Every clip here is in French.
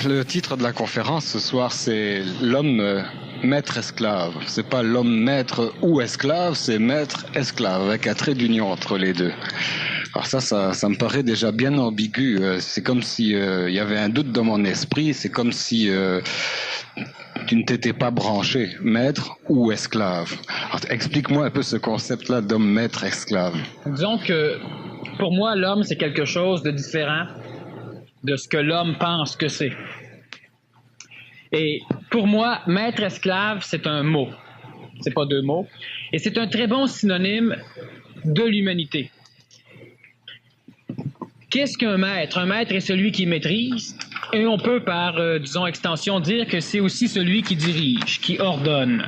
le titre de la conférence ce soir, c'est l'homme maître-esclave. C'est pas l'homme maître ou esclave, c'est maître-esclave, avec un trait d'union entre les deux. Alors ça me paraît déjà bien ambigu. C'est comme si il y avait un doute dans mon esprit. C'est comme si tu ne t'étais pas branché, maître ou esclave. Alors, explique-moi un peu ce concept-là d'homme maître-esclave. Disons que pour moi, l'homme, c'est quelque chose de différent de ce que l'homme pense que c'est. Et pour moi, maître-esclave, c'est un mot. C'est pas deux mots. Et c'est un très bon synonyme de l'humanité. Qu'est-ce qu'un maître? Un maître est celui qui maîtrise, et on peut par, disons, extension, dire que c'est aussi celui qui dirige, qui ordonne,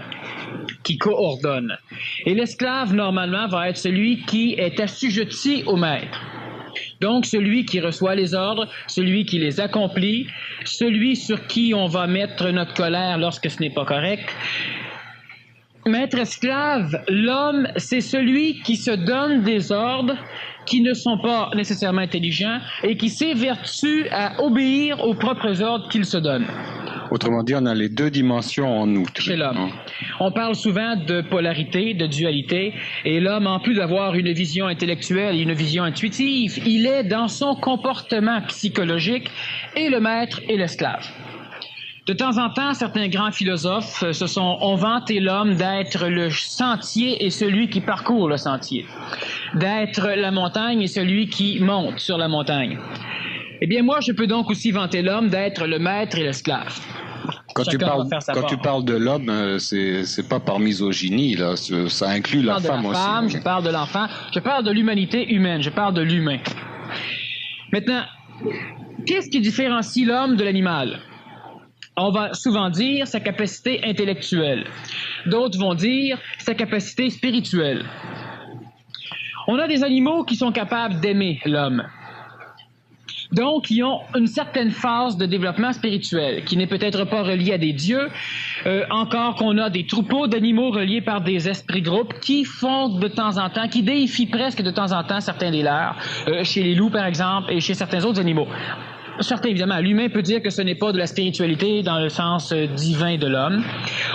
qui coordonne. Et l'esclave, normalement, va être celui qui est assujetti au maître. Donc, celui qui reçoit les ordres, celui qui les accomplit, celui sur qui on va mettre notre colère lorsque ce n'est pas correct. Maître-esclave, l'homme, c'est celui qui se donne des ordres qui ne sont pas nécessairement intelligents et qui s'évertue à obéir aux propres ordres qu'il se donne. Autrement dit, on a les deux dimensions en nous. Chez l'homme. On parle souvent de polarité, de dualité, et l'homme, en plus d'avoir une vision intellectuelle et une vision intuitive, il est dans son comportement psychologique et le maître et l'esclave. De temps en temps, certains grands philosophes ont vanté l'homme d'être le sentier et celui qui parcourt le sentier, d'être la montagne et celui qui monte sur la montagne. Eh bien, moi, je peux donc aussi vanter l'homme d'être le maître et l'esclave. Quand tu parles de l'homme, c'est pas par misogynie, là. Ça inclut la femme aussi. Je parle de l'enfant, je parle de l'humanité humaine, je parle de l'humain. Maintenant, qu'est-ce qui différencie l'homme de l'animal? On va souvent dire sa capacité intellectuelle. D'autres vont dire sa capacité spirituelle. On a des animaux qui sont capables d'aimer l'homme. Donc, ils ont une certaine phase de développement spirituel qui n'est peut-être pas reliée à des dieux, encore qu'on a des troupeaux d'animaux reliés par des esprits groupes qui font de temps en temps, qui déifient presque de temps en temps certains des leurs, chez les loups par exemple et chez certains autres animaux. Certains, évidemment, l'humain peut dire que ce n'est pas de la spiritualité dans le sens divin de l'homme.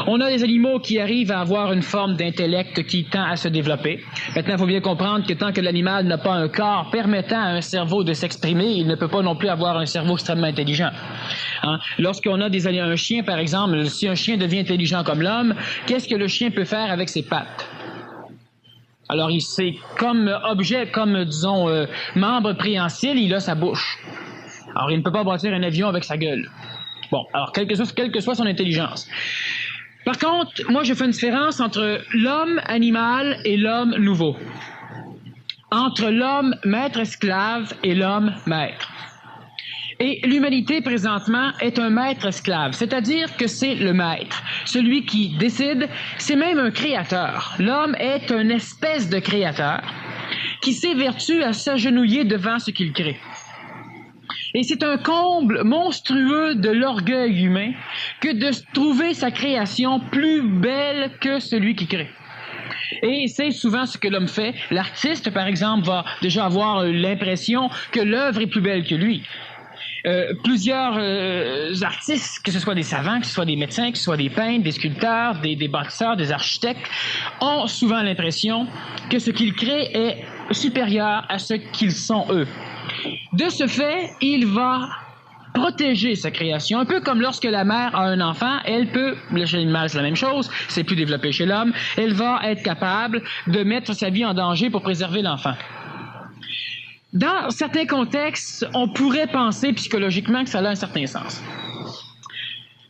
On a des animaux qui arrivent à avoir une forme d'intellect qui tend à se développer. Maintenant, il faut bien comprendre que tant que l'animal n'a pas un corps permettant à un cerveau de s'exprimer, il ne peut pas non plus avoir un cerveau extrêmement intelligent. Hein? Lorsqu'on a un chien, par exemple, si un chien devient intelligent comme l'homme, qu'est-ce que le chien peut faire avec ses pattes? Alors, c'est comme objet, comme, disons, membre préhensile, il a sa bouche. Alors, il ne peut pas bâtir un avion avec sa gueule. Bon, alors, quelle que soit son intelligence. Par contre, moi, je fais une différence entre l'homme animal et l'homme nouveau. Entre l'homme maître-esclave et l'homme maître. Et l'humanité, présentement, est un maître-esclave, c'est-à-dire que c'est le maître. Celui qui décide, c'est même un créateur. L'homme est une espèce de créateur qui s'évertue à s'agenouiller devant ce qu'il crée. Et c'est un comble monstrueux de l'orgueil humain que de trouver sa création plus belle que celui qui crée. Et c'est souvent ce que l'homme fait. L'artiste, par exemple, va déjà avoir l'impression que l'œuvre est plus belle que lui. Plusieurs artistes, que ce soit des savants, que ce soit des médecins, que ce soit des peintres, des sculpteurs, des bâtisseurs, des architectes, ont souvent l'impression que ce qu'ils créent est supérieur à ce qu'ils sont eux. De ce fait, il va protéger sa création, un peu comme lorsque la mère a un enfant, elle peut, chez l'animal c'est la même chose, c'est plus développé chez l'homme, elle va être capable de mettre sa vie en danger pour préserver l'enfant. Dans certains contextes, on pourrait penser psychologiquement que ça a un certain sens.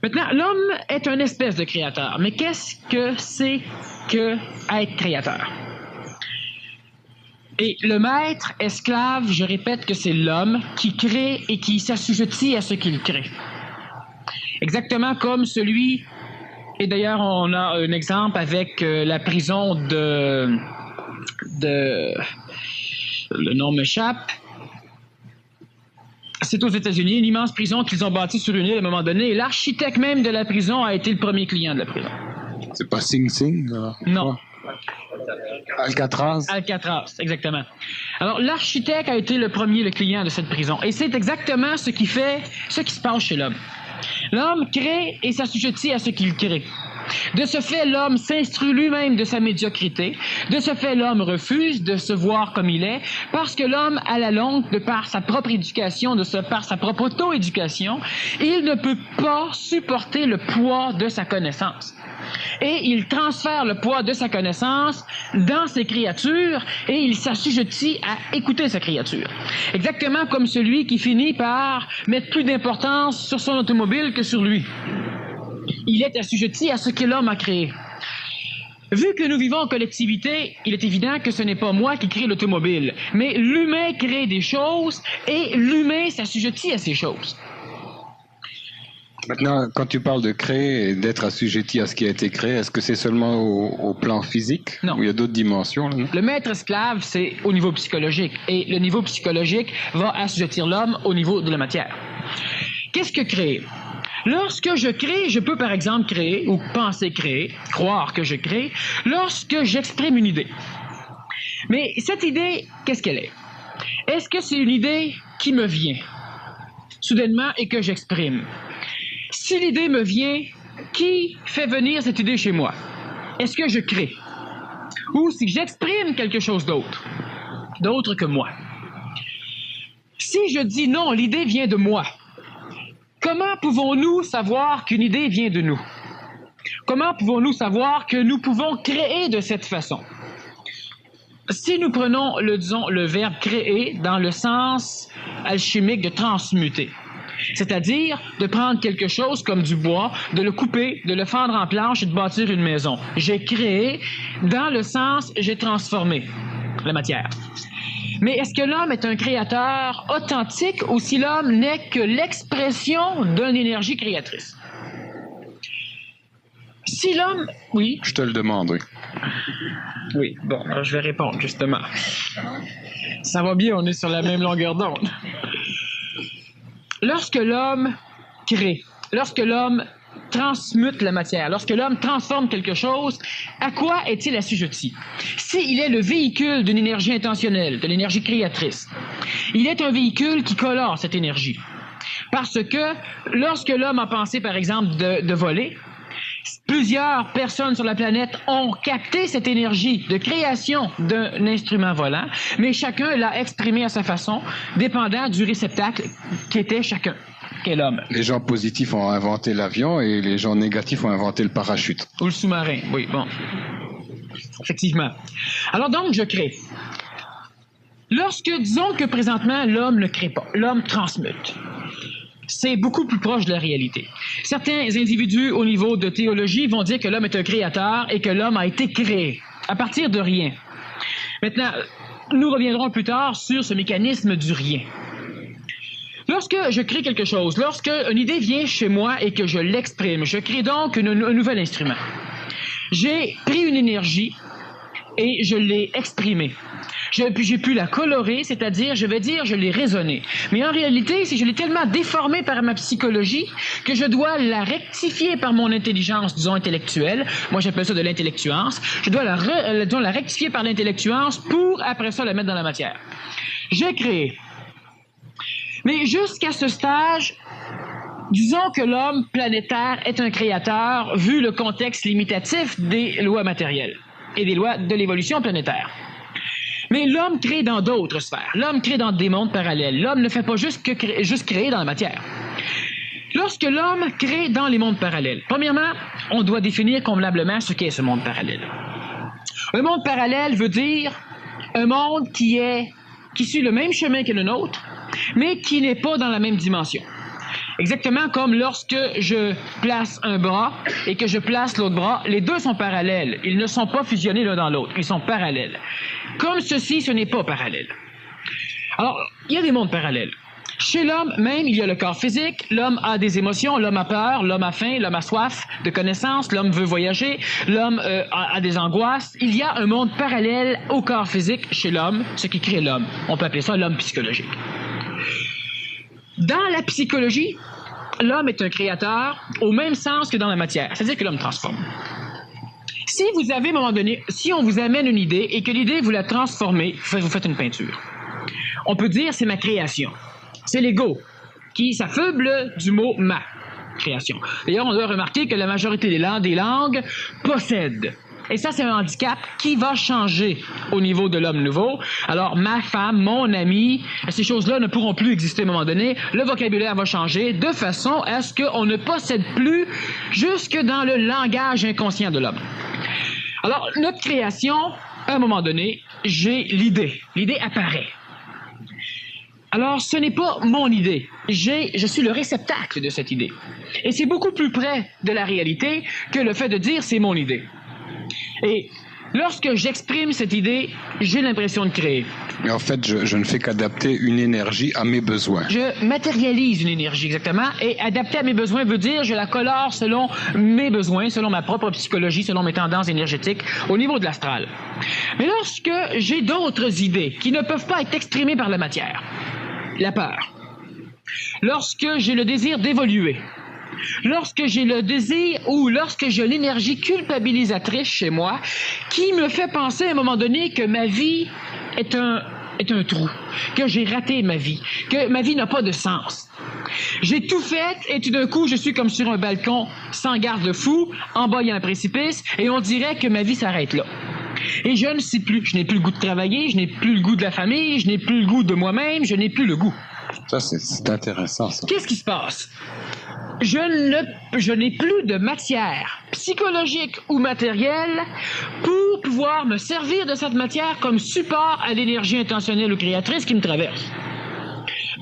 Maintenant, l'homme est une espèce de créateur, mais qu'est-ce que c'est que être créateur? Et le maître esclave, je répète que c'est l'homme qui crée et qui s'assujettit à ce qu'il crée. Exactement comme celui, et d'ailleurs on a un exemple avec la prison de le nom m'échappe. C'est aux États-Unis, une immense prison qu'ils ont bâtie sur une île à un moment donné, et l'architecte même de la prison a été le premier client de la prison. C'est pas Sing Sing? Non. Alcatraz? Alcatraz, exactement. Alors, l'architecte a été le client de cette prison. Et c'est exactement ce qui se passe chez l'homme. L'homme crée et s'assujettit à ce qu'il crée. De ce fait, l'homme s'instruit lui-même de sa médiocrité. De ce fait, l'homme refuse de se voir comme il est, parce que l'homme, à la longue, de par sa propre éducation, par sa propre auto-éducation, il ne peut pas supporter le poids de sa connaissance. Et il transfère le poids de sa connaissance dans ses créatures et il s'assujettit à écouter sa créature. Exactement comme celui qui finit par mettre plus d'importance sur son automobile que sur lui. Il est assujetti à ce que l'homme a créé. Vu que nous vivons en collectivité, il est évident que ce n'est pas moi qui crée l'automobile, mais l'humain crée des choses et l'humain s'assujettit à ces choses. Maintenant, quand tu parles de créer et d'être assujetti à ce qui a été créé, est-ce que c'est seulement au plan physique? Non. Ou il y a d'autres dimensions là, non? Le maître-esclave, c'est au niveau psychologique. Et le niveau psychologique va assujettir l'homme au niveau de la matière. Qu'est-ce que créer? Lorsque je crée, je peux par exemple créer, ou penser créer, croire que je crée, lorsque j'exprime une idée. Mais cette idée, qu'est-ce qu'elle est? Est-ce que c'est une idée qui me vient soudainement et que j'exprime? Si l'idée me vient, qui fait venir cette idée chez moi? Est-ce que je crée? Ou si j'exprime quelque chose d'autre que moi? Si je dis non, l'idée vient de moi, comment pouvons-nous savoir qu'une idée vient de nous? Comment pouvons-nous savoir que nous pouvons créer de cette façon? Si nous prenons, le verbe créer dans le sens alchimique de transmuter, c'est-à-dire de prendre quelque chose comme du bois, de le couper, de le fendre en planches et de bâtir une maison. J'ai créé dans le sens j'ai transformé la matière. Mais est-ce que l'homme est un créateur authentique ou si l'homme n'est que l'expression d'une énergie créatrice? Si l'homme... Oui? Je te le demande, oui. Oui, bon, alors je vais répondre, justement. Ça va bien, on est sur la même longueur d'onde. Lorsque l'homme crée, lorsque l'homme transmute la matière, lorsque l'homme transforme quelque chose, à quoi est-il assujetti? S'il est le véhicule d'une énergie intentionnelle, de l'énergie créatrice, il est un véhicule qui colore cette énergie. Parce que lorsque l'homme a pensé, par exemple, de voler, plusieurs personnes sur la planète ont capté cette énergie de création d'un instrument volant, mais chacun l'a exprimé à sa façon, dépendant du réceptacle qu'était chacun, qu'est l'homme. Les gens positifs ont inventé l'avion et les gens négatifs ont inventé le parachute. Ou le sous-marin, oui, bon. Effectivement. Alors donc, je crée. Lorsque, disons que présentement, l'homme ne crée pas, l'homme transmute. C'est beaucoup plus proche de la réalité. Certains individus au niveau de théologie vont dire que l'homme est un créateur et que l'homme a été créé à partir de rien. Maintenant, nous reviendrons plus tard sur ce mécanisme du rien. Lorsque je crée quelque chose, lorsque une idée vient chez moi et que je l'exprime, je crée donc un nouvel instrument. J'ai pris une énergie et je l'ai exprimée. J'ai pu la colorer, c'est-à-dire, je vais dire, je l'ai raisonnée. Mais en réalité, si je l'ai tellement déformée par ma psychologie que je dois la rectifier par mon intelligence, disons, intellectuelle, moi j'appelle ça de l'intellectuance, je dois la rectifier par l'intellectuance pour, après ça, la mettre dans la matière. J'ai créé. Mais jusqu'à ce stage, disons que l'homme planétaire est un créateur vu le contexte limitatif des lois matérielles et des lois de l'évolution planétaire. Mais l'homme crée dans d'autres sphères. L'homme crée dans des mondes parallèles. L'homme ne fait pas juste créer dans la matière. Lorsque l'homme crée dans les mondes parallèles, premièrement, on doit définir convenablement ce qu'est ce monde parallèle. Un monde parallèle veut dire un monde qui suit le même chemin que le nôtre, mais qui n'est pas dans la même dimension. Exactement comme lorsque je place un bras et que je place l'autre bras, les deux sont parallèles. Ils ne sont pas fusionnés l'un dans l'autre, ils sont parallèles. Comme ceci, ce n'est pas parallèle. Alors, il y a des mondes parallèles. Chez l'homme même, il y a le corps physique, l'homme a des émotions, l'homme a peur, l'homme a faim, l'homme a soif de connaissances, l'homme veut voyager, l'homme a des angoisses. Il y a un monde parallèle au corps physique chez l'homme, ce qui crée l'homme. On peut appeler ça l'homme psychologique. Dans la psychologie, l'homme est un créateur au même sens que dans la matière, c'est-à-dire que l'homme transforme. Si vous avez, à un moment donné, si on vous amène une idée et que l'idée, vous la transformez, vous faites une peinture. On peut dire c'est ma création. C'est l'ego qui s'affuble du mot « ma ». création. D'ailleurs, on doit remarquer que la majorité des langues possèdent. Et ça, c'est un handicap qui va changer au niveau de l'homme nouveau. Alors, ma femme, mon ami, ces choses-là ne pourront plus exister à un moment donné. Le vocabulaire va changer de façon à ce qu'on ne possède plus jusque dans le langage inconscient de l'homme. Alors, notre création, à un moment donné, j'ai l'idée. L'idée apparaît. Alors, ce n'est pas mon idée. Je suis le réceptacle de cette idée. Et c'est beaucoup plus près de la réalité que le fait de dire c'est mon idée. Et lorsque j'exprime cette idée, j'ai l'impression de créer. Mais en fait, je ne fais qu'adapter une énergie à mes besoins. Je matérialise une énergie, exactement, et adapter à mes besoins veut dire je la colore selon mes besoins, selon ma propre psychologie, selon mes tendances énergétiques au niveau de l'astral. Mais lorsque j'ai d'autres idées qui ne peuvent pas être exprimées par la matière, la peur, lorsque j'ai le désir d'évoluer, lorsque j'ai le désir ou lorsque j'ai l'énergie culpabilisatrice chez moi qui me fait penser à un moment donné que ma vie est un trou, que j'ai raté ma vie, que ma vie n'a pas de sens. J'ai tout fait et tout d'un coup, je suis comme sur un balcon sans garde-fou, en bas il y a un précipice et on dirait que ma vie s'arrête là. Et je ne sais plus, je n'ai plus le goût de travailler, je n'ai plus le goût de la famille, je n'ai plus le goût de moi-même, je n'ai plus le goût. Ça, c'est intéressant, ça. Qu'est-ce qui se passe? Je n'ai plus de matière psychologique ou matérielle pour pouvoir me servir de cette matière comme support à l'énergie intentionnelle ou créatrice qui me traverse.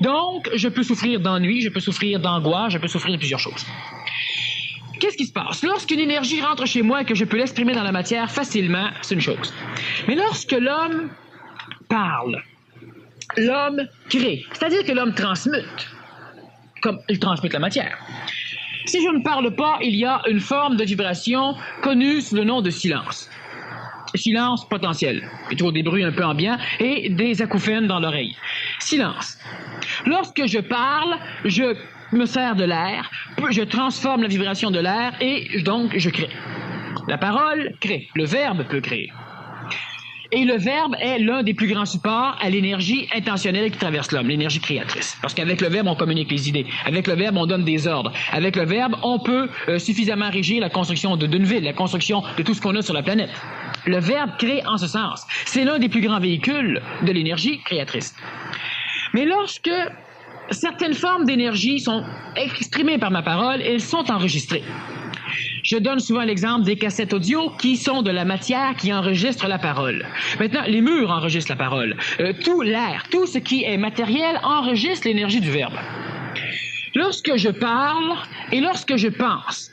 Donc, je peux souffrir d'ennui, je peux souffrir d'angoisse, je peux souffrir de plusieurs choses. Qu'est-ce qui se passe? Lorsqu'une énergie rentre chez moi et que je peux l'exprimer dans la matière facilement, c'est une chose. Mais lorsque l'homme parle, l'homme crée, c'est-à-dire que l'homme transmute, comme il transmute la matière. Si je ne parle pas, il y a une forme de vibration connue sous le nom de silence. Silence potentiel. Il y a toujours des bruits un peu ambiants et des acouphènes dans l'oreille. Silence. Lorsque je parle, je me sers de l'air, je transforme la vibration de l'air et donc je crée. La parole crée. Le verbe peut créer. Et le verbe est l'un des plus grands supports à l'énergie intentionnelle qui traverse l'homme, l'énergie créatrice. Parce qu'avec le verbe, on communique les idées. Avec le verbe, on donne des ordres. Avec le verbe, on peut suffisamment régir la construction d'une ville, la construction de tout ce qu'on a sur la planète. Le verbe crée en ce sens. C'est l'un des plus grands véhicules de l'énergie créatrice. Mais lorsque certaines formes d'énergie sont exprimées par ma parole, elles sont enregistrées. Je donne souvent l'exemple des cassettes audio qui sont de la matière qui enregistre la parole. Maintenant, les murs enregistrent la parole. Tout l'air, tout ce qui est matériel enregistre l'énergie du verbe. Lorsque je parle et lorsque je pense,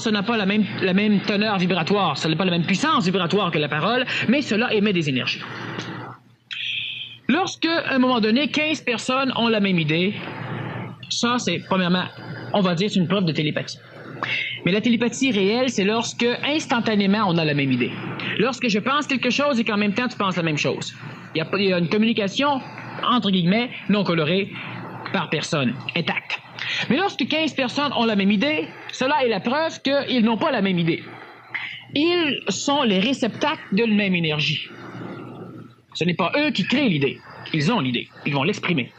ça n'a pas la même teneur vibratoire, ça n'a pas la même puissance vibratoire que la parole, mais cela émet des énergies. Lorsque, à un moment donné, 15 personnes ont la même idée, ça, c'est, premièrement, on va dire, c'est une preuve de télépathie. Mais la télépathie réelle, c'est lorsque, instantanément, on a la même idée. Lorsque je pense quelque chose et qu'en même temps, tu penses la même chose. Il y a une communication, entre guillemets, non colorée, par personne, intacte. Mais lorsque 15 personnes ont la même idée, cela est la preuve qu'ils n'ont pas la même idée. Ils sont les réceptacles de la même énergie. Ce n'est pas eux qui créent l'idée. Ils ont l'idée. Ils vont l'exprimer.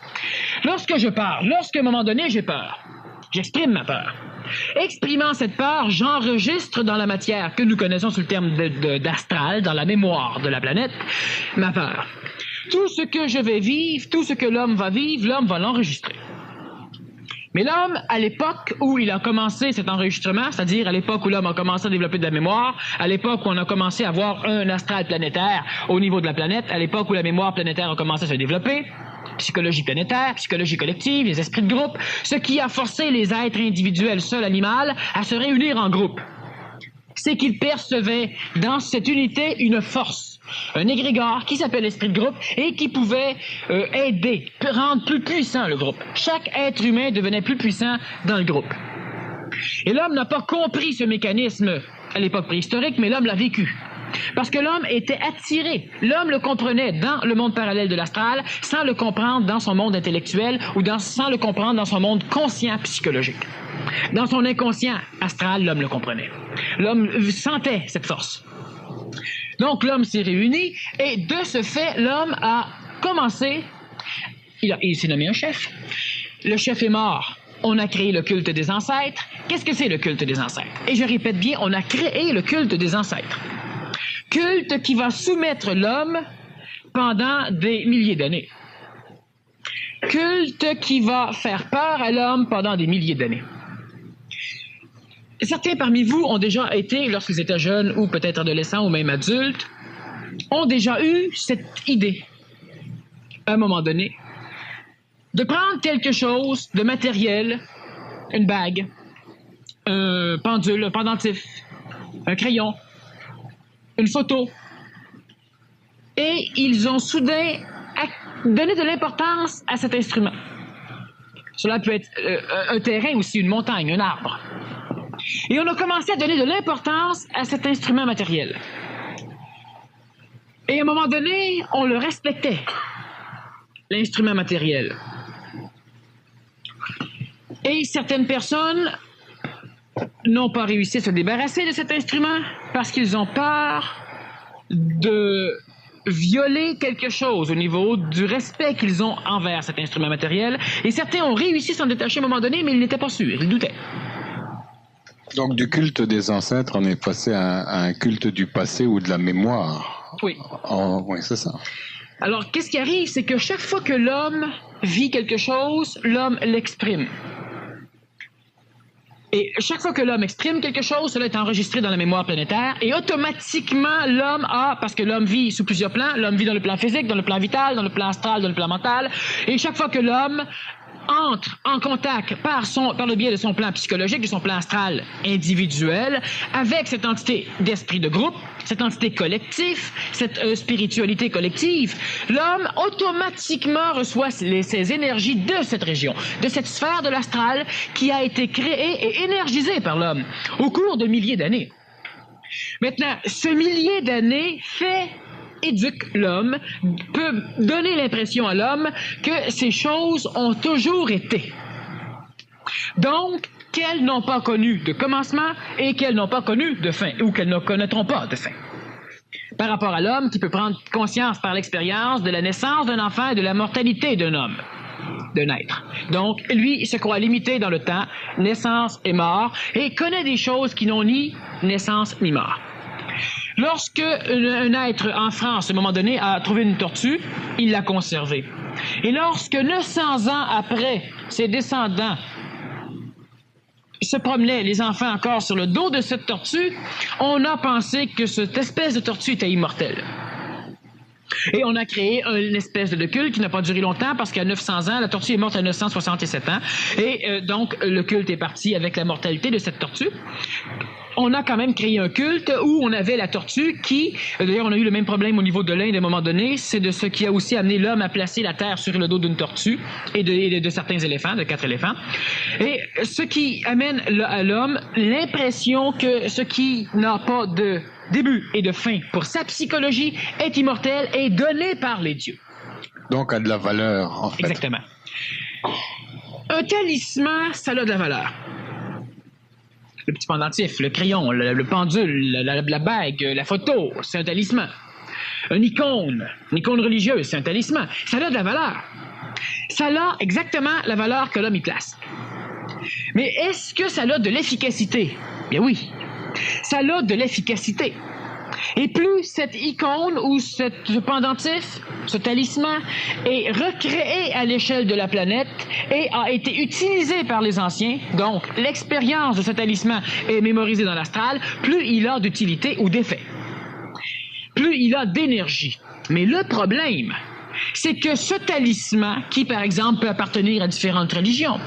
Lorsque je parle, lorsqu'à un moment donné, j'ai peur, j'exprime ma peur. Exprimant cette peur, j'enregistre dans la matière que nous connaissons sous le terme d'astral, dans la mémoire de la planète, ma peur. Tout ce que je vais vivre, tout ce que l'homme va vivre, l'homme va l'enregistrer. Mais l'homme, à l'époque où il a commencé cet enregistrement, c'est-à-dire à l'époque où l'homme a commencé à développer de la mémoire, à l'époque où on a commencé à avoir un astral planétaire au niveau de la planète, à l'époque où la mémoire planétaire a commencé à se développer, psychologie planétaire, psychologie collective, les esprits de groupe, ce qui a forcé les êtres individuels, seuls, animaux, à se réunir en groupe. C'est qu'ils percevaient dans cette unité une force, un égrégore qui s'appelle l'esprit de groupe et qui pouvait aider, rendre plus puissant le groupe. Chaque être humain devenait plus puissant dans le groupe. Et l'homme n'a pas compris ce mécanisme à l'époque préhistorique, mais l'homme l'a vécu. Parce que l'homme était attiré. L'homme le comprenait dans le monde parallèle de l'astral sans le comprendre dans son monde intellectuel ou sans le comprendre dans son monde conscient psychologique. Dans son inconscient astral, l'homme le comprenait. L'homme sentait cette force. Donc l'homme s'est réuni et de ce fait, l'homme a commencé, il s'est nommé un chef. Le chef est mort. on a créé le culte des ancêtres. Qu'est-ce que c'est le culte des ancêtres? Et je répète bien, on a créé le culte des ancêtres. Culte qui va soumettre l'homme pendant des milliers d'années. Culte qui va faire peur à l'homme pendant des milliers d'années. Certains parmi vous ont déjà été, lorsqu'ils étaient jeunes ou peut-être adolescents ou même adultes, ont déjà eu cette idée, à un moment donné, de prendre quelque chose de matériel, une bague, un pendule, un pendentif, un crayon, une photo, et ils ont soudain donné de l'importance à cet instrument. Cela peut être un terrain aussi, une montagne, un arbre. Et on a commencé à donner de l'importance à cet instrument matériel. Et à un moment donné, on le respectait, l'instrument matériel. Et certaines personnes n'ont pas réussi à se débarrasser de cet instrument parce qu'ils ont peur de violer quelque chose au niveau du respect qu'ils ont envers cet instrument matériel. Et certains ont réussi à s'en détacher à un moment donné, mais ils n'étaient pas sûrs, ils doutaient. Donc du culte des ancêtres, on est passé à un culte du passé ou de la mémoire. Oui. Oui, c'est ça. Alors, qu'est-ce qui arrive? C'est que chaque fois que l'homme vit quelque chose, l'homme l'exprime. Et chaque fois que l'homme exprime quelque chose, cela est enregistré dans la mémoire planétaire et automatiquement, l'homme a, parce que l'homme vit sous plusieurs plans, l'homme vit dans le plan physique, dans le plan vital, dans le plan astral, dans le plan mental, et chaque fois que l'homme entre en contact par le biais de son plan psychologique, de son plan astral individuel, avec cette entité d'esprit de groupe, cette entité collective, cette spiritualité collective, l'homme automatiquement reçoit ces énergies de cette région, de cette sphère de l'astral qui a été créée et énergisée par l'homme au cours de milliers d'années. Maintenant, ce millier d'années éduque l'homme, peut donner l'impression à l'homme que ces choses ont toujours été. Donc, qu'elles n'ont pas connu de commencement et qu'elles n'ont pas connu de fin, ou qu'elles ne connaîtront pas de fin. Par rapport à l'homme qui peut prendre conscience par l'expérience de la naissance d'un enfant et de la mortalité d'un homme, de naître. Donc, lui, il se croit limité dans le temps, naissance et mort, et connaît des choses qui n'ont ni naissance ni mort. Lorsque un être en France, à un moment donné, a trouvé une tortue, il l'a conservée. Et lorsque 900 ans après, ses descendants se promenaient, les enfants encore, sur le dos de cette tortue, on a pensé que cette espèce de tortue était immortelle. Et on a créé une espèce de culte qui n'a pas duré longtemps parce qu'à 900 ans, la tortue est morte à 967 ans. Et donc, le culte est parti avec la mortalité de cette tortue. On a quand même créé un culte où on avait la tortue qui, d'ailleurs on a eu le même problème au niveau de l'Inde à un moment donné, c'est de ce qui a aussi amené l'homme à placer la terre sur le dos d'une tortue et de certains éléphants, de 4 éléphants. Et ce qui amène à l'homme l'impression que ce qui n'a pas de début et de fin pour sa psychologie est immortel et donné par les dieux. Donc a de la valeur, en fait. Exactement. Un talisman, ça a de la valeur. Le petit pendentif, le crayon, le pendule, la bague, la photo, c'est un talisman. Une icône religieuse, c'est un talisman. Ça a de la valeur. Ça a exactement la valeur que l'homme y place. Mais est-ce que ça a de l'efficacité? Bien oui. Ça a de l'efficacité. Et plus cette icône ou ce pendentif, ce talisman, est recréé à l'échelle de la planète et a été utilisé par les anciens, donc l'expérience de ce talisman est mémorisée dans l'astral, plus il a d'utilité ou d'effet. Plus il a d'énergie. Mais le problème, c'est que ce talisman, qui par exemple peut appartenir à différentes religions,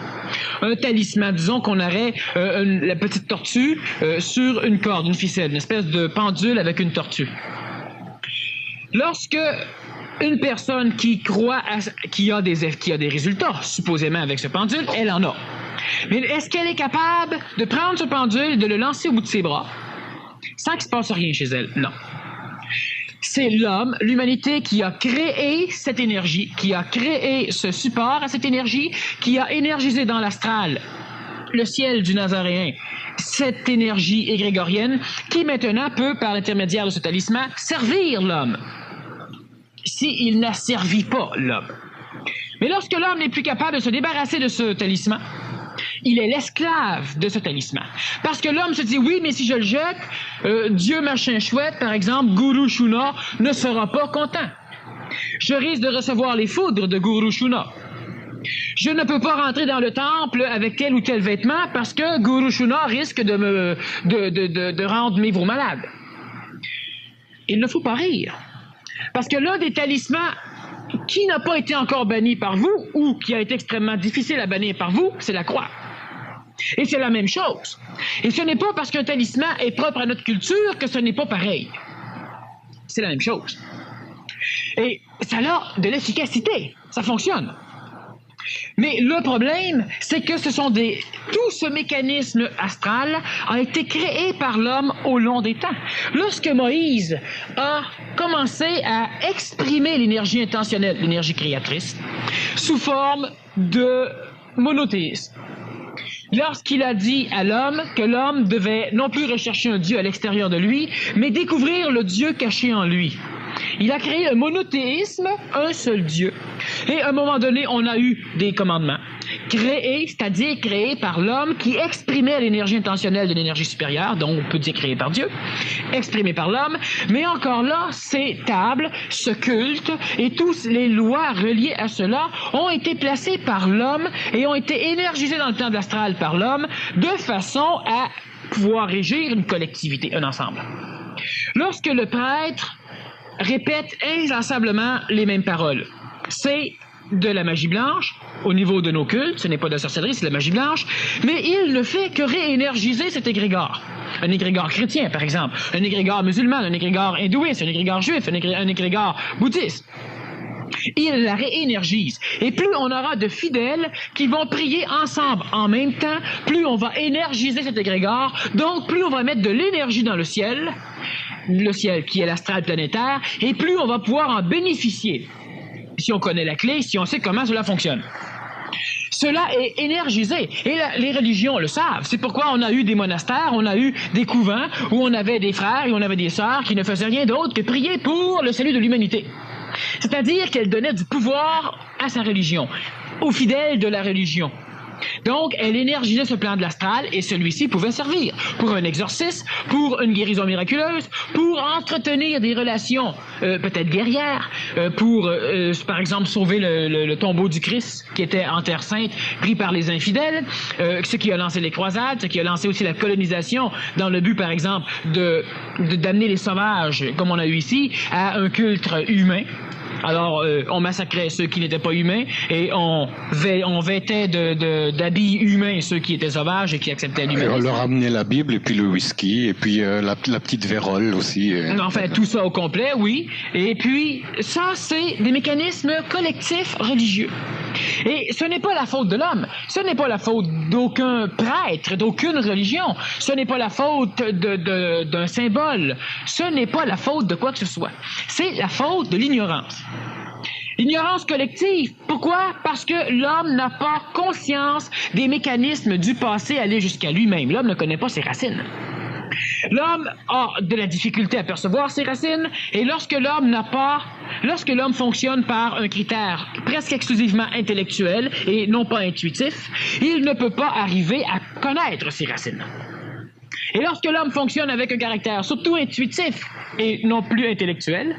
un talisman, disons qu'on aurait la petite tortue sur une corde, une ficelle, une espèce de pendule avec une tortue. Lorsque une personne qui croit qui a des résultats, supposément avec ce pendule, elle en a. Mais est-ce qu'elle est capable de prendre ce pendule et de le lancer au bout de ses bras sans qu'il ne se passe rien chez elle? Non. C'est l'homme, l'humanité qui a créé cette énergie, qui a créé ce support à cette énergie, qui a énergisé dans l'astral le ciel du Nazaréen, cette énergie égrégorienne, qui maintenant peut, par l'intermédiaire de ce talisman, servir l'homme, s'il n'a servi pas l'homme. Mais lorsque l'homme n'est plus capable de se débarrasser de ce talisman, il est l'esclave de ce talisman. Parce que l'homme se dit, oui, mais si je le jette, Dieu machin chouette, par exemple, Guru Shuna, ne sera pas content. Je risque de recevoir les foudres de Guru Shuna. Je ne peux pas rentrer dans le temple avec tel ou tel vêtement parce que Guru Shuna risque de rendre mes veaux malades. Il ne faut pas rire. Parce que l'un des talismans qui n'a pas été encore banni par vous ou qui a été extrêmement difficile à bannir par vous, c'est la croix. Et c'est la même chose. Et ce n'est pas parce qu'un talisman est propre à notre culture que ce n'est pas pareil. C'est la même chose. Et ça a de l'efficacité. Ça fonctionne. Mais le problème, c'est que tout ce mécanisme astral a été créé par l'homme au long des temps. Lorsque Moïse a commencé à exprimer l'énergie intentionnelle, l'énergie créatrice, sous forme de monothéisme, lorsqu'il a dit à l'homme que l'homme devait non plus rechercher un Dieu à l'extérieur de lui, mais découvrir le Dieu caché en lui. Il a créé un monothéisme, un seul Dieu. Et à un moment donné, on a eu des commandements créés, c'est-à-dire créés par l'homme qui exprimait l'énergie intentionnelle de l'énergie supérieure, donc on peut dire créé par Dieu, exprimé par l'homme. Mais encore là, ces tables, ce culte et toutes les lois reliées à cela ont été placées par l'homme et ont été énergisées dans le temple astral par l'homme de façon à pouvoir régir une collectivité, un ensemble. Lorsque le prêtre répète inlassablement les mêmes paroles, c'est de la magie blanche au niveau de nos cultes, ce n'est pas de la sorcellerie, c'est de la magie blanche, mais il ne fait que réénergiser cet égrégore. Un égrégore chrétien, par exemple, un égrégore musulman, un égrégore hindouiste, un égrégore juif, un égrégore bouddhiste. Il la réénergise. Et plus on aura de fidèles qui vont prier ensemble en même temps, plus on va énergiser cet égrégore, donc plus on va mettre de l'énergie dans le ciel qui est l'astral planétaire, et plus on va pouvoir en bénéficier. Si on connaît la clé, si on sait comment cela fonctionne. Cela est énergisé. Et les religions le savent. C'est pourquoi on a eu des monastères, on a eu des couvents où on avait des frères et on avait des sœurs qui ne faisaient rien d'autre que prier pour le salut de l'humanité. C'est-à-dire qu'elle donnait du pouvoir à sa religion, aux fidèles de la religion. Donc, elle énergisait ce plan de l'astral et celui-ci pouvait servir pour un exorcisme, pour une guérison miraculeuse, pour entretenir des relations peut-être guerrières, pour, par exemple, sauver le tombeau du Christ qui était en Terre Sainte, pris par les infidèles, ce qui a lancé les croisades, ce qui a lancé aussi la colonisation dans le but, par exemple, d'amener les sauvages, comme on a eu ici, à un culte humain. Alors, on massacrait ceux qui n'étaient pas humains et on vêtait d'habits humains ceux qui étaient sauvages et qui acceptaient l'humanisme. On leur amenait la Bible et puis le whisky et puis la petite vérole aussi. Enfin, tout ça au complet, oui. Et puis, ça, c'est des mécanismes collectifs religieux. Et ce n'est pas la faute de l'homme. Ce n'est pas la faute d'aucun prêtre, d'aucune religion. Ce n'est pas la faute d'un symbole. Ce n'est pas la faute de quoi que ce soit. C'est la faute de l'ignorance. Ignorance collective. Pourquoi? Parce que l'homme n'a pas conscience des mécanismes du passé aller jusqu'à lui-même. L'homme ne connaît pas ses racines. L'homme a de la difficulté à percevoir ses racines, et lorsque l'homme fonctionne par un critère presque exclusivement intellectuel et non pas intuitif, il ne peut pas arriver à connaître ses racines. Et lorsque l'homme fonctionne avec un caractère surtout intuitif et non plus intellectuel,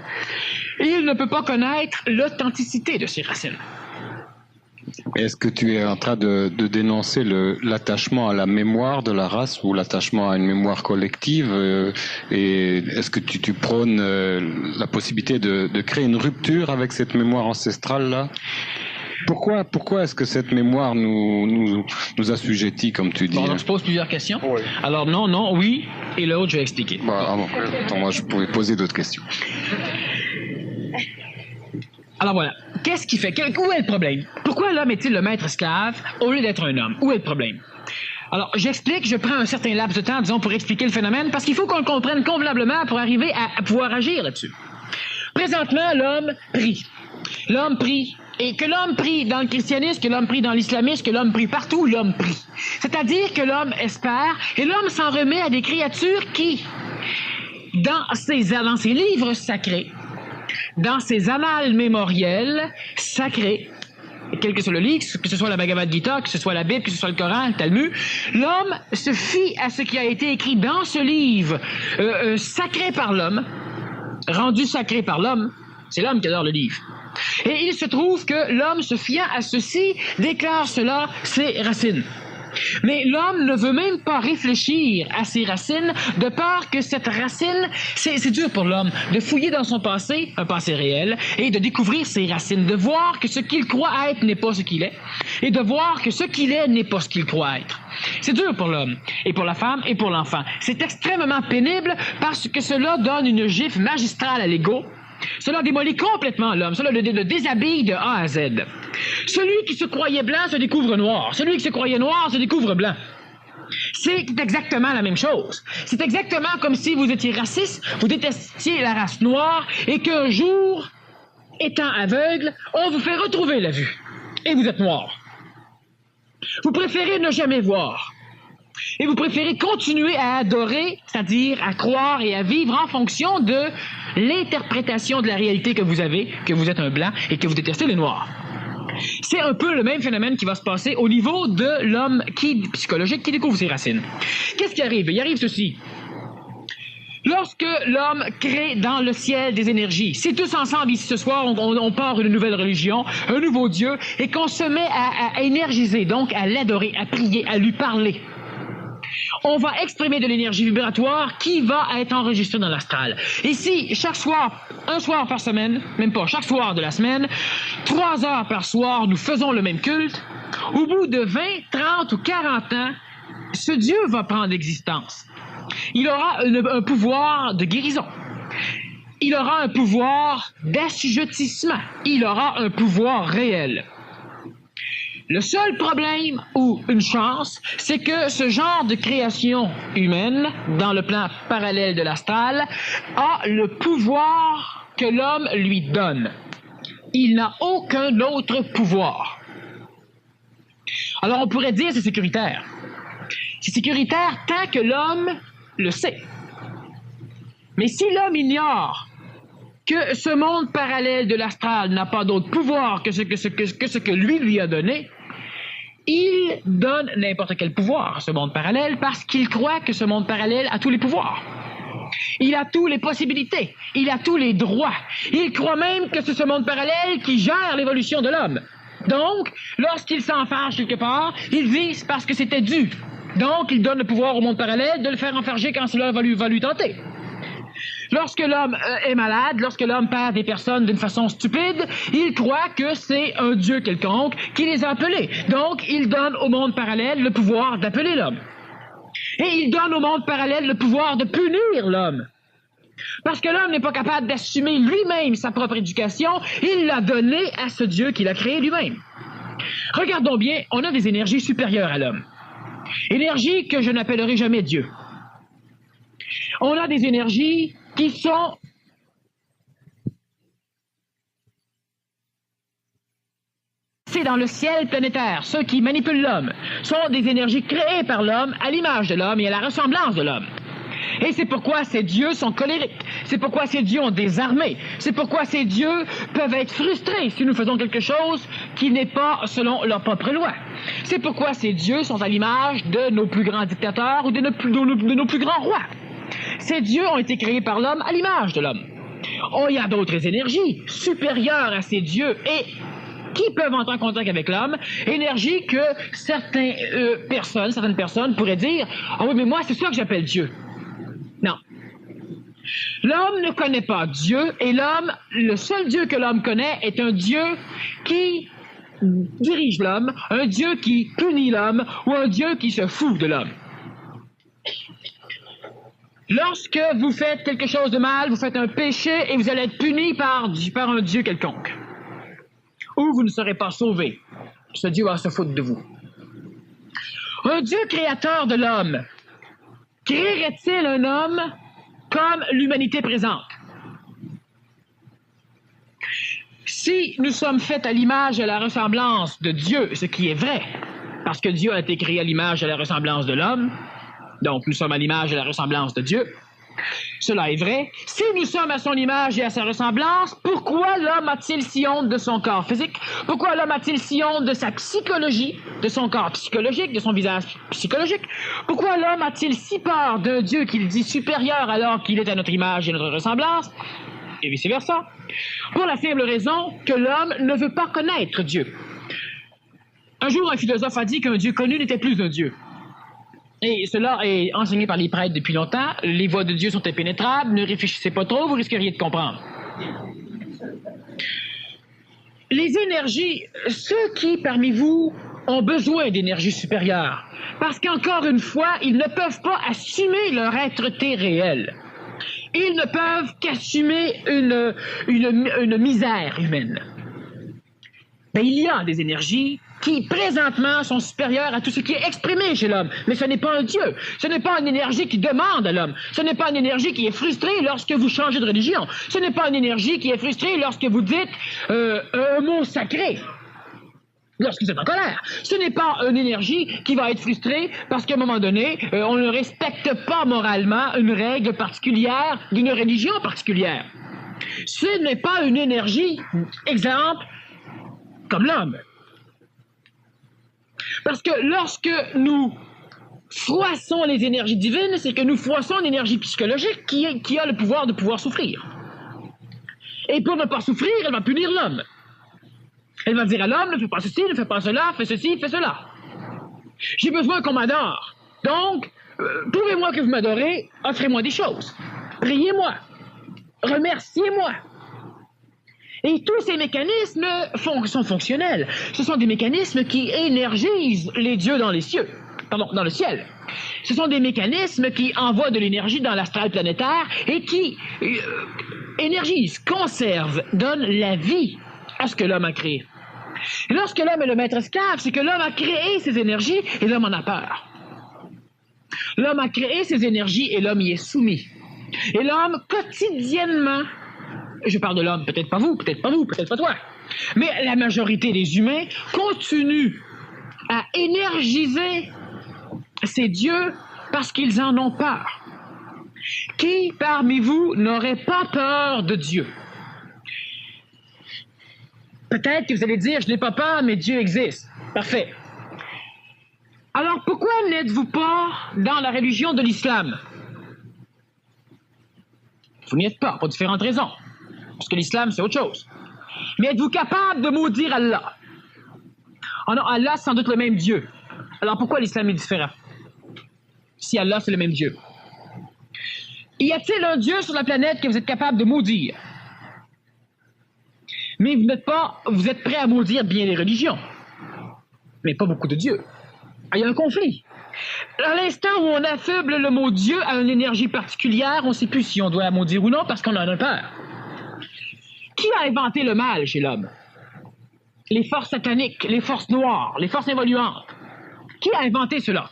il ne peut pas connaître l'authenticité de ses racines. Est-ce que tu es en train de dénoncer l'attachement à la mémoire de la race ou l'attachement à une mémoire collective et est-ce que tu prônes la possibilité de créer une rupture avec cette mémoire ancestrale-là? Pourquoi est-ce que cette mémoire nous assujettit, comme tu dis? Bon, donc je pose plusieurs questions. Oui. Alors non, oui, et l'autre, je vais expliquer. Bon, attends, moi je pouvais poser d'autres questions. Alors voilà, qu'est-ce qui fait? Où est le problème? Pourquoi l'homme est-il le maître esclave au lieu d'être un homme? Où est le problème? Alors, je prends un certain laps de temps, disons, pour expliquer le phénomène, parce qu'il faut qu'on le comprenne convenablement pour arriver à pouvoir agir là-dessus. Présentement, l'homme prie. L'homme prie. Et que l'homme prie dans le christianisme, que l'homme prie dans l'islamisme, que l'homme prie partout, l'homme prie. C'est-à-dire que l'homme espère, et l'homme s'en remet à des créatures qui, dans ses livres sacrés, dans ses annales mémorielles sacrées, quel que soit le livre, que ce soit la Bhagavad Gita, que ce soit la Bible, que ce soit le Coran, le Talmud, l'homme se fie à ce qui a été écrit dans ce livre sacré par l'homme, rendu sacré par l'homme. C'est l'homme qui adore le livre. Et il se trouve que l'homme, se fiant à ceci, déclare cela ses racines. Mais l'homme ne veut même pas réfléchir à ses racines, de peur que cette racine, c'est dur pour l'homme de fouiller dans son passé, un passé réel, et de découvrir ses racines, de voir que ce qu'il croit être n'est pas ce qu'il est, et de voir que ce qu'il est n'est pas ce qu'il croit être. C'est dur pour l'homme, et pour la femme, et pour l'enfant. C'est extrêmement pénible parce que cela donne une gifle magistrale à l'ego. Cela démolit complètement l'homme, cela le déshabille de A à Z. Celui qui se croyait blanc se découvre noir. Celui qui se croyait noir se découvre blanc. C'est exactement la même chose. C'est exactement comme si vous étiez raciste, vous détestiez la race noire, et qu'un jour, étant aveugle, on vous fait retrouver la vue. Et vous êtes noir. Vous préférez ne jamais voir. Et vous préférez continuer à adorer, c'est-à-dire à croire et à vivre en fonction de l'interprétation de la réalité que vous avez, que vous êtes un blanc et que vous détestez les noirs. C'est un peu le même phénomène qui va se passer au niveau de l'homme psychologique qui découvre ses racines. Qu'est-ce qui arrive? Il arrive ceci. Lorsque l'homme crée dans le ciel des énergies, si tous ensemble ici ce soir, on part une nouvelle religion, un nouveau Dieu, et qu'on se met à énergiser, donc à l'adorer, à prier, à lui parler, on va exprimer de l'énergie vibratoire qui va être enregistrée dans l'astral. Et si chaque soir, un soir par semaine, même pas, chaque soir de la semaine, 3 heures par soir, nous faisons le même culte, au bout de 20, 30 ou 40 ans, ce Dieu va prendre existence. Il aura un pouvoir de guérison. Il aura un pouvoir d'assujettissement. Il aura un pouvoir réel. Le seul problème ou une chance, c'est que ce genre de création humaine, dans le plan parallèle de l'astral, a le pouvoir que l'homme lui donne. Il n'a aucun autre pouvoir. Alors on pourrait dire c'est sécuritaire. C'est sécuritaire tant que l'homme le sait. Mais si l'homme ignore que ce monde parallèle de l'astral n'a pas d'autre pouvoir que ce que lui a donné, il donne n'importe quel pouvoir à ce monde parallèle parce qu'il croit que ce monde parallèle a tous les pouvoirs. Il a toutes les possibilités. Il a tous les droits. Il croit même que c'est ce monde parallèle qui gère l'évolution de l'homme. Donc, lorsqu'il s'en fâche quelque part, il dit c'est parce que c'était dû. Donc, il donne le pouvoir au monde parallèle de le faire enfarger quand cela va lui tenter. Lorsque l'homme est malade, lorsque l'homme perd des personnes d'une façon stupide, il croit que c'est un Dieu quelconque qui les a appelés. Donc, il donne au monde parallèle le pouvoir d'appeler l'homme. Et il donne au monde parallèle le pouvoir de punir l'homme. Parce que l'homme n'est pas capable d'assumer lui-même sa propre éducation, il l'a donné à ce Dieu qu'il a créé lui-même. Regardons bien, on a des énergies supérieures à l'homme. Énergies que je n'appellerai jamais Dieu. On a des énergies qui sont dans le ciel planétaire. Ceux qui manipulent l'homme sont des énergies créées par l'homme à l'image de l'homme et à la ressemblance de l'homme. Et c'est pourquoi ces dieux sont colériques. C'est pourquoi ces dieux ont des armées. C'est pourquoi ces dieux peuvent être frustrés si nous faisons quelque chose qui n'est pas selon leur propre loi. C'est pourquoi ces dieux sont à l'image de nos plus grands dictateurs ou de nos plus grands rois. Ces dieux ont été créés par l'homme à l'image de l'homme. Il y a d'autres énergies supérieures à ces dieux et qui peuvent entrer en contact avec l'homme, énergie que certaines personnes pourraient dire « Ah oui, mais moi, c'est ça que j'appelle Dieu. » Non. L'homme ne connaît pas Dieu et le seul Dieu que l'homme connaît est un Dieu qui dirige l'homme, un Dieu qui punit l'homme ou un Dieu qui se fout de l'homme. Lorsque vous faites quelque chose de mal, vous faites un péché et vous allez être puni par un Dieu quelconque. Ou vous ne serez pas sauvé. Ce Dieu va se foutre de vous. Un Dieu créateur de l'homme, créerait-il un homme comme l'humanité présente? Si nous sommes faits à l'image et à la ressemblance de Dieu, ce qui est vrai, parce que Dieu a été créé à l'image et à la ressemblance de l'homme, donc nous sommes à l'image et à la ressemblance de Dieu, Cela est vrai. Si nous sommes à son image et à sa ressemblance, pourquoi l'homme a-t-il si honte de son corps physique? Pourquoi l'homme a-t-il si honte de sa psychologie, de son corps psychologique, de son visage psychologique? Pourquoi l'homme a-t-il si peur d'un Dieu qu'il dit supérieur alors qu'il est à notre image et notre ressemblance? Et vice-versa. Pour la simple raison que l'homme ne veut pas connaître Dieu. Un jour, un philosophe a dit qu'un Dieu connu n'était plus un Dieu. Et cela est enseigné par les prêtres depuis longtemps. Les voies de Dieu sont impénétrables. Ne réfléchissez pas trop, vous risqueriez de comprendre. Les énergies, ceux qui, parmi vous, ont besoin d'énergie supérieure, parce qu'encore une fois, ils ne peuvent pas assumer leur être-té réel. Ils ne peuvent qu'assumer une misère humaine. Ben, il y a des énergies qui, présentement, sont supérieures à tout ce qui est exprimé chez l'homme. Mais ce n'est pas un Dieu. Ce n'est pas une énergie qui demande à l'homme. Ce n'est pas une énergie qui est frustrée lorsque vous changez de religion. Ce n'est pas une énergie qui est frustrée lorsque vous dites un mot sacré. Lorsque vous êtes en colère. Ce n'est pas une énergie qui va être frustrée parce qu'à un moment donné, on ne respecte pas moralement une règle particulière d'une religion particulière. Ce n'est pas une énergie, exemple, comme l'homme. Parce que lorsque nous froissons les énergies divines, c'est que nous froissons l'énergie psychologique qui a le pouvoir de pouvoir souffrir. Et pour ne pas souffrir, elle va punir l'homme. Elle va dire à l'homme, ne fais pas ceci, ne fais pas cela, fais ceci, fais cela. J'ai besoin qu'on m'adore. Donc, prouvez-moi que vous m'adorez, offrez-moi des choses. Priez-moi. Remerciez-moi. Et tous ces mécanismes sont fonctionnels. Ce sont des mécanismes qui énergisent les dieux dans les cieux. Pardon, dans le ciel. Ce sont des mécanismes qui envoient de l'énergie dans l'astral planétaire et qui énergisent, conservent, donnent la vie à ce que l'homme a créé. Et lorsque l'homme est le maître esclave, c'est que l'homme a créé ces énergies et l'homme en a peur. L'homme a créé ces énergies et l'homme y est soumis. Et l'homme, quotidiennement, je parle de l'homme, peut-être pas vous, peut-être pas vous, peut-être pas toi, mais la majorité des humains continuent à énergiser ces dieux parce qu'ils en ont peur. Qui parmi vous n'aurait pas peur de Dieu? Peut-être que vous allez dire, je n'ai pas peur, mais Dieu existe. Parfait. Alors pourquoi n'êtes-vous pas dans la religion de l'islam? Vous n'y êtes pas, pour différentes raisons. Parce que l'islam, c'est autre chose. Mais êtes-vous capable de maudire Allah? Oh non, Allah, c'est sans doute le même Dieu. Alors pourquoi l'islam est différent? Si Allah, c'est le même Dieu. Y a-t-il un Dieu sur la planète que vous êtes capable de maudire? Mais vous êtes prêt à maudire bien les religions. Mais pas beaucoup de dieux. Il y a un conflit. À l'instant où on affuble le mot Dieu à une énergie particulière, on ne sait plus si on doit la maudire ou non parce qu'on en a peur. Qui a inventé le mal chez l'homme? Les forces sataniques, les forces noires, les forces involuantes. Qui a inventé cela?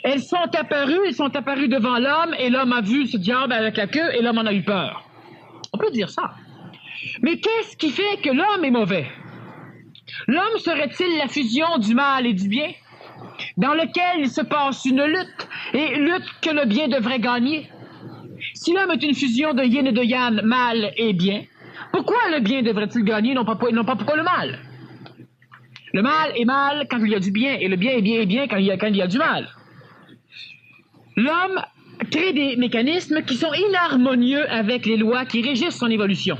Elles sont apparues devant l'homme et l'homme a vu ce diable avec la queue et l'homme en a eu peur. On peut dire ça. Mais qu'est-ce qui fait que l'homme est mauvais? L'homme serait-il la fusion du mal et du bien, dans lequel il se passe une lutte, et lutte que le bien devrait gagner? Si l'homme est une fusion de yin et de yang, mal et bien, pourquoi le bien devrait-il gagner, non pas pourquoi le mal? Le mal est mal quand il y a du bien, et le bien est bien quand il y a du mal. L'homme crée des mécanismes qui sont inharmonieux avec les lois qui régissent son évolution.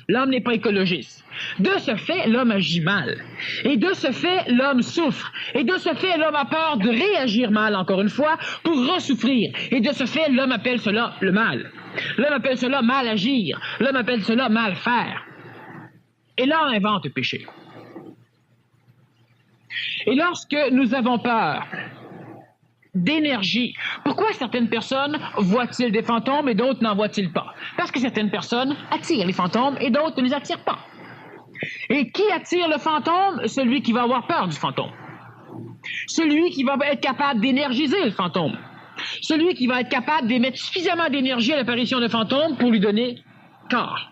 L'homme n'est pas écologiste. De ce fait, l'homme agit mal. Et de ce fait, l'homme souffre. Et de ce fait, l'homme a peur de réagir mal, encore une fois, pour ressouffrir. Et de ce fait, l'homme appelle cela le mal. L'homme appelle cela mal agir. L'homme appelle cela mal faire. Et là, on invente le péché. Et lorsque nous avons peur d'énergie. Pourquoi certaines personnes voient-ils des fantômes et d'autres n'en voient-ils pas? Parce que certaines personnes attirent les fantômes et d'autres ne les attirent pas. Et qui attire le fantôme? Celui qui va avoir peur du fantôme. Celui qui va être capable d'énergiser le fantôme. Celui qui va être capable d'émettre suffisamment d'énergie à l'apparition de fantôme pour lui donner corps.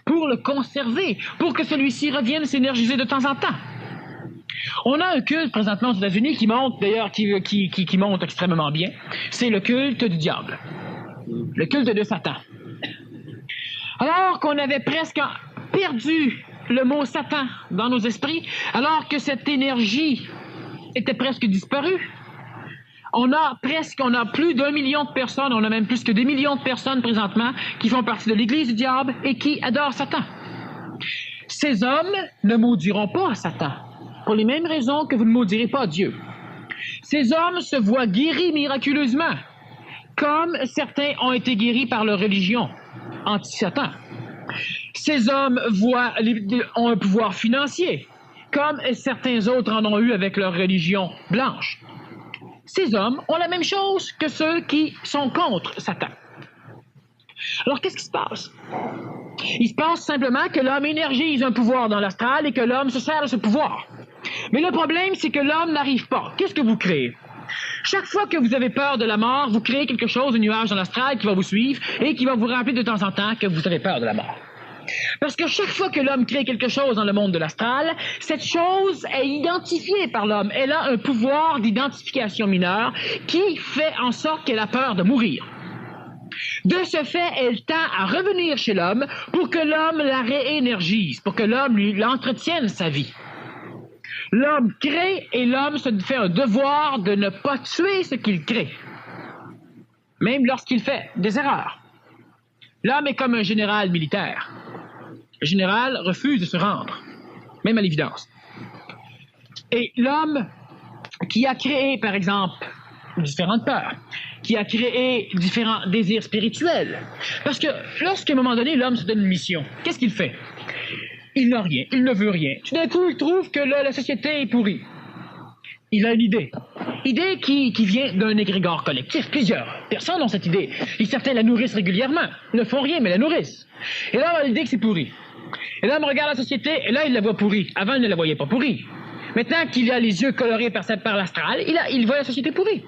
Pour le conserver. Pour que celui-ci revienne s'énergiser de temps en temps. On a un culte présentement aux États-Unis qui monte, d'ailleurs, qui monte extrêmement bien. C'est le culte du diable. Le culte de Satan. Alors qu'on avait presque perdu le mot Satan dans nos esprits, alors que cette énergie était presque disparue, on a plus d'1 million de personnes, on a même plus que des millions de personnes présentement qui font partie de l'Église du diable et qui adorent Satan. Ces hommes ne maudiront pas Satan, pour les mêmes raisons que vous ne maudirez pas Dieu. Ces hommes se voient guéris miraculeusement, comme certains ont été guéris par leur religion anti-Satan. Ces hommes ont un pouvoir financier, comme certains autres en ont eu avec leur religion blanche. Ces hommes ont la même chose que ceux qui sont contre Satan. Alors, qu'est-ce qui se passe? Il se passe simplement que l'homme énergise un pouvoir dans l'astral et que l'homme se sert de ce pouvoir. Mais le problème, c'est que l'homme n'arrive pas. Qu'est-ce que vous créez? Chaque fois que vous avez peur de la mort, vous créez quelque chose, un nuage dans l'astral qui va vous suivre et qui va vous rappeler de temps en temps que vous avez peur de la mort. Parce que chaque fois que l'homme crée quelque chose dans le monde de l'astral, cette chose est identifiée par l'homme. Elle a un pouvoir d'identification mineure qui fait en sorte qu'elle a peur de mourir. De ce fait, elle tend à revenir chez l'homme pour que l'homme la réénergise, pour que l'homme l'entretienne sa vie. L'homme crée et l'homme se fait un devoir de ne pas tuer ce qu'il crée, même lorsqu'il fait des erreurs. L'homme est comme un général militaire. Le général refuse de se rendre, même à l'évidence. Et l'homme qui a créé, par exemple, différentes peurs, qui a créé différents désirs spirituels. Parce que lorsqu'à un moment donné, l'homme se donne une mission, qu'est-ce qu'il fait? Il n'a rien, il ne veut rien. Tout d'un coup, il trouve que la société est pourrie. Il a une idée. Idée qui vient d'un égrégore collectif. Plusieurs personnes ont cette idée. Certains la nourrissent régulièrement. Ils ne font rien, mais la nourrissent. Et là, on a l'idée que c'est pourri. Et là, on regarde la société, et là, il la voit pourrie. Avant, il ne la voyait pas pourrie. Maintenant qu'il a les yeux colorés par l'astral, il voit la société pourrie.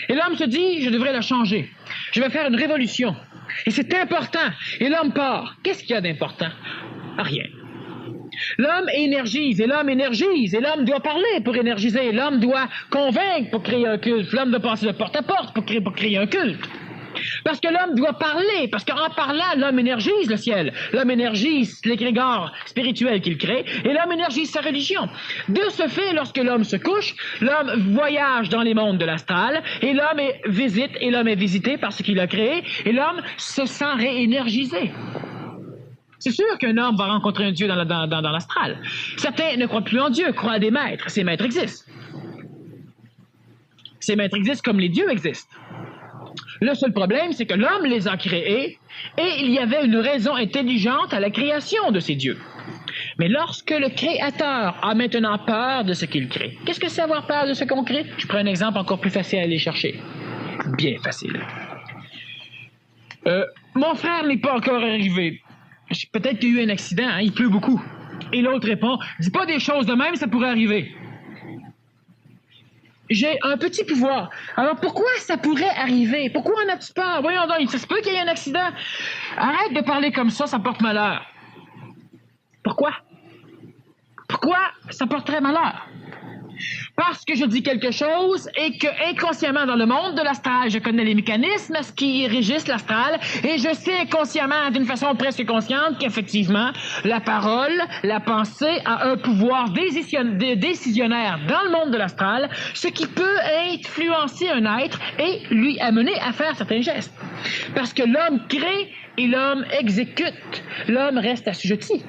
Et l'homme se dit, je devrais la changer. Je vais faire une révolution. Et c'est important. Et l'homme part. Qu'est-ce qu'il y a d'important? Rien. L'homme énergise, et l'homme doit parler pour énergiser, l'homme doit convaincre pour créer un culte, l'homme doit passer de porte à porte pour créer un culte. Parce que l'homme doit parler, parce qu'en parlant, l'homme énergise le ciel, l'homme énergise l'égrégore spirituel qu'il crée, et l'homme énergise sa religion. De ce fait, lorsque l'homme se couche, l'homme voyage dans les mondes de l'astral, et l'homme est visité par ce qu'il a créé, et l'homme se sent réénergisé. C'est sûr qu'un homme va rencontrer un Dieu dans l'astral. Certains ne croient plus en Dieu, croient à des maîtres. Ces maîtres existent. Ces maîtres existent comme les dieux existent. Le seul problème, c'est que l'homme les a créés et il y avait une raison intelligente à la création de ces dieux. Mais lorsque le créateur a maintenant peur de ce qu'il crée, qu'est-ce que c'est avoir peur de ce qu'on crée? Je prends un exemple encore plus facile à aller chercher. Bien facile. Mon frère n'est pas encore arrivé. Peut-être qu'il y a eu un accident, hein, il pleut beaucoup. Et l'autre répond, dis pas des choses de même, ça pourrait arriver. J'ai un petit pouvoir. Alors pourquoi ça pourrait arriver? Pourquoi en as-tu peur? Voyons donc, ça se peut qu'il y ait un accident. Arrête de parler comme ça porte malheur. Pourquoi? Pourquoi ça porterait malheur? Parce que je dis quelque chose et que inconsciemment dans le monde de l'astral, je connais les mécanismes qui régissent l'astral et je sais inconsciemment, d'une façon presque consciente, qu'effectivement, la parole, la pensée a un pouvoir décisionnaire dans le monde de l'astral, ce qui peut influencer un être et lui amener à faire certains gestes. Parce que l'homme crée et l'homme exécute. L'homme reste assujetti.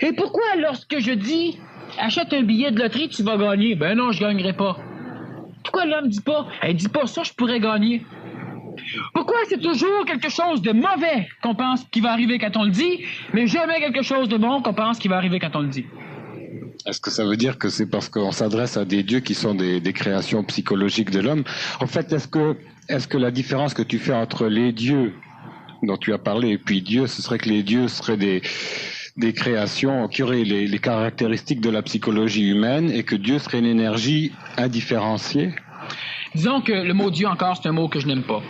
Et pourquoi lorsque je dis achète un billet de loterie, tu vas gagner. Ben non, je gagnerai pas. Pourquoi l'homme dit pas? Elle dit pas ça, je pourrais gagner. Pourquoi c'est toujours quelque chose de mauvais qu'on pense qui va arriver quand on le dit, mais jamais quelque chose de bon qu'on pense qui va arriver quand on le dit? Est-ce que ça veut dire que c'est parce qu'on s'adresse à des dieux qui sont des créations psychologiques de l'homme? En fait, est-ce que la différence que tu fais entre les dieux dont tu as parlé et puis Dieu, ce serait que les dieux seraient des créations qui auraient les caractéristiques de la psychologie humaine et que Dieu serait une énergie indifférenciée? Disons que le mot Dieu encore, c'est un mot que je n'aime pas.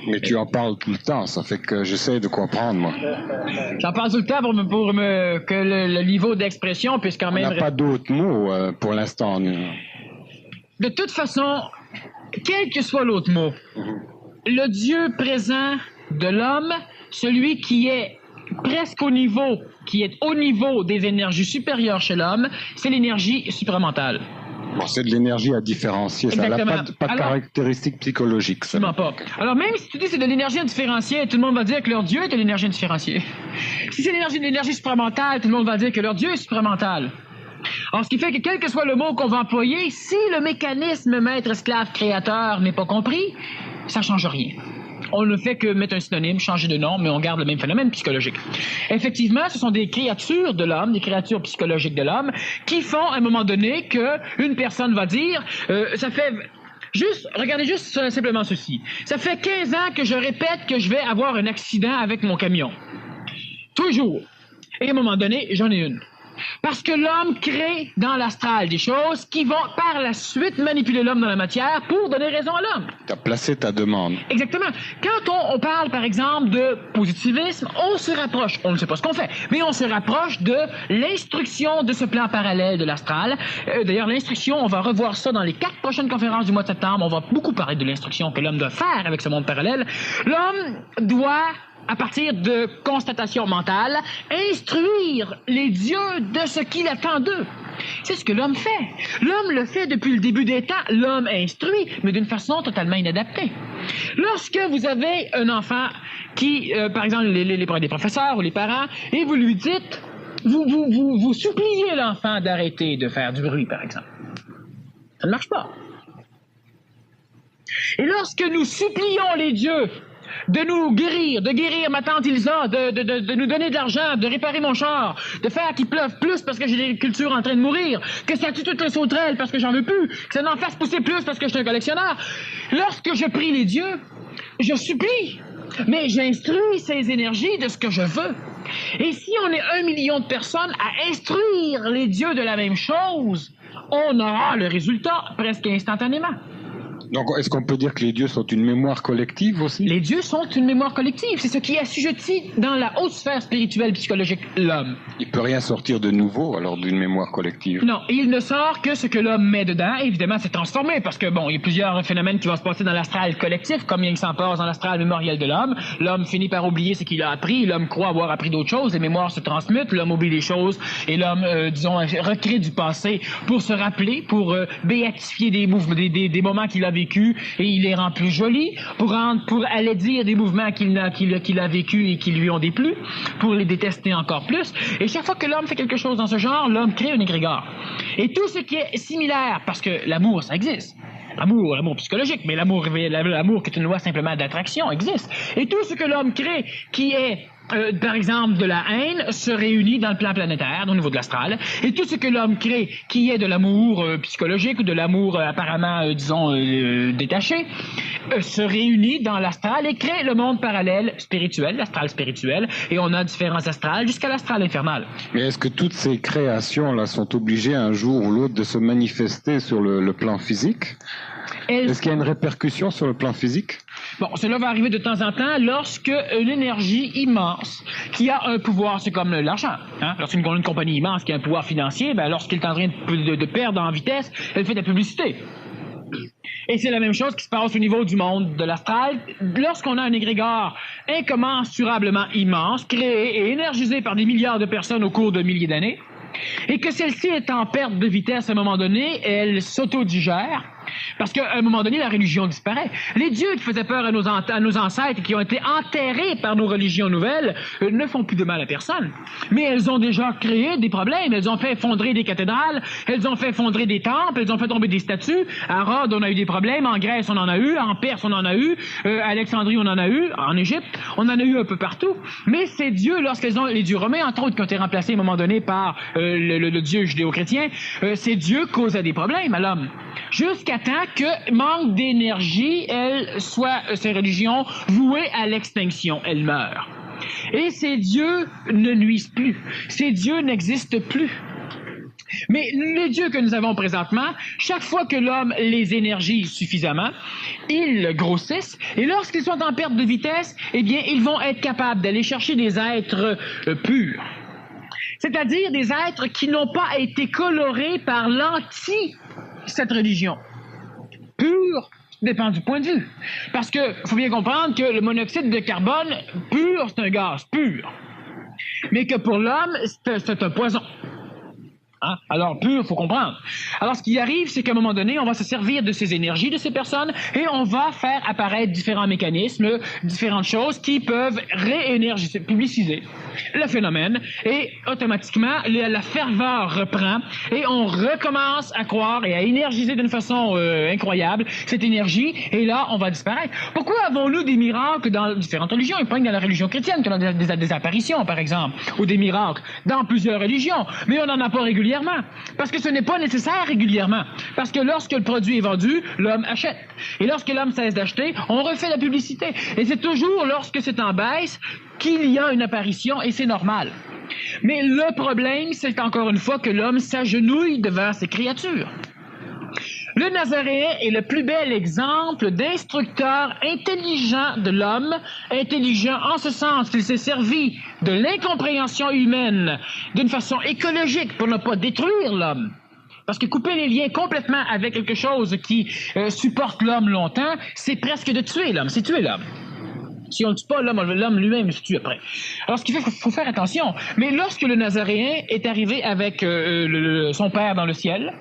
Mais tu en parles tout le temps, ça fait que j'essaie de comprendre, moi. J'en parle tout le temps que le niveau d'expression puisse quand même... On n'a pas d'autres mots pour l'instant. De toute façon, quel que soit l'autre mot, le Dieu présent de l'homme, celui qui est presque au niveau, qui est au niveau des énergies supérieures chez l'homme, c'est l'énergie supramentale. Bon, c'est de l'énergie à différencier, ça n'a pas de caractéristiques psychologiques. Ça. Pas. Alors même si tu dis que c'est de l'énergie indifférenciée, tout le monde va dire que leur Dieu est de l'énergie indifférenciée. Si c'est de l'énergie supramentale, tout le monde va dire que leur Dieu est supramentale. Alors, ce qui fait que quel que soit le mot qu'on va employer, si le mécanisme maître-esclave-créateur n'est pas compris, ça ne change rien. On ne fait que mettre un synonyme, changer de nom, mais on garde le même phénomène psychologique. Effectivement, ce sont des créatures de l'homme, des créatures psychologiques de l'homme, qui font à un moment donné qu'une personne va dire, ça fait... regardez juste simplement ceci. Ça fait 15 ans que je répète que je vais avoir un accident avec mon camion. Toujours. Et à un moment donné, j'en ai une. Parce que l'homme crée dans l'astral des choses qui vont par la suite manipuler l'homme dans la matière pour donner raison à l'homme. Tu as placé ta demande. Exactement. Quand on parle, par exemple, de positivisme, on se rapproche, on ne sait pas ce qu'on fait, mais on se rapproche de l'instruction de ce plan parallèle de l'astral. D'ailleurs, l'instruction, on va revoir ça dans les 4 prochaines conférences du mois de septembre. On va beaucoup parler de l'instruction que l'homme doit faire avec ce monde parallèle. L'homme doit, à partir de constatations mentales, instruire les dieux de ce qu'il attend d'eux. C'est ce que l'homme fait. L'homme le fait depuis le début des temps. L'homme instruit, mais d'une façon totalement inadaptée. Lorsque vous avez un enfant qui, par exemple, des professeurs ou les parents, et vous lui dites, vous suppliez l'enfant d'arrêter de faire du bruit, par exemple. Ça ne marche pas. Et lorsque nous supplions les dieux de nous guérir, de guérir ma tante Ilsa, de nous donner de l'argent, de réparer mon char, de faire qu'il pleuve plus parce que j'ai des cultures en train de mourir, que ça tue toutes les sauterelles parce que j'en veux plus, que ça n'en fasse pousser plus parce que je suis un collectionneur. Lorsque je prie les dieux, je supplie, mais j'instruis ces énergies de ce que je veux. Et si on est 1 million de personnes à instruire les dieux de la même chose, on aura le résultat presque instantanément. Donc, est-ce qu'on peut dire que les dieux sont une mémoire collective aussi? Les dieux sont une mémoire collective. C'est ce qui assujettit dans la haute sphère spirituelle psychologique l'homme. Il peut rien sortir de nouveau, alors, d'une mémoire collective? Non, il ne sort que ce que l'homme met dedans. Évidemment, c'est transformé, parce que, bon, il y a plusieurs phénomènes qui vont se passer dans l'astral collectif, comme il s'en passe dans l'astral mémoriel de l'homme. L'homme finit par oublier ce qu'il a appris. L'homme croit avoir appris d'autres choses. Les mémoires se transmutent. L'homme oublie les choses. Et l'homme, recrée du passé pour se rappeler, pour béatifier des mouvements, des moments qu'il a vécu, et il les rend plus jolis, pour aller dire des mouvements qu'il a vécu et qui lui ont déplu, pour les détester encore plus. Et chaque fois que l'homme fait quelque chose dans ce genre, l'homme crée un égrégore. Et tout ce qui est similaire, parce que l'amour, ça existe. L'amour psychologique, mais l'amour qui est une loi simplement d'attraction existe. Et tout ce que l'homme crée, qui est par exemple, de la haine se réunit dans le plan planétaire, au niveau de l'astral, et tout ce que l'homme crée, qui est de l'amour psychologique ou de l'amour apparemment, détaché, se réunit dans l'astral et crée le monde parallèle spirituel, l'astral spirituel, et on a différents astrales jusqu'à l'astral infernal. Mais est-ce que toutes ces créations-là sont obligées un jour ou l'autre de se manifester sur le plan physique? Est-ce qu'il y a une répercussion sur le plan physique? Bon, cela va arriver de temps en temps lorsque une énergie immense qui a un pouvoir, c'est comme l'argent. Hein? Lorsqu'une compagnie immense qui a un pouvoir financier, ben, lorsqu'elle est en train de perdre en vitesse, elle fait de la publicité. Et c'est la même chose qui se passe au niveau du monde de l'astral. Lorsqu'on a un égrégore incommensurablement immense, créé et énergisé par des milliards de personnes au cours de milliers d'années, et que celle-ci est en perte de vitesse à un moment donné, elle s'autodigère, parce qu'à un moment donné, la religion disparaît. Les dieux qui faisaient peur à nos ancêtres et qui ont été enterrés par nos religions nouvelles ne font plus de mal à personne. Mais elles ont déjà créé des problèmes. Elles ont fait effondrer des cathédrales, elles ont fait effondrer des temples, elles ont fait tomber des statues. À Rhodes, on a eu des problèmes. En Grèce, on en a eu. En Perse, on en a eu. À Alexandrie, on en a eu. En Égypte, on en a eu un peu partout. Mais ces dieux, les dieux romains, entre autres, qui ont été remplacés à un moment donné par le dieu judéo-chrétien, ces dieux causaient des problèmes à l'homme. Jusqu'à temps que, manque d'énergie, ces religions vouées à l'extinction, elles meurent. Et ces dieux ne nuisent plus. Ces dieux n'existent plus. Mais les dieux que nous avons présentement, chaque fois que l'homme les énergise suffisamment, ils grossissent, et lorsqu'ils sont en perte de vitesse, eh bien, ils vont être capables d'aller chercher des êtres purs. C'est-à-dire des êtres qui n'ont pas été colorés par cette religion. Pur dépend du point de vue. Parce que faut bien comprendre que le monoxyde de carbone pur, c'est un gaz pur. Mais que pour l'homme, c'est un poison. Hein? Alors, pur, faut comprendre. Alors, ce qui arrive, c'est qu'à un moment donné, on va se servir de ces énergies de ces personnes et on va faire apparaître différents mécanismes, différentes choses qui peuvent réénergiser, publiciser le phénomène et automatiquement, la ferveur reprend et on recommence à croire et à énergiser d'une façon incroyable cette énergie et là, on va disparaître. Pourquoi avons-nous des miracles dans différentes religions? Il n'y a pas que dans la religion chrétienne qu'on a des apparitions, par exemple, ou des miracles dans plusieurs religions, mais on n'en a pas régulièrement. Parce que ce n'est pas nécessaire régulièrement. Parce que lorsque le produit est vendu, l'homme achète. Et lorsque l'homme cesse d'acheter, on refait la publicité. Et c'est toujours lorsque c'est en baisse qu'il y a une apparition, et c'est normal. Mais le problème, c'est encore une fois que l'homme s'agenouille devant ces créatures. Le Nazaréen est le plus bel exemple d'instructeur intelligent de l'homme, intelligent en ce sens qu'il s'est servi de l'incompréhension humaine d'une façon écologique pour ne pas détruire l'homme. Parce que couper les liens complètement avec quelque chose qui supporte l'homme longtemps, c'est presque de tuer l'homme, c'est tuer l'homme. Si on ne tue pas l'homme lui-même se tue après. Alors, ce qui fait qu'il faut faire attention. Mais lorsque le Nazaréen est arrivé avec son Père dans le ciel,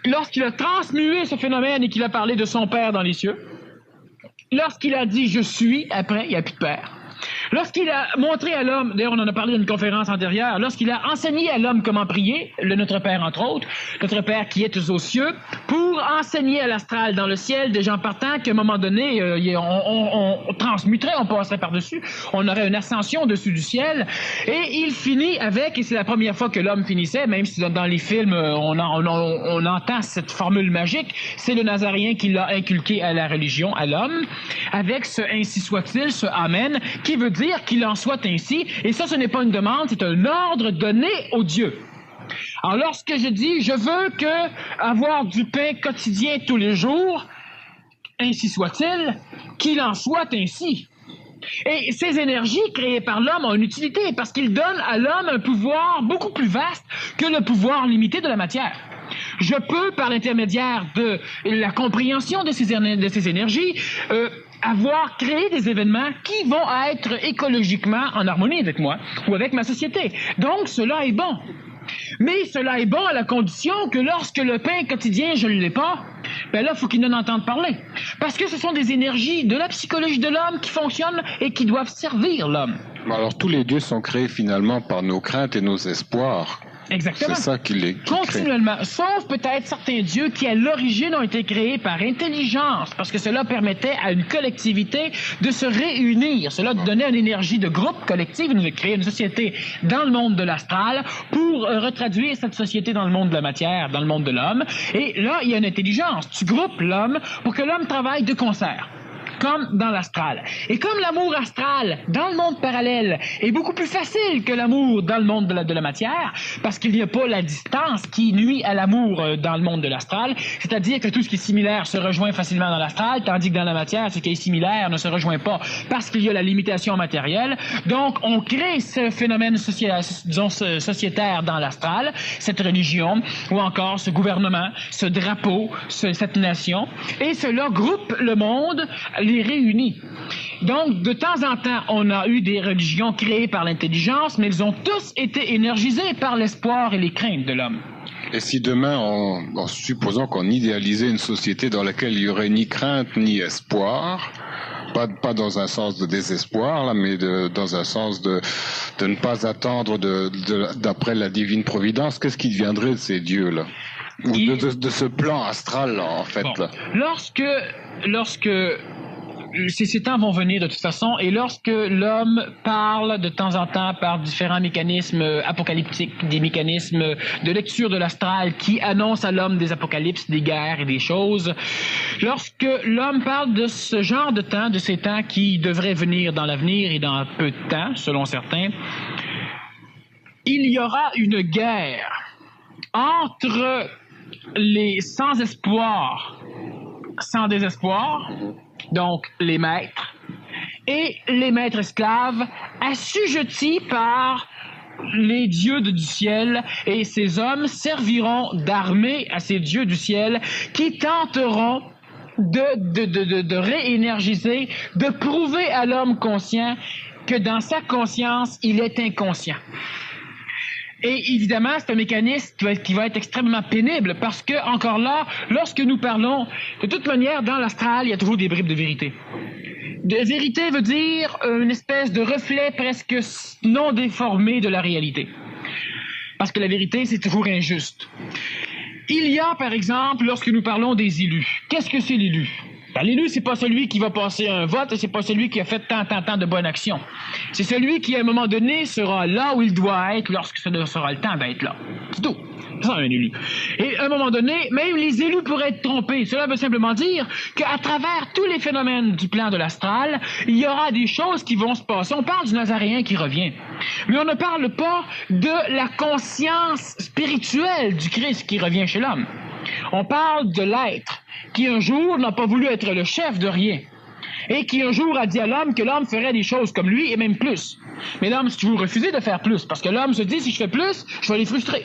lorsqu'il a transmué ce phénomène et qu'il a parlé de son Père dans les cieux, lorsqu'il a dit « je suis », après, il n'y a plus de Père. Lorsqu'il a montré à l'homme, d'ailleurs on en a parlé dans une conférence antérieure, lorsqu'il a enseigné à l'homme comment prier, Notre Père entre autres, Notre Père qui est aux cieux, pour enseigner à l'astral dans le ciel des gens partants qu'à un moment donné, on transmuterait, on passerait par-dessus, on aurait une ascension au-dessus du ciel, et il finit avec, et c'est la première fois que l'homme finissait, même si dans les films on entend cette formule magique, c'est le Nazaréen qui l'a inculqué à la religion, à l'homme, avec ce « ainsi soit-il », ce « amen », qui veut dire qu'il en soit ainsi, et ça, ce n'est pas une demande, c'est un ordre donné au Dieu. Alors, lorsque je dis, je veux avoir du pain quotidien tous les jours, ainsi soit-il, qu'il en soit ainsi. Et ces énergies créées par l'homme ont une utilité, parce qu'ils donnent à l'homme un pouvoir beaucoup plus vaste que le pouvoir limité de la matière. Je peux, par l'intermédiaire de la compréhension de ces énergies, avoir créé des événements qui vont être écologiquement en harmonie avec moi ou avec ma société. Donc, cela est bon. Mais cela est bon à la condition que lorsque le pain quotidien, je ne l'ai pas, ben là, il faut qu'il en entende parler. Parce que ce sont des énergies de la psychologie de l'homme qui fonctionnent et qui doivent servir l'homme. Alors, tous les dieux sont créés finalement par nos craintes et nos espoirs. Exactement. C'est ça qui les continuellement. Sauf peut-être certains dieux qui, à l'origine, ont été créés par intelligence, parce que cela permettait à une collectivité de se réunir. Cela donnait une énergie de groupe collectif, de créer une société dans le monde de l'astral pour retraduire cette société dans le monde de la matière, dans le monde de l'homme. Et là, il y a une intelligence. Tu groupes l'homme pour que l'homme travaille de concert, comme dans l'astral. Et comme l'amour astral dans le monde parallèle est beaucoup plus facile que l'amour dans le monde de la matière, parce qu'il n'y a pas la distance qui nuit à l'amour dans le monde de l'astral, c'est-à-dire que tout ce qui est similaire se rejoint facilement dans l'astral, tandis que dans la matière, ce qui est similaire ne se rejoint pas parce qu'il y a la limitation matérielle. Donc, on crée ce phénomène sociétaire dans l'astral, cette religion, ou encore ce gouvernement, ce drapeau, cette nation, et cela groupe le monde, les réunit. Donc, de temps en temps, on a eu des religions créées par l'intelligence, mais elles ont tous été énergisées par l'espoir et les craintes de l'homme. Et si demain, en supposant qu'on idéalisait une société dans laquelle il n'y aurait ni crainte ni espoir, pas dans un sens de désespoir, là, mais dans un sens de ne pas attendre d'après la divine providence, qu'est-ce qui deviendrait de ces dieux-là? Ou de ce plan astral, là, en fait. Bon. Là. Lorsque ces temps vont venir de toute façon, et lorsque l'homme parle de temps en temps par différents mécanismes apocalyptiques, des mécanismes de lecture de l'astral qui annoncent à l'homme des apocalypses, des guerres et des choses, lorsque l'homme parle de ce genre de temps, de ces temps qui devraient venir dans l'avenir et dans peu de temps, selon certains, il y aura une guerre entre les sans espoir, sans désespoir, donc les maîtres, et les maîtres esclaves assujettis par les dieux du ciel, et ces hommes serviront d'armée à ces dieux du ciel qui tenteront de réénergiser, de prouver à l'homme conscient que dans sa conscience, il est inconscient. Et évidemment, c'est un mécanisme qui va être extrêmement pénible parce que, encore là, lorsque nous parlons, de toute manière, dans l'astral, il y a toujours des bribes de vérité. De vérité veut dire une espèce de reflet presque non déformé de la réalité. Parce que la vérité, c'est toujours injuste. Il y a, par exemple, lorsque nous parlons des élus. Qu'est-ce que c'est l'élu? Ben, l'élu, c'est pas celui qui va passer un vote et c'est pas celui qui a fait tant de bonnes actions. C'est celui qui, à un moment donné, sera là où il doit être lorsque ce sera le temps d'être là. C'est tout. C'est ça, un élu. Et à un moment donné, même les élus pourraient être trompés. Cela veut simplement dire qu'à travers tous les phénomènes du plan de l'astral, il y aura des choses qui vont se passer. On parle du Nazaréen qui revient. Mais on ne parle pas de la conscience spirituelle du Christ qui revient chez l'homme. On parle de l'être qui un jour n'a pas voulu être le chef de rien et qui un jour a dit à l'homme que l'homme ferait des choses comme lui et même plus. Mais l'homme s'est toujours refusé de faire plus parce que l'homme se dit si je fais plus, je vais les frustrer.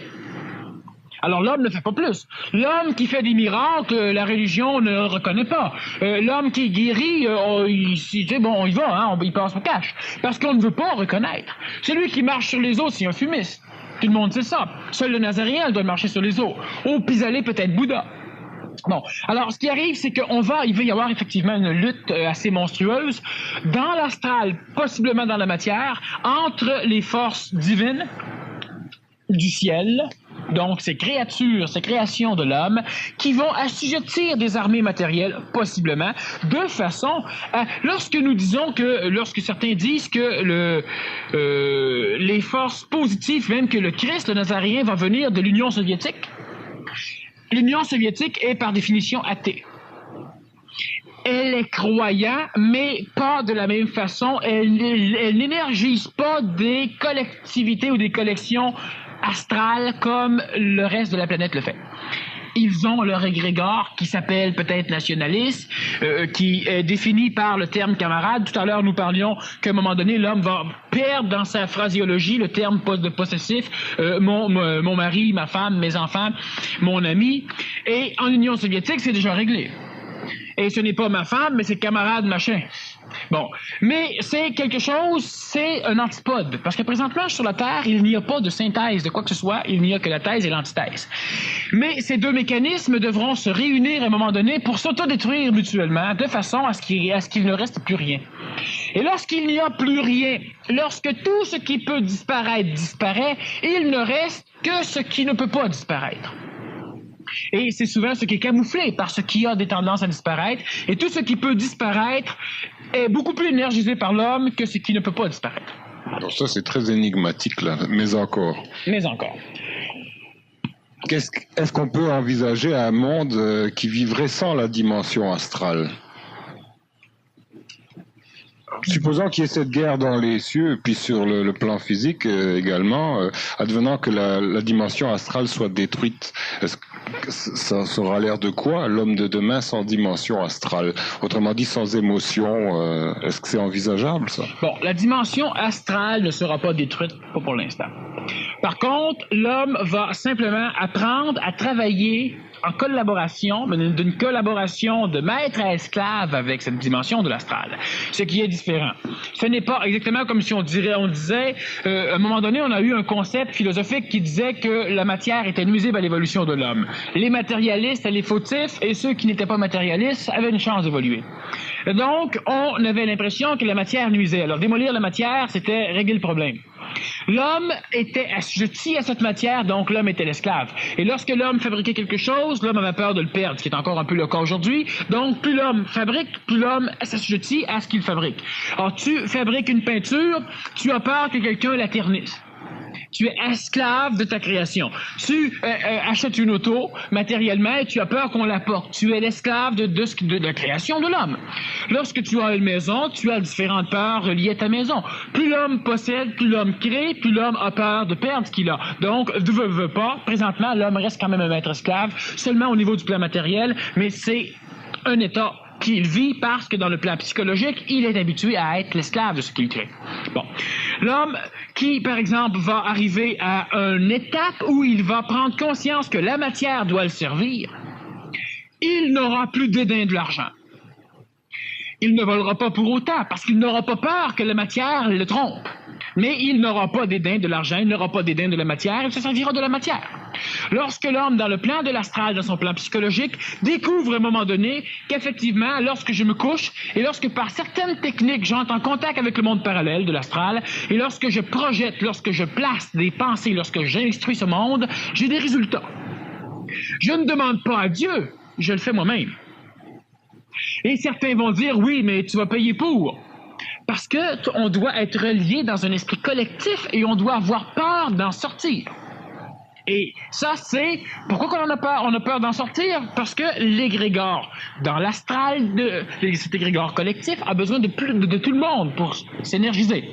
Alors l'homme ne fait pas plus. L'homme qui fait des miracles, la religion ne reconnaît pas. L'homme qui guérit, on y va, hein, il passe au cash. Parce qu'on ne veut pas reconnaître. Celui qui marche sur les eaux, c'est un fumiste. Tout le monde sait ça. Seul le Nazaréen doit marcher sur les eaux. Au pis-aller, peut-être Bouddha. Bon, alors ce qui arrive, c'est qu'il va y avoir effectivement une lutte assez monstrueuse dans l'astral, possiblement dans la matière, entre les forces divines du ciel, donc ces créatures, ces créations de l'homme, qui vont assujettir des armées matérielles, possiblement, de façon à... Lorsque certains disent que les forces positives, même que le Christ, le Nazaréen, va venir de l'Union soviétique, l'Union soviétique est par définition athée. Elle est croyante, mais pas de la même façon. Elle n'énergise pas des collectivités ou des collections astrales comme le reste de la planète le fait. Ils ont leur égrégore qui s'appelle peut-être nationaliste, qui est défini par le terme camarade. Tout à l'heure, nous parlions qu'à un moment donné, l'homme va perdre dans sa phraséologie le terme possessif, mon mari, ma femme, mes enfants, mon ami. Et en Union soviétique, c'est déjà réglé. Et ce n'est pas ma femme, mais c'est camarade machin. Bon, mais c'est quelque chose, c'est un antipode. Parce que présentement, sur la Terre, il n'y a pas de synthèse de quoi que ce soit, il n'y a que la thèse et l'antithèse. Mais ces deux mécanismes devront se réunir à un moment donné pour s'autodétruire mutuellement, de façon à ce qu'il ne reste plus rien. Et lorsqu'il n'y a plus rien, lorsque tout ce qui peut disparaître disparaît, il ne reste que ce qui ne peut pas disparaître. Et c'est souvent ce qui est camouflé par ce qui a des tendances à disparaître. Et tout ce qui peut disparaître est beaucoup plus énergisé par l'homme que ce qui ne peut pas disparaître. Alors ça, c'est très énigmatique, là, mais encore. Mais encore. Est-ce qu'on peut envisager un monde qui vivrait sans la dimension astrale ? Supposons qu'il y ait cette guerre dans les cieux, puis sur le plan physique également, advenant que la dimension astrale soit détruite, est-ce que ça aura l'air de quoi, l'homme de demain sans dimension astrale? Autrement dit, sans émotion, est-ce que c'est envisageable, ça? Bon, la dimension astrale ne sera pas détruite, pas pour l'instant. Par contre, l'homme va simplement apprendre à travailler en collaboration, mais d'une collaboration de maître à esclave avec cette dimension de l'astral. Ce qui est différent. Ce n'est pas exactement comme si on disait, à un moment donné, on a eu un concept philosophique qui disait que la matière était nuisible à l'évolution de l'homme. Les matérialistes, les fautifs, et ceux qui n'étaient pas matérialistes avaient une chance d'évoluer. Donc, on avait l'impression que la matière nuisait. Alors, démolir la matière, c'était régler le problème. L'homme était assujetti à cette matière, donc l'homme était l'esclave. Et lorsque l'homme fabriquait quelque chose, l'homme avait peur de le perdre, ce qui est encore un peu le cas aujourd'hui. Donc, plus l'homme fabrique, plus l'homme s'assujettit à ce qu'il fabrique. Alors, tu fabriques une peinture, tu as peur que quelqu'un la ternisse. Tu es esclave de ta création. Tu achètes une auto matériellement et tu as peur qu'on la porte. Tu es l'esclave de la création de l'homme. Lorsque tu as une maison, tu as différentes peurs reliées à ta maison. Plus l'homme possède, plus l'homme crée, plus l'homme a peur de perdre ce qu'il a. Donc, veut pas, présentement, l'homme reste quand même un maître esclave, seulement au niveau du plan matériel, mais c'est un état qu'il vit parce que dans le plan psychologique, il est habitué à être l'esclave de ce qu'il crée. Bon. L'homme qui, par exemple, va arriver à une étape où il va prendre conscience que la matière doit le servir, il n'aura plus dédain de l'argent. Il ne volera pas pour autant, parce qu'il n'aura pas peur que la matière le trompe. Mais il n'aura pas dédain de l'argent, il n'aura pas dédain de la matière, il se servira de la matière. Lorsque l'homme, dans le plan de l'astral, dans son plan psychologique, découvre à un moment donné qu'effectivement, lorsque je me couche, et lorsque par certaines techniques, j'entre en contact avec le monde parallèle de l'astral, et lorsque je projette, lorsque je place des pensées, lorsque j'instruis ce monde, j'ai des résultats. Je ne demande pas à Dieu, je le fais moi-même. Et certains vont dire, oui, mais tu vas payer pour. Parce que on doit être relié dans un esprit collectif et on doit avoir peur d'en sortir. Et ça, c'est... Pourquoi qu'on en a peur? On a peur d'en sortir parce que l'égrégore, dans l'astral, cet égrégore collectif, a besoin de tout le monde pour s'énergiser.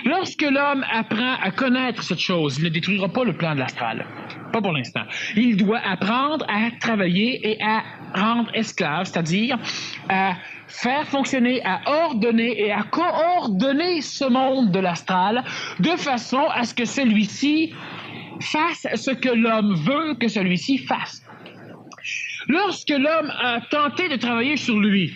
Lorsque l'homme apprend à connaître cette chose, il ne détruira pas le plan de l'astral. Pas pour l'instant. Il doit apprendre à travailler et à rendre esclave, c'est-à-dire à faire fonctionner, à ordonner et à coordonner ce monde de l'astral de façon à ce que celui-ci fasse ce que l'homme veut que celui-ci fasse. Lorsque l'homme a tenté de travailler sur lui,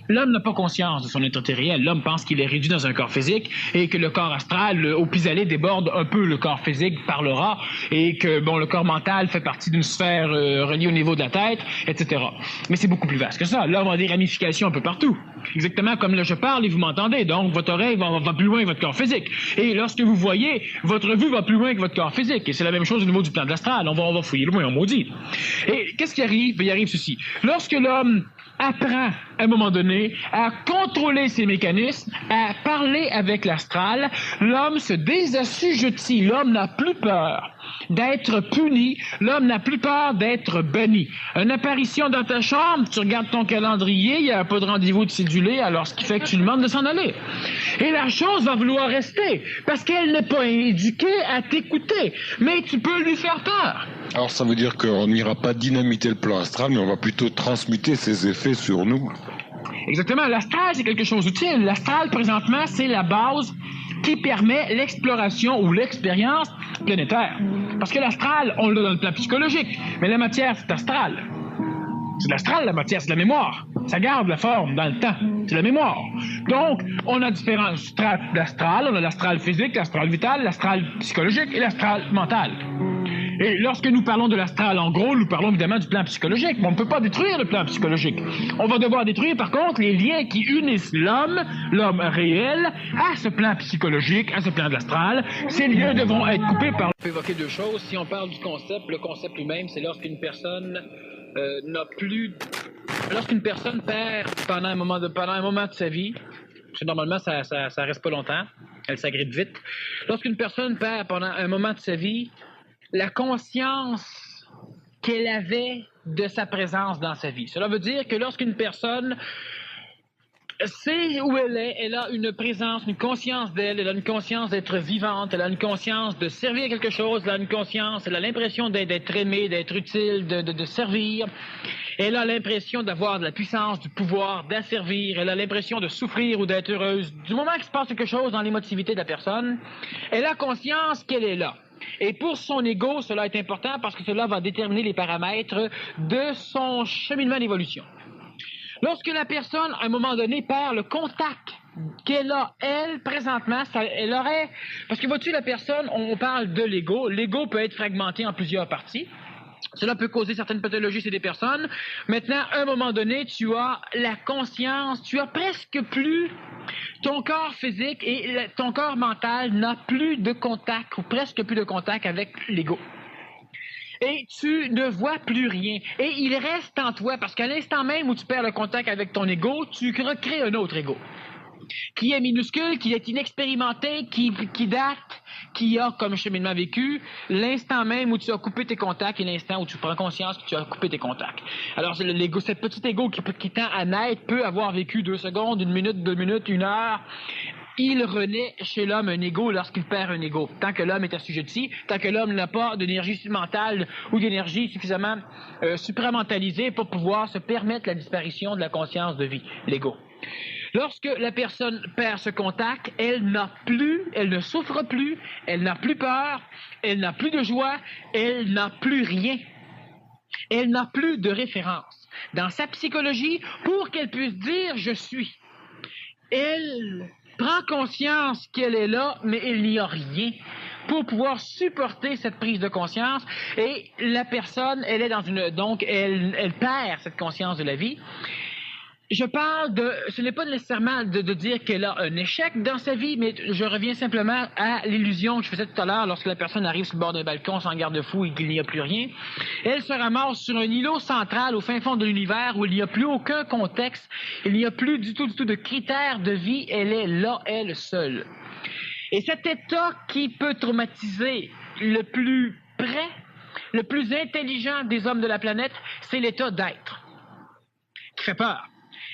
l'homme n'a pas conscience de son état réel. L'homme pense qu'il est réduit dans un corps physique et que le corps astral, au pis-aller, déborde un peu le corps physique par l'aura et que, bon, le corps mental fait partie d'une sphère reliée au niveau de la tête, etc. Mais c'est beaucoup plus vaste que ça. L'homme a des ramifications un peu partout. Exactement comme là je parle et vous m'entendez. Donc, votre oreille va plus loin que votre corps physique. Et lorsque vous voyez, votre vue va plus loin que votre corps physique. Et c'est la même chose au niveau du plan de l'astral. On va fouiller loin, on maudit. Et qu'est-ce qui arrive? Il arrive ceci. Lorsque l'homme apprend, à un moment donné, à contrôler ses mécanismes, à parler avec l'astral, l'homme se désassujettit. L'homme n'a plus peur d'être puni. L'homme n'a plus peur d'être banni. Une apparition dans ta chambre, tu regardes ton calendrier, il n'y a pas de rendez-vous de cédulé, alors ce qui fait que tu demandes de s'en aller. Et la chose va vouloir rester, parce qu'elle n'est pas éduquée à t'écouter. Mais tu peux lui faire peur. Alors ça veut dire qu'on n'ira pas dynamiter le plan astral, mais on va plutôt transmuter ses effets sur nous. Exactement. L'astral, c'est quelque chose d'utile. L'astral, présentement, c'est la base qui permet l'exploration ou l'expérience planétaire. Parce que l'astral, on l'a dans le plan psychologique, mais la matière, c'est astral. C'est de l'astral, la matière, c'est de la mémoire. Ça garde la forme dans le temps. C'est la mémoire. Donc, on a différents strates d'astral. On a l'astral physique, l'astral vital, l'astral psychologique et l'astral mental. Et lorsque nous parlons de l'astral, en gros, nous parlons évidemment du plan psychologique, mais on ne peut pas détruire le plan psychologique. On va devoir détruire, par contre, les liens qui unissent l'homme réel, à ce plan psychologique, à ce plan de l'astral. Ces liens devront être coupés par... On peut évoquer deux choses. Si on parle du concept, le concept lui-même, c'est lorsqu'une personne n'a plus... Lorsqu'une personne perd pendant un moment de sa vie, parce que normalement, ça reste pas longtemps, elle s'agrippe vite. Lorsqu'une personne perd pendant un moment de sa vie, la conscience qu'elle avait de sa présence dans sa vie. Cela veut dire que lorsqu'une personne sait où elle est, elle a une présence, une conscience d'elle, elle a une conscience d'être vivante, elle a une conscience de servir à quelque chose, elle a une conscience, elle a l'impression d'être aimée, d'être utile, de servir. Elle a l'impression d'avoir de la puissance, du pouvoir, d'asservir. Elle a l'impression de souffrir ou d'être heureuse. Du moment qu'il se passe quelque chose dans l'émotivité de la personne, elle a conscience qu'elle est là. Et pour son ego, cela est important parce que cela va déterminer les paramètres de son cheminement d'évolution. Lorsque la personne, à un moment donné, perd le contact qu'elle a, elle, présentement, elle aurait... Parce que vois-tu, la personne, on parle de l'ego. L'ego peut être fragmenté en plusieurs parties. Cela peut causer certaines pathologies chez des personnes. Maintenant, à un moment donné, tu as la conscience, tu as presque plus... Ton corps physique et ton corps mental n'a plus de contact ou presque plus de contact avec l'ego. Et tu ne vois plus rien. Et il reste en toi parce qu'à l'instant même où tu perds le contact avec ton ego, tu recrées un autre ego. qui est minuscule, qui est inexpérimenté, qui date, qui a comme cheminement vécu l'instant même où tu as coupé tes contacts et l'instant où tu prends conscience que tu as coupé tes contacts. Alors, l'ego, cette petite ego qui tend à naître peut avoir vécu 2 secondes, 1 minute, 2 minutes, 1 heure. Il renaît chez l'homme un ego lorsqu'il perd un ego. Tant que l'homme est assujetti, tant que l'homme n'a pas d'énergie mentale ou d'énergie suffisamment supramentalisée pour pouvoir se permettre la disparition de la conscience de vie, l'ego. Lorsque la personne perd ce contact, elle ne souffre plus, elle n'a plus peur, elle n'a plus de joie, elle n'a plus rien. Elle n'a plus de référence. Dans sa psychologie, pour qu'elle puisse dire « je suis », elle prend conscience qu'elle est là, mais il n'y a rien pour pouvoir supporter cette prise de conscience. Et la personne, elle est donc elle perd cette conscience de la vie. Je parle ce n'est pas nécessairement de dire qu'elle a un échec dans sa vie, mais je reviens simplement à l'illusion que je faisais tout à l'heure lorsque la personne arrive sur le bord d'un balcon sans garde-fou et qu'il n'y a plus rien. Elle se ramasse sur un îlot central au fin fond de l'univers où il n'y a plus aucun contexte, il n'y a plus du tout de critères de vie, elle est là, elle seule. Et cet état qui peut traumatiser le plus près, le plus intelligent des hommes de la planète, c'est l'état d'être, qui fait peur.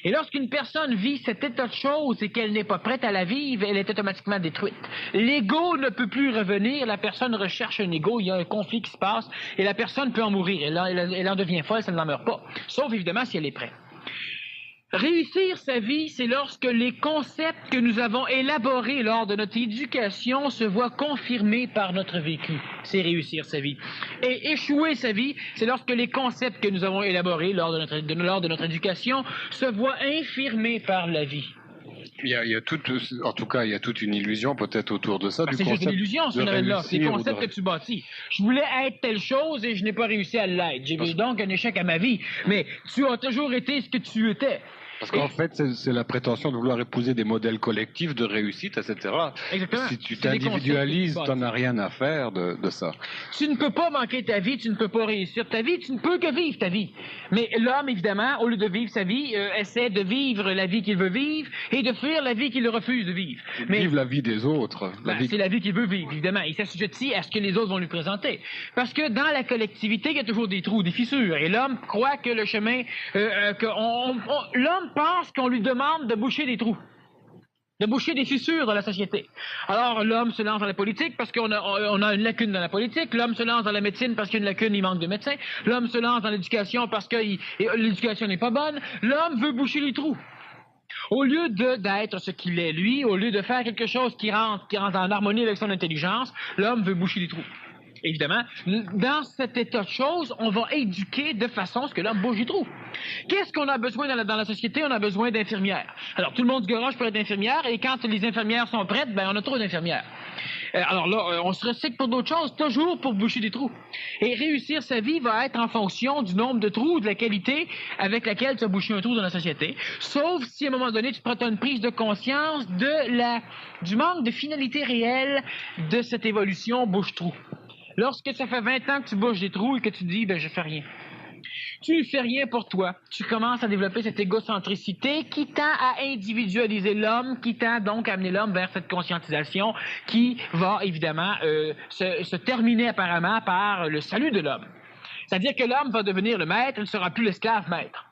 Et lorsqu'une personne vit cet état de choses et qu'elle n'est pas prête à la vivre, elle est automatiquement détruite. L'ego ne peut plus revenir, la personne recherche un ego, il y a un conflit qui se passe, et la personne peut en mourir. Elle en devient folle, ça ne l'en meurt pas. Sauf évidemment si elle est prête. Réussir sa vie, c'est lorsque les concepts que nous avons élaborés lors de notre éducation se voient confirmés par notre vécu. C'est réussir sa vie. Et échouer sa vie, c'est lorsque les concepts que nous avons élaborés lors de notre éducation se voient infirmés par la vie. Il y a toute une illusion peut-être autour de ça. C'est juste une illusion, ce phénomène-là. C'est le concept que tu bâtis. Je voulais être telle chose et je n'ai pas réussi à l'être. J'ai eu donc un échec à ma vie. Mais tu as toujours été ce que tu étais. Parce qu'en fait, c'est la prétention de vouloir épouser des modèles collectifs de réussite, etc. Exactement. Si tu t'individualises, tu n'en as rien à faire de ça. Tu ne peux pas manquer ta vie, tu ne peux pas réussir ta vie, tu ne peux que vivre ta vie. Mais l'homme, évidemment, au lieu de vivre sa vie, essaie de vivre la vie qu'il veut vivre et de fuir la vie qu'il refuse de vivre. Vivre la vie des autres. C'est la vie qu'il veut vivre, évidemment. Il s'assujettit à ce que les autres vont lui présenter. Parce que dans la collectivité, il y a toujours des trous, des fissures. Et l'homme croit que le chemin... l'homme pense qu'on lui demande de boucher des trous, de boucher des fissures dans la société. Alors l'homme se lance dans la politique parce qu'on a une lacune dans la politique, l'homme se lance dans la médecine parce qu'il y a une lacune, il manque de médecins, l'homme se lance dans l'éducation parce que l'éducation n'est pas bonne, l'homme veut boucher les trous. Au lieu d'être ce qu'il est lui, au lieu de faire quelque chose qui rentre en harmonie avec son intelligence, l'homme veut boucher les trous. Évidemment, dans cet état de choses, on va éduquer de façon à ce que l'homme bouge les trous. Qu'est-ce qu'on a besoin dans la société? On a besoin d'infirmières. Alors, tout le monde se garage pour être infirmière, et quand les infirmières sont prêtes, on a trop d'infirmières. Alors là, on se recycle pour d'autres choses, toujours pour boucher des trous. Et réussir sa vie va être en fonction du nombre de trous, de la qualité avec laquelle tu as bouché un trou dans la société. Sauf si, à un moment donné, tu prends une prise de conscience du manque de finalité réelle de cette évolution bouche-trou. Lorsque ça fait 20 ans que tu bouges des trous et que tu dis, je fais rien. Tu ne fais rien pour toi. Tu commences à développer cette égocentricité qui tend à individualiser l'homme, qui tend donc à amener l'homme vers cette conscientisation qui va évidemment se terminer apparemment par le salut de l'homme. C'est-à-dire que l'homme va devenir le maître, il ne sera plus l'esclave maître.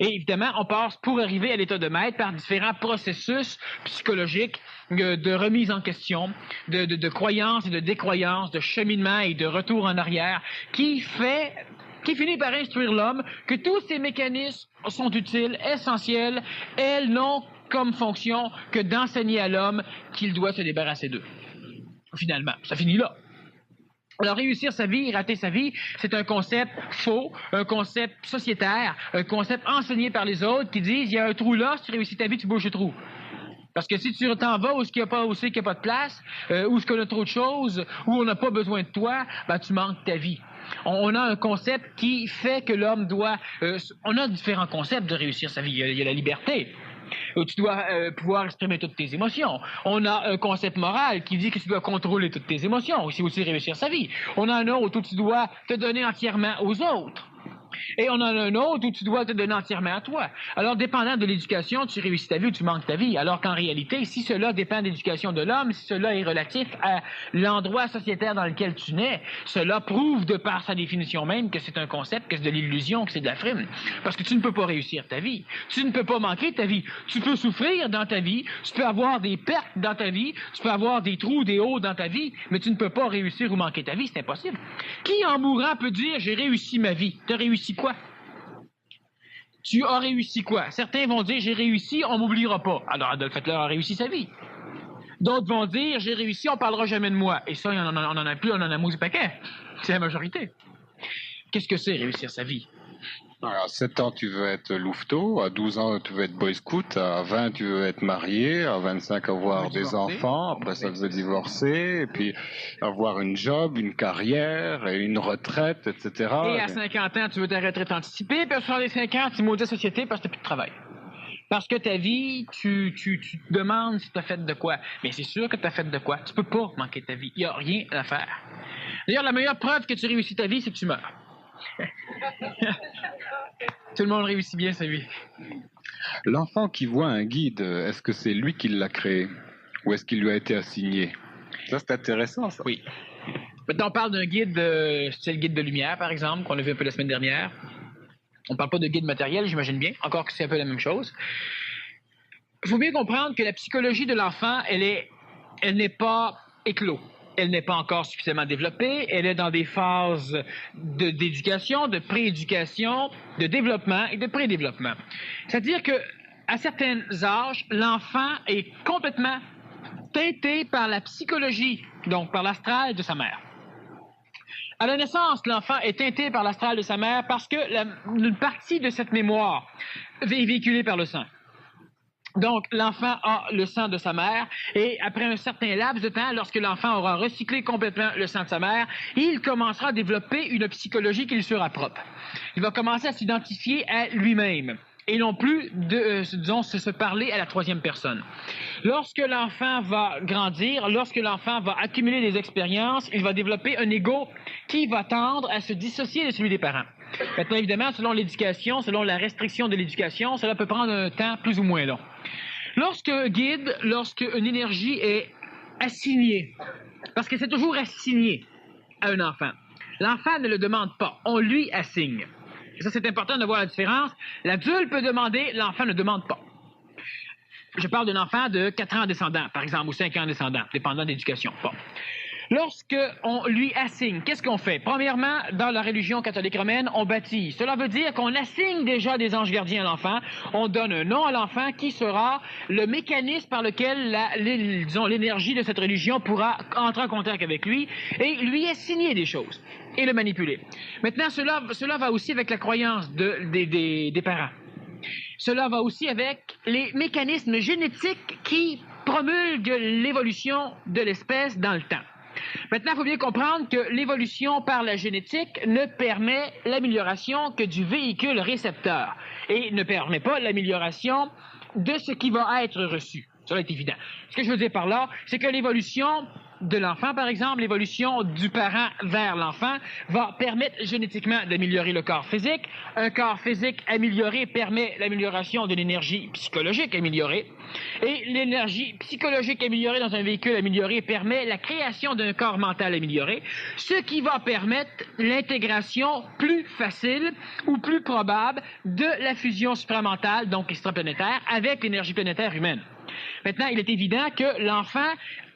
Et évidemment, on passe pour arriver à l'état de maître par différents processus psychologiques de remise en question, de croyances et de décroyances, de cheminement et de retour en arrière, qui finit par instruire l'homme que tous ces mécanismes sont utiles, essentiels, elles n'ont comme fonction que d'enseigner à l'homme qu'il doit se débarrasser d'eux. Finalement, ça finit là. Alors, réussir sa vie, rater sa vie, c'est un concept faux, un concept sociétaire, un concept enseigné par les autres qui disent, il y a un trou là, si tu réussis ta vie, tu bouges le trou. Parce que si tu t'en vas où il n'y a pas de place, où il y a trop de choses, où on n'a pas besoin de toi, tu manques ta vie. On a un concept qui fait que l'homme doit... on a différents concepts de réussir sa vie. Il y a la liberté. Tu dois pouvoir exprimer toutes tes émotions. On a un concept moral qui dit que tu dois contrôler toutes tes émotions, c'est aussi réussir sa vie. On a un autre où tu dois te donner entièrement aux autres. Et on en a un autre où tu dois te donner entièrement à toi. Alors, dépendant de l'éducation, tu réussis ta vie ou tu manques ta vie. Alors qu'en réalité, si cela dépend de l'éducation de l'homme, si cela est relatif à l'endroit sociétaire dans lequel tu nais, cela prouve de par sa définition même que c'est un concept, que c'est de l'illusion, que c'est de la frime. Parce que tu ne peux pas réussir ta vie. Tu ne peux pas manquer ta vie. Tu peux souffrir dans ta vie, tu peux avoir des pertes dans ta vie, tu peux avoir des trous, des hauts dans ta vie, mais tu ne peux pas réussir ou manquer ta vie, c'est impossible. Qui en mourant peut dire « j'ai réussi ma vie ». Tu as réussi quoi? Tu as réussi quoi? Certains vont dire, j'ai réussi, on m'oubliera pas. Alors Adolf Hitler a réussi sa vie. D'autres vont dire, j'ai réussi, on parlera jamais de moi. Et ça, on en a plus, on en a mousse paquet. C'est la majorité. Qu'est-ce que c'est réussir sa vie? Alors, à 7 ans, tu veux être louveteau, à 12 ans, tu veux être boy scout, à 20, tu veux être marié, à 25, avoir des enfants, après ça, tu veux divorcer, et puis avoir une job, une carrière, et une retraite, etc. Et à 50 ans, tu veux ta retraite anticipée, puis à 65 ans, tu maudis la société parce que tu n'as plus de travail. Parce que ta vie, tu te demandes si tu as fait de quoi. Mais c'est sûr que tu as fait de quoi. Tu peux pas manquer ta vie. Il n'y a rien à faire. D'ailleurs, la meilleure preuve que tu réussis ta vie, c'est que tu meurs. Tout le monde réussit bien sa vie. L'enfant qui voit un guide, est-ce que c'est lui qui l'a créé ou est-ce qu'il lui a été assigné? Ça, c'est intéressant, ça. Oui. Maintenant, on parle d'un guide, c'est le guide de lumière, par exemple, qu'on a vu un peu la semaine dernière. On ne parle pas de guide matériel, j'imagine bien, encore que c'est un peu la même chose. Il faut bien comprendre que la psychologie de l'enfant, elle n'est pas éclos. Elle n'est pas encore suffisamment développée. Elle est dans des phases d'éducation, de prééducation, de développement et de prédéveloppement. C'est-à-dire que à certains âges, l'enfant est complètement teinté par la psychologie, donc par l'astral de sa mère. À la naissance, l'enfant est teinté par l'astral de sa mère parce que une partie de cette mémoire est véhiculée par le sang. Donc, l'enfant a le sang de sa mère et après un certain laps de temps, lorsque l'enfant aura recyclé complètement le sang de sa mère, il commencera à développer une psychologie qui lui sera propre. Il va commencer à s'identifier à lui-même et non plus disons, se parler à la troisième personne. Lorsque l'enfant va grandir, lorsque l'enfant va accumuler des expériences, il va développer un ego qui va tendre à se dissocier de celui des parents. Maintenant, évidemment, selon l'éducation, selon la restriction de l'éducation, cela peut prendre un temps plus ou moins long. Lorsqu'un guide, lorsqu'une énergie est assignée, parce que c'est toujours assigné à un enfant, l'enfant ne le demande pas, on lui assigne. Et ça, c'est important de voir la différence. L'adulte peut demander, l'enfant ne demande pas. Je parle d'un enfant de 4 ans descendant, par exemple, ou 5 ans descendant, dépendant de l'éducation. Bon. Lorsqu'on lui assigne, qu'est-ce qu'on fait? Premièrement, dans la religion catholique romaine, on baptise. Cela veut dire qu'on assigne déjà des anges gardiens à l'enfant. On donne un nom à l'enfant qui sera le mécanisme par lequel l'énergie de cette religion pourra entrer en contact avec lui et lui assigner des choses et le manipuler. Maintenant, cela va aussi avec la croyance des parents. Cela va aussi avec les mécanismes génétiques qui promulguent l'évolution de l'espèce dans le temps. Maintenant, il faut bien comprendre que l'évolution par la génétique ne permet l'amélioration que du véhicule récepteur et ne permet pas l'amélioration de ce qui va être reçu. Ça est évident. Ce que je veux dire par là, c'est que l'évolution de l'enfant, par exemple, l'évolution du parent vers l'enfant va permettre génétiquement d'améliorer le corps physique. Un corps physique amélioré permet l'amélioration de l'énergie psychologique améliorée. Et l'énergie psychologique améliorée dans un véhicule amélioré permet la création d'un corps mental amélioré, ce qui va permettre l'intégration plus facile ou plus probable de la fusion supramentale, donc extraplanétaire, avec l'énergie planétaire humaine. Maintenant, il est évident que l'enfant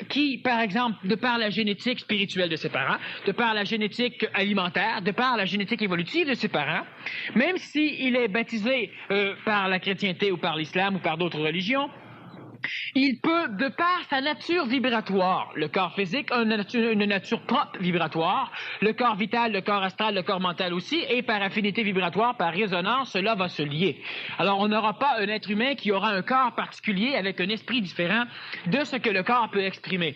qui, par exemple, de par la génétique spirituelle de ses parents, de par la génétique alimentaire, de par la génétique évolutive de ses parents, même s'il est baptisé par la chrétienté ou par l'islam ou par d'autres religions, il peut, de par sa nature vibratoire, le corps physique a une nature propre vibratoire, le corps vital, le corps astral, le corps mental aussi, et par affinité vibratoire, par résonance, cela va se lier. Alors, on n'aura pas un être humain qui aura un corps particulier avec un esprit différent de ce que le corps peut exprimer.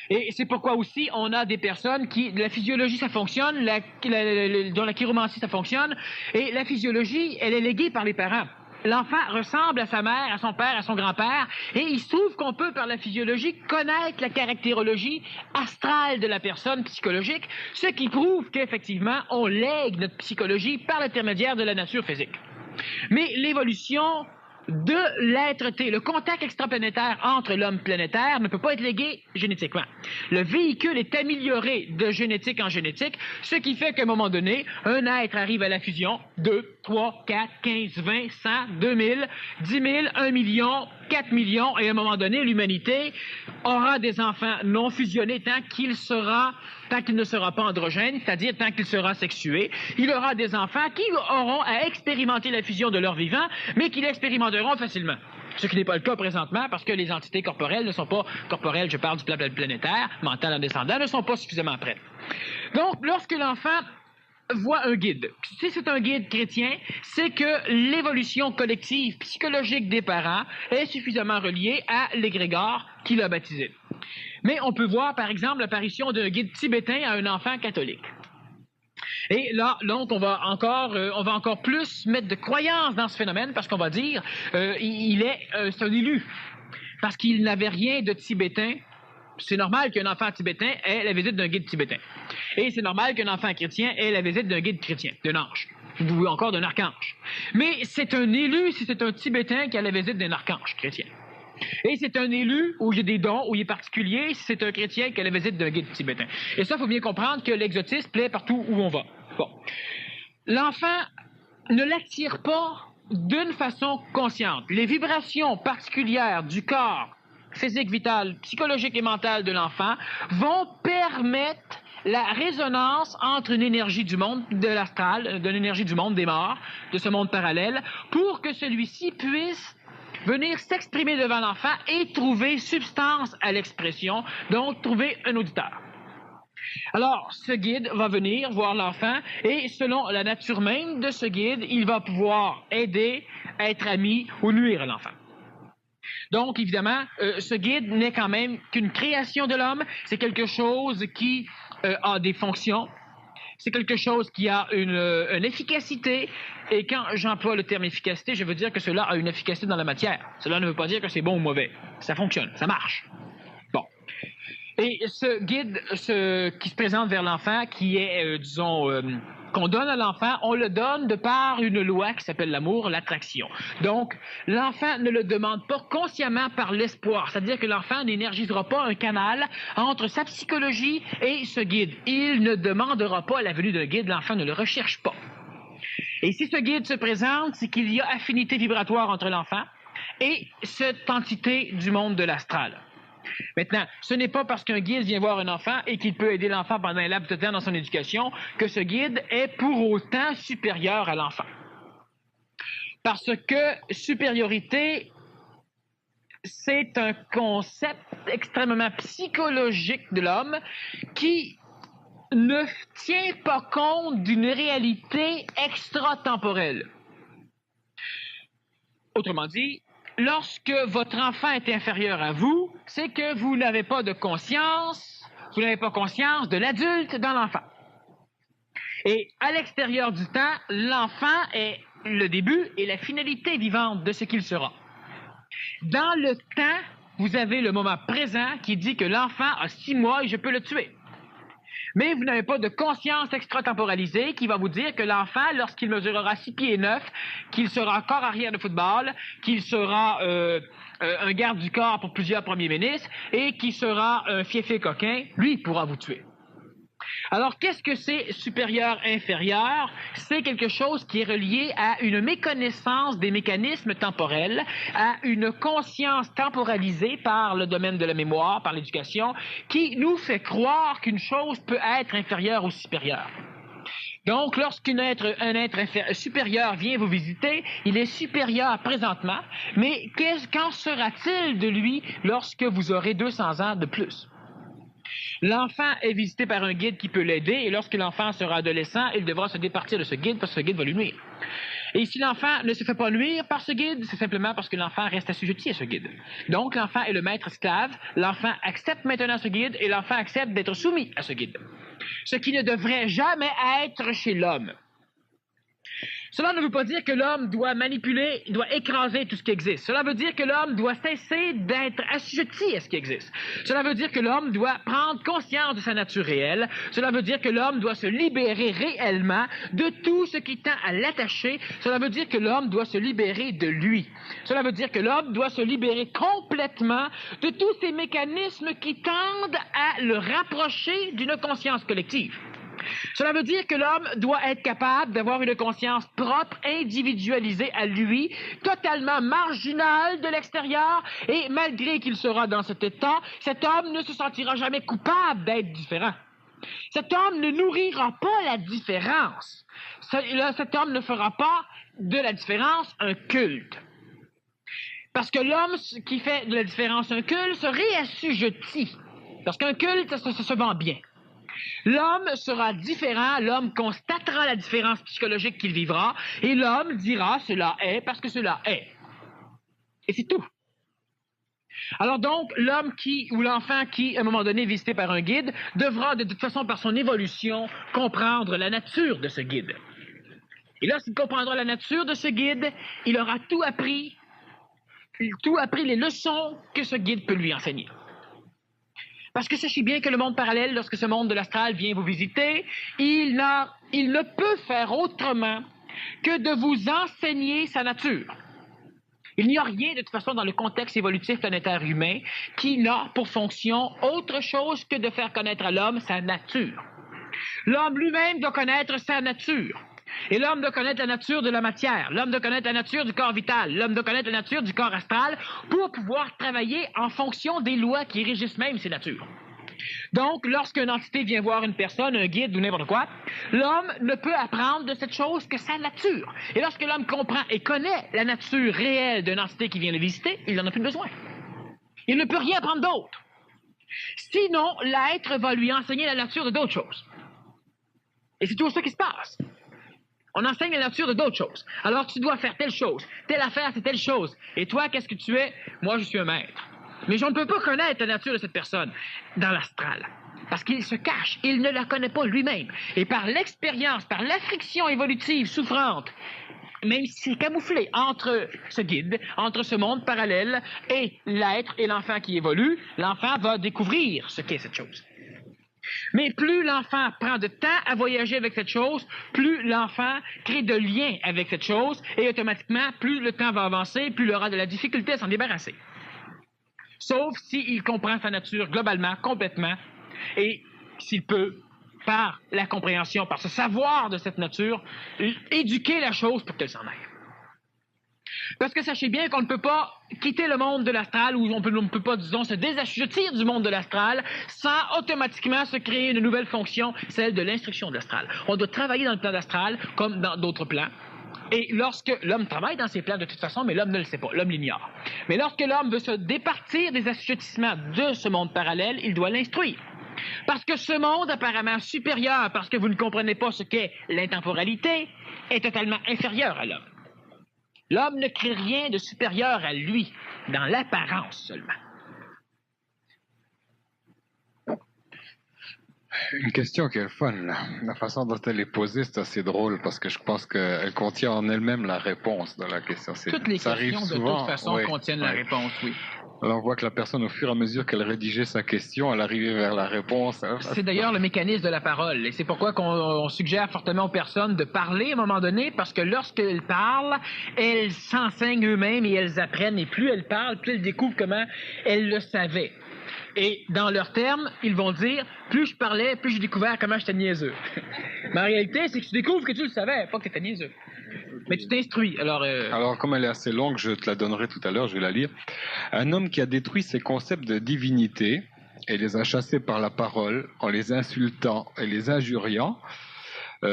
Et c'est pourquoi aussi on a des personnes qui, la physiologie ça fonctionne, dans la chiromancie ça fonctionne, et la physiologie elle est léguée par les parents. l'enfant ressemble à sa mère, à son père, à son grand-père, et il se trouve qu'on peut, par la physiologie, connaître la caractérologie astrale de la personne psychologique, ce qui prouve qu'effectivement, on lègue notre psychologie par l'intermédiaire de la nature physique. Mais l'évolution de l'être-té, le contact extraplanétaire entre l'homme planétaire ne peut pas être légué génétiquement. Le véhicule est amélioré de génétique en génétique, ce qui fait qu'à un moment donné, un être arrive à la fusion 2, 3, 4, 15, 20, 100, 2000, 10 000, 1 million, 4 millions, et à un moment donné, l'humanité aura des enfants non fusionnés tant qu'il ne sera pas androgène, c'est-à-dire tant qu'il sera sexué. Il aura des enfants qui auront à expérimenter la fusion de leur vivant, mais qui l'expérimenteront facilement. Ce qui n'est pas le cas présentement, parce que les entités corporelles ne sont pas corporelles, je parle du plan planétaire, mental en descendant, ne sont pas suffisamment prêtes. Donc, lorsque l'enfant voit un guide, si c'est un guide chrétien, c'est que l'évolution collective psychologique des parents est suffisamment reliée à l'égrégore qui l'a baptisé. Mais on peut voir, par exemple, l'apparition d'un guide tibétain à un enfant catholique. Et là, donc, on va encore plus mettre de croyance dans ce phénomène, parce qu'on va dire, c'est un élu, parce qu'il n'avait rien de tibétain. C'est normal qu'un enfant tibétain ait la visite d'un guide tibétain. Et c'est normal qu'un enfant chrétien ait la visite d'un guide chrétien, d'un ange, ou encore d'un archange. Mais c'est un élu si c'est un tibétain qui a la visite d'un archange chrétien. Et c'est un élu où il y a des dons, où il est particulier, si c'est un chrétien qui a la visite d'un guide tibétain. Et ça, il faut bien comprendre que l'exotisme plaît partout où on va. Bon. L'enfant ne l'attire pas d'une façon consciente. Les vibrations particulières du corps, physique, vital, psychologique et mental de l'enfant vont permettre la résonance entre une énergie du monde de l'astral, de l'énergie du monde des morts, de ce monde parallèle, pour que celui-ci puisse venir s'exprimer devant l'enfant et trouver substance à l'expression, donc trouver un auditeur. Alors, ce guide va venir voir l'enfant et selon la nature même de ce guide, il va pouvoir aider, être ami ou nuire à l'enfant. Donc, évidemment, ce guide n'est quand même qu'une création de l'homme. C'est quelque chose qui a des fonctions. C'est quelque chose qui a une efficacité. Et quand j'emploie le terme efficacité, je veux dire que cela a une efficacité dans la matière. Cela ne veut pas dire que c'est bon ou mauvais. Ça fonctionne, ça marche. Bon. Et ce guide qui se présente vers l'enfant, qui est, qu'on donne à l'enfant, on le donne de par une loi qui s'appelle l'amour, l'attraction. Donc, l'enfant ne le demande pas consciemment par l'espoir. C'est-à-dire que l'enfant n'énergisera pas un canal entre sa psychologie et ce guide. Il ne demandera pas la venue d'un guide, l'enfant ne le recherche pas. Et si ce guide se présente, c'est qu'il y a affinité vibratoire entre l'enfant et cette entité du monde de l'astral. Maintenant, ce n'est pas parce qu'un guide vient voir un enfant et qu'il peut aider l'enfant pendant un laps de temps dans son éducation que ce guide est pour autant supérieur à l'enfant. Parce que supériorité, c'est un concept extrêmement psychologique de l'homme qui ne tient pas compte d'une réalité extratemporelle. Autrement dit, lorsque votre enfant est inférieur à vous, c'est que vous n'avez pas de conscience, vous n'avez pas conscience de l'adulte dans l'enfant. Et à l'extérieur du temps, l'enfant est le début et la finalité vivante de ce qu'il sera. Dans le temps, vous avez le moment présent qui dit que l'enfant a 6 mois et je peux le tuer. Mais vous n'avez pas de conscience extratemporalisée qui va vous dire que l'enfant, lorsqu'il mesurera 6 pieds 9, qu'il sera encore arrière de football, qu'il sera un garde du corps pour plusieurs premiers ministres et qu'il sera un fiefé coquin, lui pourra vous tuer. Alors, qu'est-ce que c'est supérieur-inférieur? C'est quelque chose qui est relié à une méconnaissance des mécanismes temporels, à une conscience temporalisée par le domaine de la mémoire, par l'éducation, qui nous fait croire qu'une chose peut être inférieure ou supérieure. Donc, lorsqu'un être supérieur vient vous visiter, il est supérieur présentement, mais qu'en sera-t-il de lui lorsque vous aurez 200 ans de plus? L'enfant est visité par un guide qui peut l'aider et lorsque l'enfant sera adolescent, il devra se départir de ce guide parce que ce guide va lui nuire. Et si l'enfant ne se fait pas nuire par ce guide, c'est simplement parce que l'enfant reste assujetti à ce guide. Donc, l'enfant est le maître esclave, l'enfant accepte maintenant ce guide et l'enfant accepte d'être soumis à ce guide. Ce qui ne devrait jamais être chez l'homme. Cela ne veut pas dire que l'homme doit manipuler, doit écraser tout ce qui existe. Cela veut dire que l'homme doit cesser d'être assujetti à ce qui existe. Cela veut dire que l'homme doit prendre conscience de sa nature réelle. Cela veut dire que l'homme doit se libérer réellement de tout ce qui tend à l'attacher. Cela veut dire que l'homme doit se libérer de lui. Cela veut dire que l'homme doit se libérer complètement de tous ces mécanismes qui tendent à le rapprocher d'une conscience collective. Cela veut dire que l'homme doit être capable d'avoir une conscience propre, individualisée à lui, totalement marginale de l'extérieur, et malgré qu'il sera dans cet état, cet homme ne se sentira jamais coupable d'être différent. Cet homme ne nourrira pas la différence. Cet homme ne fera pas de la différence un culte. Parce que l'homme qui fait de la différence un culte se réassujettit. Parce qu'un culte, ça se vend bien. L'homme sera différent, l'homme constatera la différence psychologique qu'il vivra, et l'homme dira « cela est parce que cela est ». Et c'est tout. Alors donc, l'homme ou l'enfant qui, à un moment donné, est visité par un guide, devra de toute façon, par son évolution, comprendre la nature de ce guide. Et lorsqu'il comprendra la nature de ce guide, il aura tout appris les leçons que ce guide peut lui enseigner. Parce que sachez bien que le monde parallèle, lorsque ce monde de l'astral vient vous visiter, il ne peut faire autrement que de vous enseigner sa nature. Il n'y a rien, de toute façon, dans le contexte évolutif planétaire humain qui n'a pour fonction autre chose que de faire connaître à l'homme sa nature. L'homme lui-même doit connaître sa nature. Et l'homme doit connaître la nature de la matière, l'homme doit connaître la nature du corps vital, l'homme doit connaître la nature du corps astral pour pouvoir travailler en fonction des lois qui régissent même ces natures. Donc, lorsqu'une entité vient voir une personne, un guide ou n'importe quoi, l'homme ne peut apprendre de cette chose que sa nature. Et lorsque l'homme comprend et connaît la nature réelle d'une entité qui vient le visiter, il n'en a plus besoin. Il ne peut rien apprendre d'autre. Sinon, l'être va lui enseigner la nature de d'autres choses. Et c'est tout ça qui se passe. On enseigne la nature de d'autres choses. Alors, tu dois faire telle chose. Telle affaire, c'est telle chose. Et toi, qu'est-ce que tu es? Moi, je suis un maître. Mais je ne peux pas connaître la nature de cette personne dans l'astral. Parce qu'il se cache. Il ne la connaît pas lui-même. Et par l'expérience, par la friction évolutive souffrante, même si c'est camouflé entre ce guide, entre ce monde parallèle et l'être et l'enfant qui évolue, l'enfant va découvrir ce qu'est cette chose. Mais plus l'enfant prend de temps à voyager avec cette chose, plus l'enfant crée de liens avec cette chose, et automatiquement, plus le temps va avancer, plus il aura de la difficulté à s'en débarrasser. Sauf s'il comprend sa nature globalement, complètement, et s'il peut, par la compréhension, par ce savoir de cette nature, éduquer la chose pour qu'elle s'en aille. Parce que sachez bien qu'on ne peut pas quitter le monde de l'astral, ou on ne peut pas, disons, se désassujettir du monde de l'astral sans automatiquement se créer une nouvelle fonction, celle de l'instruction de l'astral. On doit travailler dans le plan d'astral comme dans d'autres plans. Et lorsque l'homme travaille dans ces plans de toute façon, mais l'homme ne le sait pas, l'homme l'ignore. Mais lorsque l'homme veut se départir des assujettissements de ce monde parallèle, il doit l'instruire. Parce que ce monde apparemment supérieur, parce que vous ne comprenez pas ce qu'est l'intemporalité, est totalement inférieur à l'homme. L'homme ne crée rien de supérieur à lui, dans l'apparence seulement. Une question qui est fun, là. La façon dont elle est posée, c'est assez drôle parce que je pense qu'elle contient en elle-même la réponse de la question. Toutes les questions, de toute façon, contiennent la réponse, oui. Alors on voit que la personne, au fur et à mesure qu'elle rédigeait sa question, elle arrivait vers la réponse. C'est d'ailleurs le mécanisme de la parole. Et c'est pourquoi on suggère fortement aux personnes de parler à un moment donné, parce que lorsqu'elles parlent, elles s'enseignent eux-mêmes et elles apprennent. Et plus elles parlent, plus elles découvrent comment elles le savaient. Et dans leurs termes, ils vont dire, plus je parlais, plus j'ai découvert comment j'étais niaiseux. Mais en réalité, c'est que tu découvres que tu le savais, pas que tu étais niaiseux. Mais tu t'instruis. Alors, comme elle est assez longue, je te la donnerai tout à l'heure, je vais la lire. Un homme qui a détruit ses concepts de divinité et les a chassés par la parole en les insultant et les injuriant,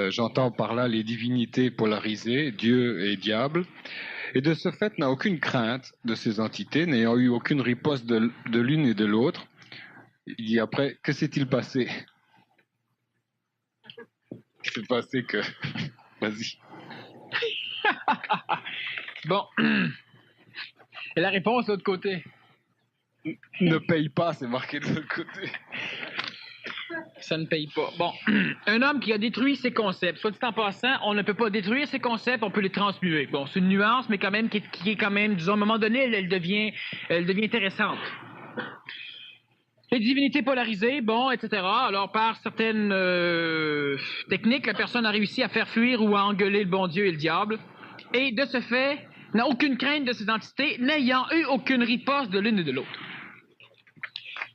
j'entends par là les divinités polarisées, Dieu et diable, et de ce fait n'a aucune crainte de ces entités, n'ayant eu aucune riposte de l'une et de l'autre. Il dit après, que s'est-il passé? Il s'est passé que... Vas-y. Bon. Et la réponse de l'autre côté? Ne paye pas, c'est marqué de l'autre côté. Ça ne paye pas. Bon, un homme qui a détruit ses concepts. Soit dit en passant, on ne peut pas détruire ses concepts, on peut les transmuer. Bon, c'est une nuance, mais quand même qui est quand même, disons, à un moment donné, elle devient intéressante. Les divinités polarisées, bon, etc. Alors, par certaines techniques, la personne a réussi à faire fuir ou à engueuler le bon Dieu et le diable. Et de ce fait, n'a aucune crainte de ces entités, n'ayant eu aucune riposte de l'une et de l'autre.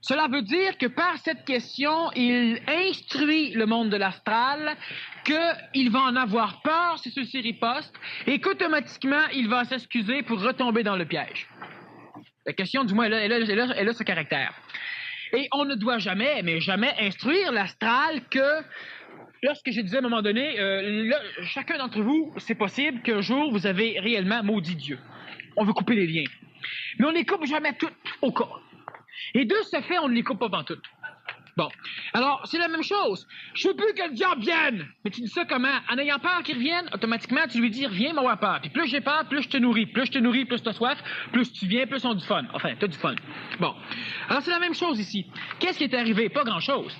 Cela veut dire que par cette question, il instruit le monde de l'astral qu'il va en avoir peur si ceux-ci ripostent et qu'automatiquement, il va s'excuser pour retomber dans le piège. La question, du moins, elle a ce caractère. Et on ne doit jamais, mais jamais instruire l'astral que, lorsque je disais à un moment donné, chacun d'entre vous, c'est possible qu'un jour, vous avez réellement maudit Dieu. On veut couper les liens. Mais on ne les coupe jamais toutes au cas. Et de ce fait, on ne les coupe pas pantoute. Bon. Alors, c'est la même chose. Je veux plus que le diable vienne. Mais tu dis ça comment? En ayant peur qu'il revienne, automatiquement, tu lui dis, reviens, m'avoir peur. Puis plus j'ai peur, plus je te nourris. Plus je te nourris, plus t'as soif. Plus tu viens, plus on a du fun. Enfin, t'as du fun. Bon. Alors, c'est la même chose ici. Qu'est-ce qui est arrivé? Pas grand-chose.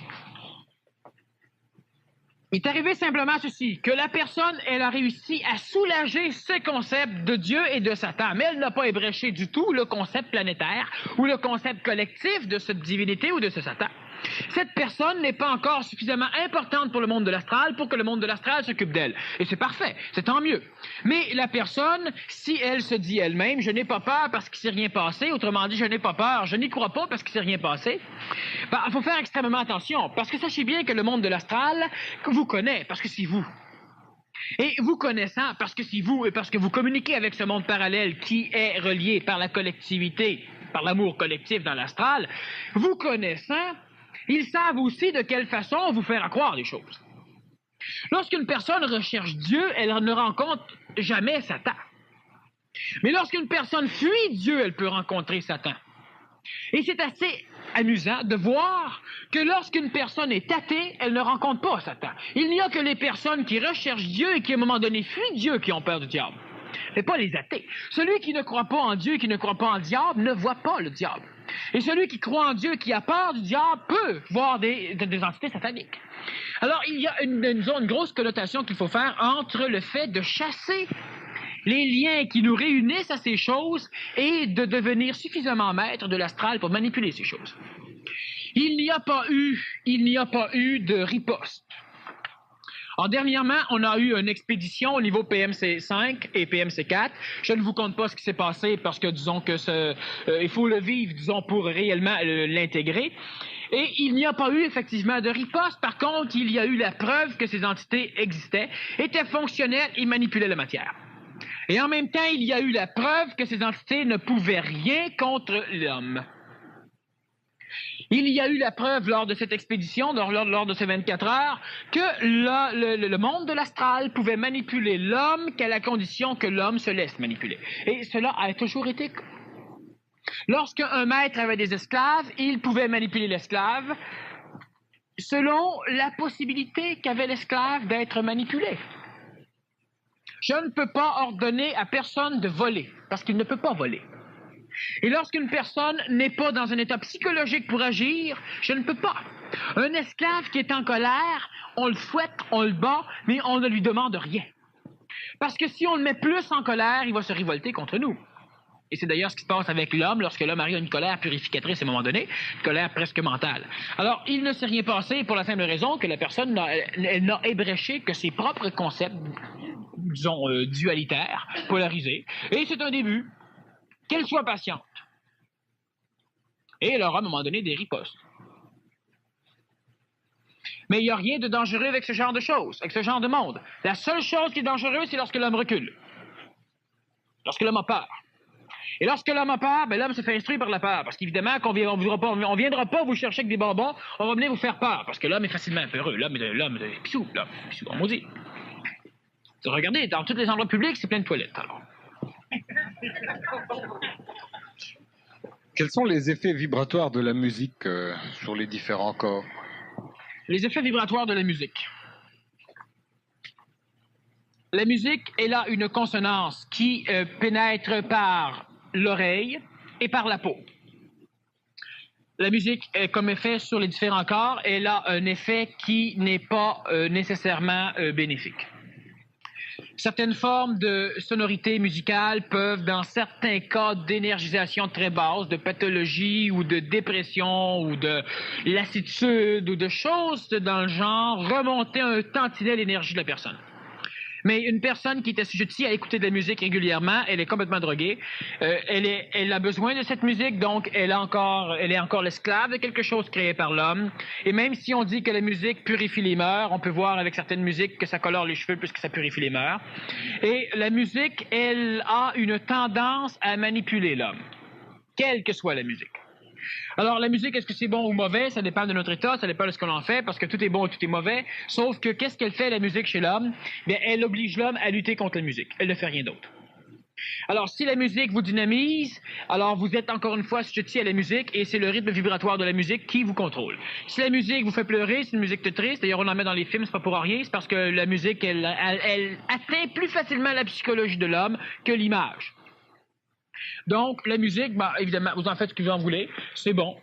Il est arrivé simplement ceci, que la personne, elle a réussi à soulager ses concepts de Dieu et de Satan, mais elle n'a pas ébréché du tout le concept planétaire ou le concept collectif de cette divinité ou de ce Satan. Cette personne n'est pas encore suffisamment importante pour le monde de l'astral pour que le monde de l'astral s'occupe d'elle. Et c'est parfait, c'est tant mieux. Mais la personne, si elle se dit elle-même, je n'ai pas peur parce qu'il ne s'est rien passé, autrement dit, je n'ai pas peur, je n'y crois pas parce qu'il ne s'est rien passé, il faut faire extrêmement attention, parce que sachez bien que le monde de l'astral vous connaît, parce que c'est vous. Et vous connaissant, parce que c'est vous, et parce que vous communiquez avec ce monde parallèle qui est relié par la collectivité, par l'amour collectif dans l'astral, vous connaissant, ils savent aussi de quelle façon vous faire croire les choses. Lorsqu'une personne recherche Dieu, elle ne rencontre jamais Satan. Mais lorsqu'une personne fuit Dieu, elle peut rencontrer Satan. Et c'est assez amusant de voir que lorsqu'une personne est athée, elle ne rencontre pas Satan. Il n'y a que les personnes qui recherchent Dieu et qui, à un moment donné, fuient Dieu qui ont peur du diable. Mais pas les athées. Celui qui ne croit pas en Dieu et qui ne croit pas en diable ne voit pas le diable. Et celui qui croit en Dieu, qui a peur du diable, peut voir des entités sataniques. Alors, il y a une grosse connotation qu'il faut faire entre le fait de chasser les liens qui nous réunissent à ces choses et de devenir suffisamment maître de l'astral pour manipuler ces choses. Il n'y a pas eu de riposte. Alors, dernièrement, on a eu une expédition au niveau PMC 5 et PMC 4. Je ne vous compte pas ce qui s'est passé parce que, disons que il faut le vivre, disons, pour réellement l'intégrer. Et il n'y a pas eu effectivement de riposte. Par contre, il y a eu la preuve que ces entités existaient, étaient fonctionnelles et manipulaient la matière. Et en même temps, il y a eu la preuve que ces entités ne pouvaient rien contre l'homme. Il y a eu la preuve lors de cette expédition, lors de ces 24 heures, que le monde de l'astral pouvait manipuler l'homme qu'à la condition que l'homme se laisse manipuler. Et cela a toujours été. Lorsqu'un maître avait des esclaves, il pouvait manipuler l'esclave selon la possibilité qu'avait l'esclave d'être manipulé. Je ne peux pas ordonner à personne de voler, parce qu'il ne peut pas voler. Et lorsqu'une personne n'est pas dans un état psychologique pour agir, je ne peux pas. Un esclave qui est en colère, on le fouette, on le bat, mais on ne lui demande rien. Parce que si on le met plus en colère, il va se révolter contre nous. Et c'est d'ailleurs ce qui se passe avec l'homme lorsque l'homme arrive à une colère purificatrice à un moment donné, une colère presque mentale. Alors, il ne s'est rien passé pour la simple raison que la personne n'a ébréché que ses propres concepts, disons, dualitaires, polarisés. Et c'est un début. Qu'elle soit patiente. Et elle aura à un moment donné des ripostes. Mais il n'y a rien de dangereux avec ce genre de choses, avec ce genre de monde. La seule chose qui est dangereuse, c'est lorsque l'homme recule. Lorsque l'homme a peur. Et lorsque l'homme a peur, ben l'homme se fait instruire par la peur. Parce qu'évidemment, on ne viendra pas vous chercher avec des bonbons, on va venir vous faire peur. Parce que l'homme est facilement peureux. L'homme est pissou, on maudit. Regardez, dans tous les endroits publics, c'est plein de toilettes, alors. Quels sont les effets vibratoires de la musique sur les différents corps? Les effets vibratoires de la musique. La musique est là une consonance qui pénètre par l'oreille et par la peau. La musique, comme effet sur les différents corps, elle a un effet qui n'est pas nécessairement bénéfique. Certaines formes de sonorité musicale peuvent, dans certains cas d'énergisation très basse, de pathologie ou de dépression ou de lassitude ou de choses dans le genre, remonter un tantinet l'énergie de la personne. Mais une personne qui est assujettie à écouter de la musique régulièrement, elle est complètement droguée. Elle a besoin de cette musique, donc elle est encore l'esclave de quelque chose créé par l'homme. Et même si on dit que la musique purifie les mœurs, on peut voir avec certaines musiques que ça colore les cheveux plus que ça purifie les mœurs. Et la musique, elle a une tendance à manipuler l'homme, quelle que soit la musique. Alors, la musique, est-ce que c'est bon ou mauvais? Ça dépend de notre état, ça dépend de ce que l'on fait, parce que tout est bon et tout est mauvais. Sauf que, qu'est-ce qu'elle fait, la musique, chez l'homme? Bien, elle oblige l'homme à lutter contre la musique. Elle ne fait rien d'autre. Alors, si la musique vous dynamise, alors vous êtes encore une fois assujetti à la musique et c'est le rythme vibratoire de la musique qui vous contrôle. Si la musique vous fait pleurer, c'est une musique triste. D'ailleurs, on en met dans les films, c'est pas pour rien. C'est parce que la musique, elle atteint plus facilement la psychologie de l'homme que l'image. Donc, la musique, ben, évidemment, vous en faites ce que vous en voulez. C'est bon.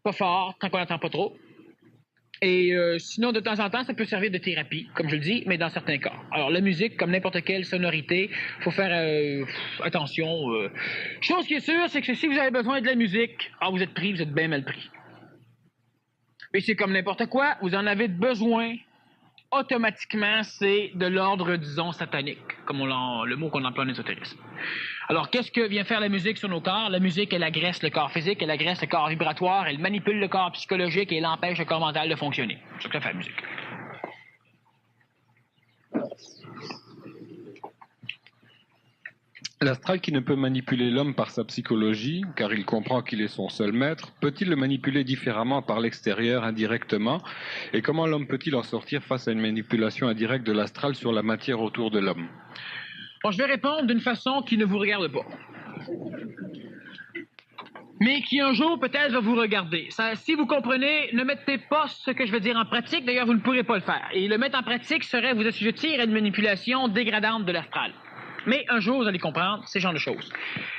Pas fort, tant qu'on n'entend pas trop. Et sinon, de temps en temps, ça peut servir de thérapie, comme je le dis, mais dans certains cas. Alors, la musique, comme n'importe quelle sonorité, faut faire attention. Chose qui est sûre, c'est que si vous avez besoin de la musique, vous êtes pris, vous êtes bien mal pris. Mais c'est comme n'importe quoi, vous en avez besoin. Automatiquement, c'est de l'ordre, disons, satanique, comme le mot qu'on emploie en ésotérisme. Alors, qu'est-ce que vient faire la musique sur nos corps? La musique, elle agresse le corps physique, elle agresse le corps vibratoire, elle manipule le corps psychologique et elle empêche le corps mental de fonctionner. C'est ce que fait la musique. L'astral qui ne peut manipuler l'homme par sa psychologie, car il comprend qu'il est son seul maître, peut-il le manipuler différemment par l'extérieur, indirectement? Et comment l'homme peut-il en sortir face à une manipulation indirecte de l'astral sur la matière autour de l'homme? Bon, je vais répondre d'une façon qui ne vous regarde pas. Mais qui un jour peut-être va vous regarder. Si vous comprenez, ne mettez pas ce que je veux dire en pratique, d'ailleurs vous ne pourrez pas le faire. Et le mettre en pratique serait vous assujettir à une manipulation dégradante de l'astral. Mais un jour, vous allez comprendre ces genres de choses.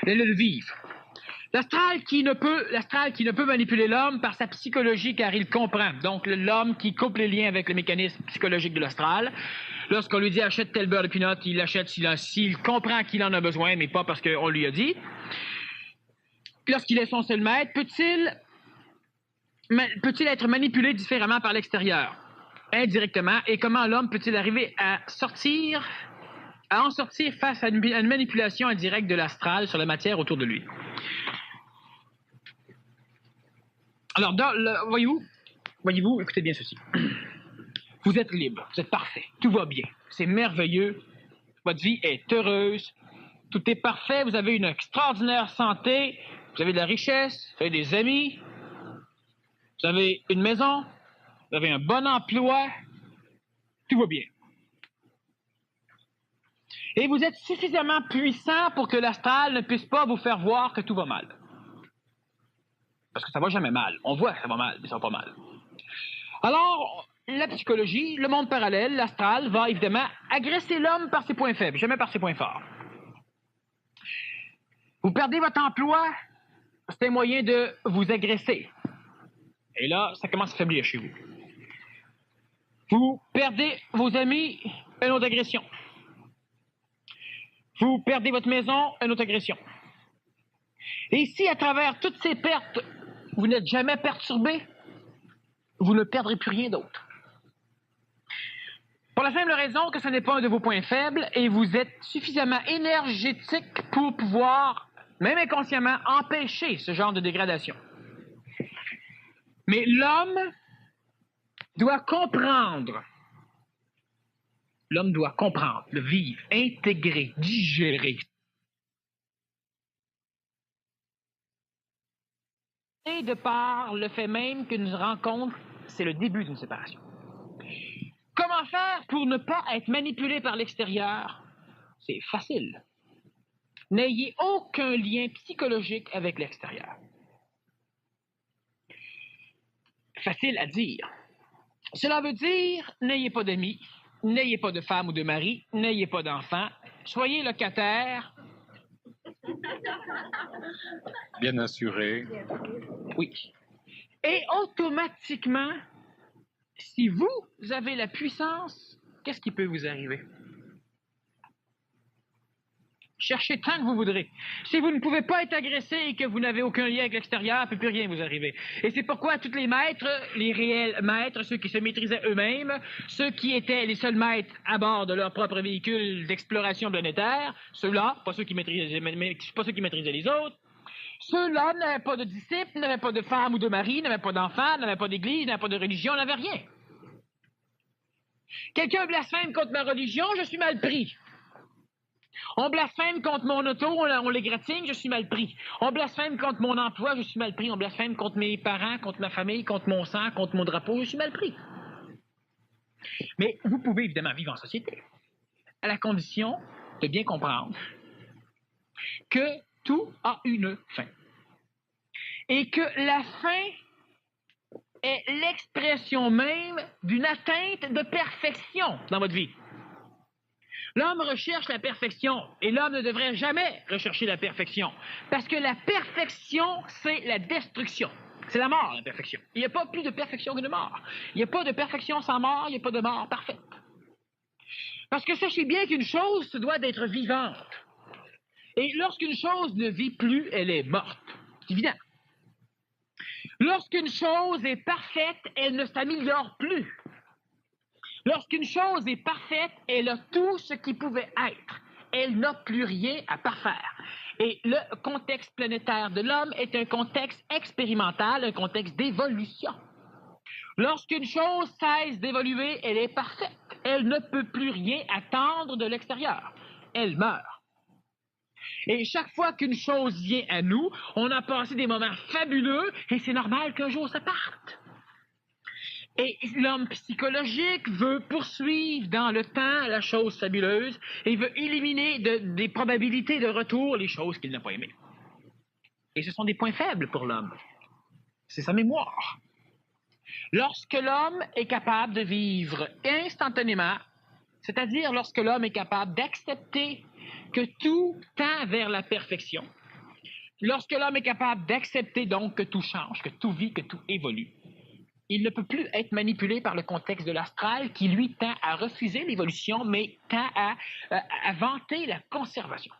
Le vivre. L'astral qui ne peut manipuler l'homme par sa psychologie car il comprend. Donc l'homme qui coupe les liens avec le mécanisme psychologique de l'astral. Lorsqu'on lui dit achète tel beurre de pinot, il l'achète s'il comprend qu'il en a besoin, mais pas parce qu'on lui a dit. Lorsqu'il est son seul maître, peut-il être manipulé différemment par l'extérieur? Indirectement. Et comment l'homme peut-il arriver à en sortir face à une manipulation indirecte de l'astral sur la matière autour de lui? Alors, voyez-vous, écoutez bien ceci. Vous êtes libre, vous êtes parfait, tout va bien, c'est merveilleux, votre vie est heureuse, tout est parfait, vous avez une extraordinaire santé, vous avez de la richesse, vous avez des amis, vous avez une maison, vous avez un bon emploi, tout va bien. Et vous êtes suffisamment puissant pour que l'astral ne puisse pas vous faire voir que tout va mal. Parce que ça va jamais mal. On voit que ça va mal, mais ça va pas mal. Alors, la psychologie, le monde parallèle, l'astral, va évidemment agresser l'homme par ses points faibles, jamais par ses points forts. Vous perdez votre emploi, c'est un moyen de vous agresser. Et là, ça commence à faiblir chez vous. Vous perdez vos amis, une autre agression. Vous perdez votre maison, une autre agression. Et si, à travers toutes ces pertes, vous n'êtes jamais perturbé, vous ne perdrez plus rien d'autre. Pour la simple raison que ce n'est pas un de vos points faibles et vous êtes suffisamment énergétique pour pouvoir, même inconsciemment, empêcher ce genre de dégradation. Mais l'homme doit comprendre. L'homme doit comprendre, le vivre, intégrer, digérer. Et de par le fait même qu'une rencontre, c'est le début d'une séparation. Comment faire pour ne pas être manipulé par l'extérieur? C'est facile. N'ayez aucun lien psychologique avec l'extérieur. Facile à dire. Cela veut dire, n'ayez pas d'amis, n'ayez pas de femme ou de mari, n'ayez pas d'enfants, soyez locataire. Bien assuré. Oui. Et automatiquement, si vous avez la puissance, qu'est-ce qui peut vous arriver? Cherchez tant que vous voudrez. Si vous ne pouvez pas être agressé et que vous n'avez aucun lien avec l'extérieur, il ne peut plus rien vous arriver. Et c'est pourquoi tous les maîtres, les réels maîtres, ceux qui se maîtrisaient eux-mêmes, ceux qui étaient les seuls maîtres à bord de leur propre véhicule d'exploration planétaire, ceux-là, pas ceux qui maîtrisaient les autres, ceux-là n'avaient pas de disciples, n'avaient pas de femmes ou de maris, n'avaient pas d'enfants, n'avaient pas d'église, n'avaient pas de religion, n'avaient rien. Quelqu'un blasphème contre ma religion, je suis mal pris. On blasphème contre mon auto, on l'égratigne, je suis mal pris. On blasphème contre mon emploi, je suis mal pris. On blasphème contre mes parents, contre ma famille, contre mon sang, contre mon drapeau, je suis mal pris. Mais vous pouvez évidemment vivre en société, à la condition de bien comprendre que tout a une fin. Et que la fin est l'expression même d'une atteinte de perfection dans votre vie. L'homme recherche la perfection et l'homme ne devrait jamais rechercher la perfection. Parce que la perfection, c'est la destruction. C'est la mort, la perfection. Il n'y a pas plus de perfection que de mort. Il n'y a pas de perfection sans mort, il n'y a pas de mort parfaite. Parce que sachez bien qu'une chose se doit d'être vivante. Et lorsqu'une chose ne vit plus, elle est morte. C'est évident. Lorsqu'une chose est parfaite, elle ne s'améliore plus. Lorsqu'une chose est parfaite, elle a tout ce qui pouvait être. Elle n'a plus rien à parfaire. Et le contexte planétaire de l'homme est un contexte expérimental, un contexte d'évolution. Lorsqu'une chose cesse d'évoluer, elle est parfaite. Elle ne peut plus rien attendre de l'extérieur. Elle meurt. Et chaque fois qu'une chose vient à nous, on a passé des moments fabuleux et c'est normal qu'un jour ça parte. Et l'homme psychologique veut poursuivre dans le temps la chose fabuleuse et veut éliminer des probabilités de retour les choses qu'il n'a pas aimées. Et ce sont des points faibles pour l'homme. C'est sa mémoire. Lorsque l'homme est capable de vivre instantanément, c'est-à-dire lorsque l'homme est capable d'accepter que tout tend vers la perfection, lorsque l'homme est capable d'accepter donc que tout change, que tout vit, que tout évolue, il ne peut plus être manipulé par le contexte de l'astral qui, lui, tend à refuser l'évolution, mais tend à vanter la conservation.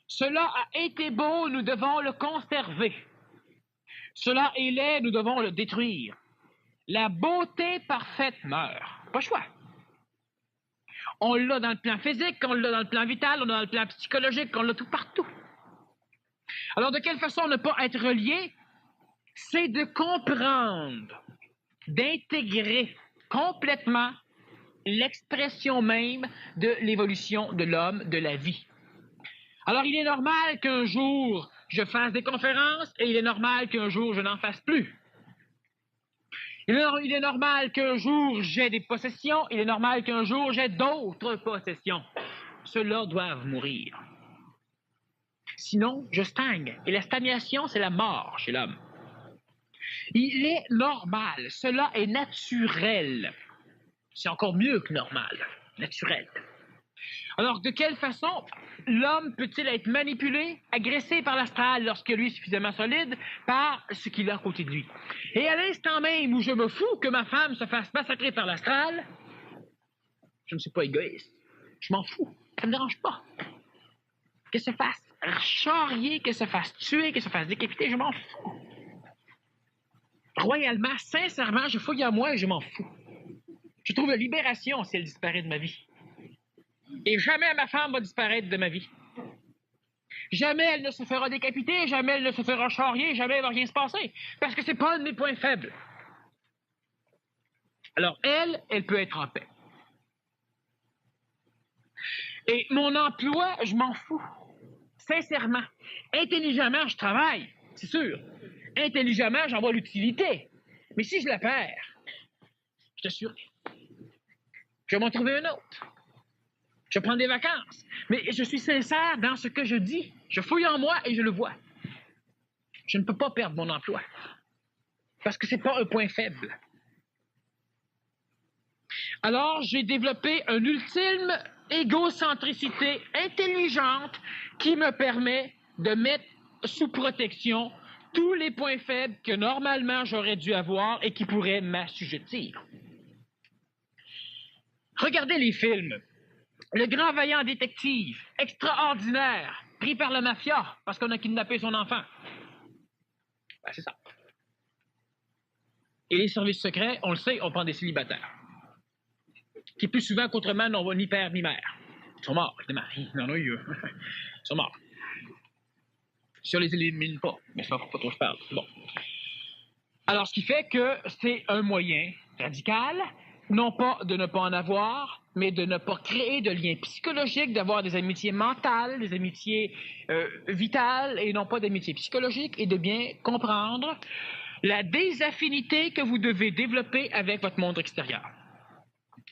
Cela a été beau, nous devons le conserver. Cela est laid, nous devons le détruire. La beauté parfaite meurt. Pas le choix. On l'a dans le plan physique, on l'a dans le plan vital, on l'a dans le plan psychologique, on l'a tout partout. Alors, de quelle façon ne pas être relié? C'est de comprendre, d'intégrer complètement l'expression même de l'évolution de l'homme, de la vie. Alors, il est normal qu'un jour, je fasse des conférences et il est normal qu'un jour, je n'en fasse plus. Il est normal qu'un jour, j'ai des possessions. Il est normal qu'un jour, j'ai d'autres possessions. Ceux-là doivent mourir. Sinon, je stagne. Et la stagnation, c'est la mort chez l'homme. Il est normal. Cela est naturel. C'est encore mieux que normal. Naturel. Alors, de quelle façon l'homme peut-il être manipulé, agressé par l'astral lorsque lui est suffisamment solide, par ce qu'il a à côté de lui? Et à l'instant même où je me fous que ma femme se fasse massacrer par l'astral, je ne suis pas égoïste. Je m'en fous. Ça ne me dérange pas. Qu'elle se fasse charrier, qu'elle se fasse tuer, qu'elle se fasse décapiter, je m'en fous. Royalement, sincèrement, je fouille en moi et je m'en fous. Je trouve la libération si elle disparaît de ma vie. Et jamais ma femme va disparaître de ma vie. Jamais elle ne se fera décapiter, jamais elle ne se fera charrier, jamais il ne va rien se passer. Parce que c'est pas un de mes points faibles. Alors elle peut être en paix. Et mon emploi, je m'en fous. Sincèrement. Intelligemment, je travaille, c'est sûr. Intelligemment, j'en vois l'utilité. Mais si je la perds, je t'assure, je vais m'en trouver un autre. Je prends des vacances. Mais je suis sincère dans ce que je dis. Je fouille en moi et je le vois. Je ne peux pas perdre mon emploi. Parce que c'est pas un point faible. Alors, j'ai développé une ultime égocentricité intelligente qui me permet de mettre sous protection tous les points faibles que normalement j'aurais dû avoir et qui pourraient m'assujettir. Regardez les films. Le grand vaillant détective, extraordinaire, pris par la mafia parce qu'on a kidnappé son enfant. Ben, c'est ça. Et les services secrets, on le sait, on prend des célibataires. Qui plus souvent qu'autrement n'ont ni père ni mère. Ils sont morts, évidemment. Il y en a eu. Ils sont morts. Si on les élimine pas. Mais c'est pas trop je parle. Bon. Alors, ce qui fait que c'est un moyen radical, non pas de ne pas en avoir, mais de ne pas créer de liens psychologiques, d'avoir des amitiés mentales, des amitiés vitales, et non pas d'amitiés psychologiques, et de bien comprendre la désaffinité que vous devez développer avec votre monde extérieur.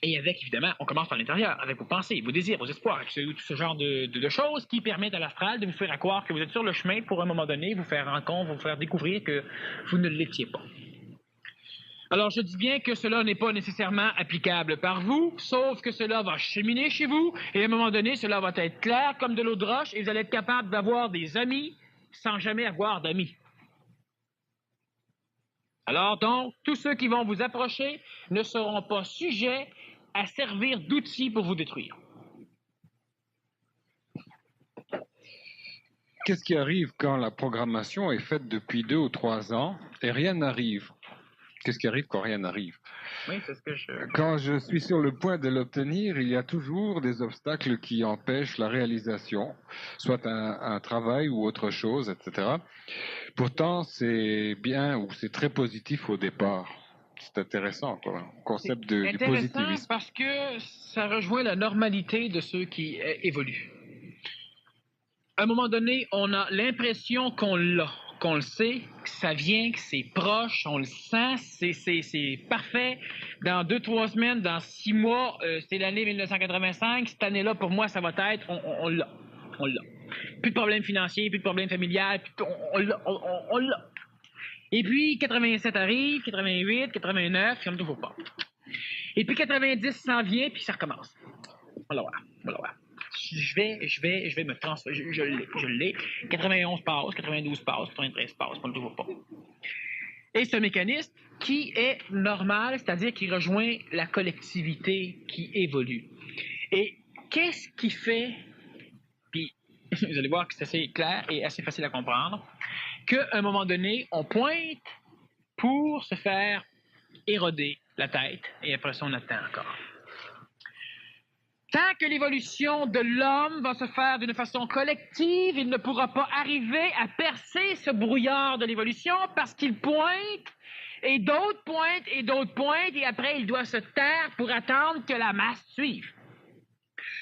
Et avec, évidemment, on commence par l'intérieur, avec vos pensées, vos désirs, vos espoirs, avec tout ce genre de choses qui permettent à l'astral de vous faire croire que vous êtes sur le chemin pour, à un moment donné, vous faire rendre compte, vous faire découvrir que vous ne l'étiez pas. Alors, je dis bien que cela n'est pas nécessairement applicable par vous, sauf que cela va cheminer chez vous, et à un moment donné, cela va être clair comme de l'eau de roche, et vous allez être capable d'avoir des amis sans jamais avoir d'amis. Alors donc, tous ceux qui vont vous approcher ne seront pas sujets à servir d'outils pour vous détruire. Qu'est-ce qui arrive quand la programmation est faite depuis 2 ou 3 ans et rien n'arrive? Qu'est-ce qui arrive quand rien n'arrive? Oui, c'est ce que je... Quand je suis sur le point de l'obtenir, il y a toujours des obstacles qui empêchent la réalisation, soit un travail ou autre chose, etc. Pourtant, c'est bien ou c'est très positif au départ. C'est intéressant, quoi. Le concept du positivisme. Parce que ça rejoint la normalité de ceux qui évoluent. À un moment donné, on a l'impression qu'on l'a, qu'on le sait, que ça vient, que c'est proche, on le sent, c'est parfait. Dans 2-3 semaines, dans 6 mois, c'est l'année 1985. Cette année-là, pour moi, ça va être, on l'a. On l'a. Plus de problèmes financiers, plus de problèmes familiales, on l'a. Et puis, 87 arrive, 88, 89, il ferme toujours pas. Et puis, 90 s'en vient, puis ça recommence. On va voir. Je vais me transformer. Je l'ai. 91 passe, 92 passe, 93 passe, on ne toujours pas. Et ce mécanisme qui est normal, c'est-à-dire qui rejoint la collectivité qui évolue. Et qu'est-ce qui fait, puis vous allez voir que c'est assez clair et assez facile à comprendre, qu'à un moment donné, on pointe pour se faire éroder la tête, et après ça, on attend encore. Tant que l'évolution de l'homme va se faire d'une façon collective, il ne pourra pas arriver à percer ce brouillard de l'évolution parce qu'il pointe, et d'autres pointent, et d'autres pointent, et après, il doit se taire pour attendre que la masse suive.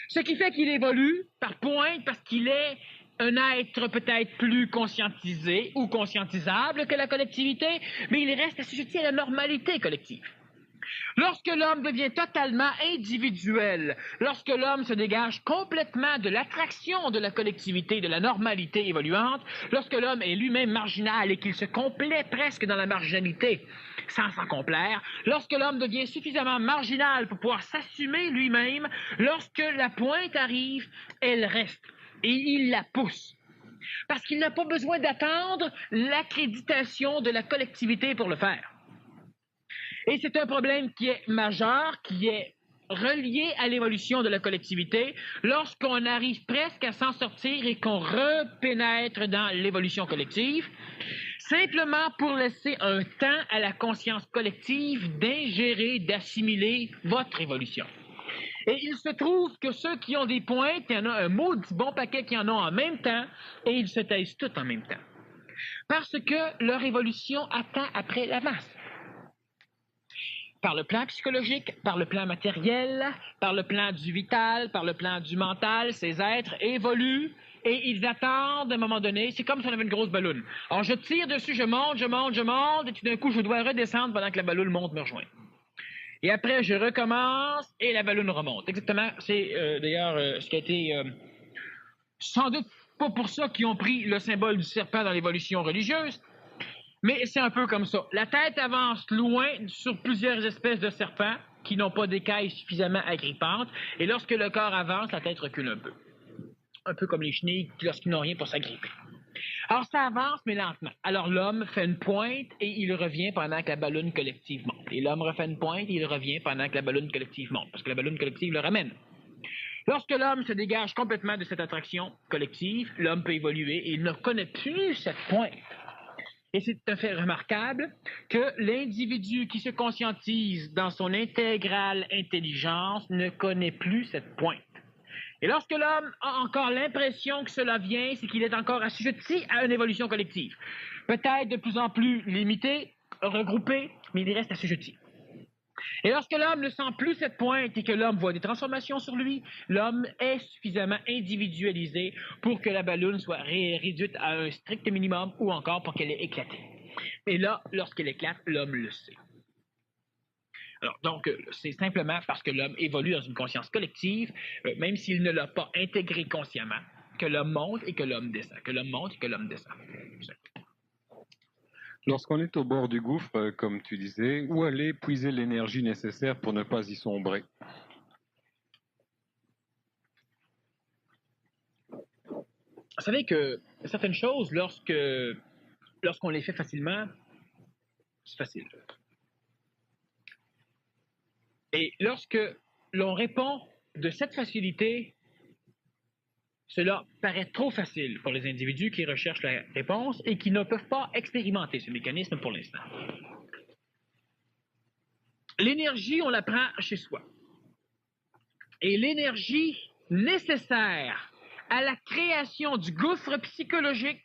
Ce qui fait qu'il évolue par pointe parce qu'il est un être peut-être plus conscientisé ou conscientisable que la collectivité, mais il reste assujetti à la normalité collective. Lorsque l'homme devient totalement individuel, lorsque l'homme se dégage complètement de l'attraction de la collectivité, de la normalité évoluante, lorsque l'homme est lui-même marginal et qu'il se complaît presque dans la marginalité sans s'en complaire, lorsque l'homme devient suffisamment marginal pour pouvoir s'assumer lui-même, lorsque la pointe arrive, elle reste et il la pousse. Parce qu'il n'a pas besoin d'attendre l'accréditation de la collectivité pour le faire. Et c'est un problème qui est majeur, qui est relié à l'évolution de la collectivité lorsqu'on arrive presque à s'en sortir et qu'on repénètre dans l'évolution collective, simplement pour laisser un temps à la conscience collective d'ingérer, d'assimiler votre évolution. Et il se trouve que ceux qui ont des pointes, il y en a un maudit bon paquet qui en ont en même temps, et ils se taisent tous en même temps. Parce que leur évolution attend après la masse. Par le plan psychologique, par le plan matériel, par le plan du vital, par le plan du mental, ces êtres évoluent et ils attendent à un moment donné. C'est comme si on avait une grosse balloune. Alors je tire dessus, je monte, et tout d'un coup je dois redescendre pendant que la balloune monte me rejoint. Et après je recommence et la balloune remonte. Exactement, c'est d'ailleurs ce qui a été sans doute pas pour ça qu'ils ont pris le symbole du serpent dans l'évolution religieuse. Mais c'est un peu comme ça. La tête avance loin sur plusieurs espèces de serpents qui n'ont pas d'écailles suffisamment agrippantes. Et lorsque le corps avance, la tête recule un peu. Un peu comme les chenilles lorsqu'ils n'ont rien pour s'agripper. Alors, ça avance, mais lentement. Alors, l'homme fait une pointe et il revient pendant que la balloune collective monte. Et l'homme refait une pointe et il revient pendant que la balloune collective monte, parce que la balloune collective le ramène. Lorsque l'homme se dégage complètement de cette attraction collective, l'homme peut évoluer et il ne connaît plus cette pointe. Et c'est un fait remarquable que l'individu qui se conscientise dans son intégrale intelligence ne connaît plus cette pointe. Et lorsque l'homme a encore l'impression que cela vient, c'est qu'il est encore assujetti à une évolution collective. Peut-être de plus en plus limitée, regroupée, mais il reste assujetti. Et lorsque l'homme ne sent plus cette pointe et que l'homme voit des transformations sur lui, l'homme est suffisamment individualisé pour que la balloune soit réduite à un strict minimum ou encore pour qu'elle ait éclaté. Et là, lorsqu'elle éclate, l'homme le sait. Alors, donc, c'est simplement parce que l'homme évolue dans une conscience collective, même s'il ne l'a pas intégré consciemment, que l'homme monte et que l'homme descend, que l'homme monte et que l'homme descend. Lorsqu'on est au bord du gouffre, comme tu disais, où aller puiser l'énergie nécessaire pour ne pas y sombrer? Vous savez que certaines choses, lorsqu'on les fait facilement, c'est facile. Et lorsque l'on répond de cette facilité, cela paraît trop facile pour les individus qui recherchent la réponse et qui ne peuvent pas expérimenter ce mécanisme pour l'instant. L'énergie, on la prend chez soi. Et l'énergie nécessaire à la création du gouffre psychologique,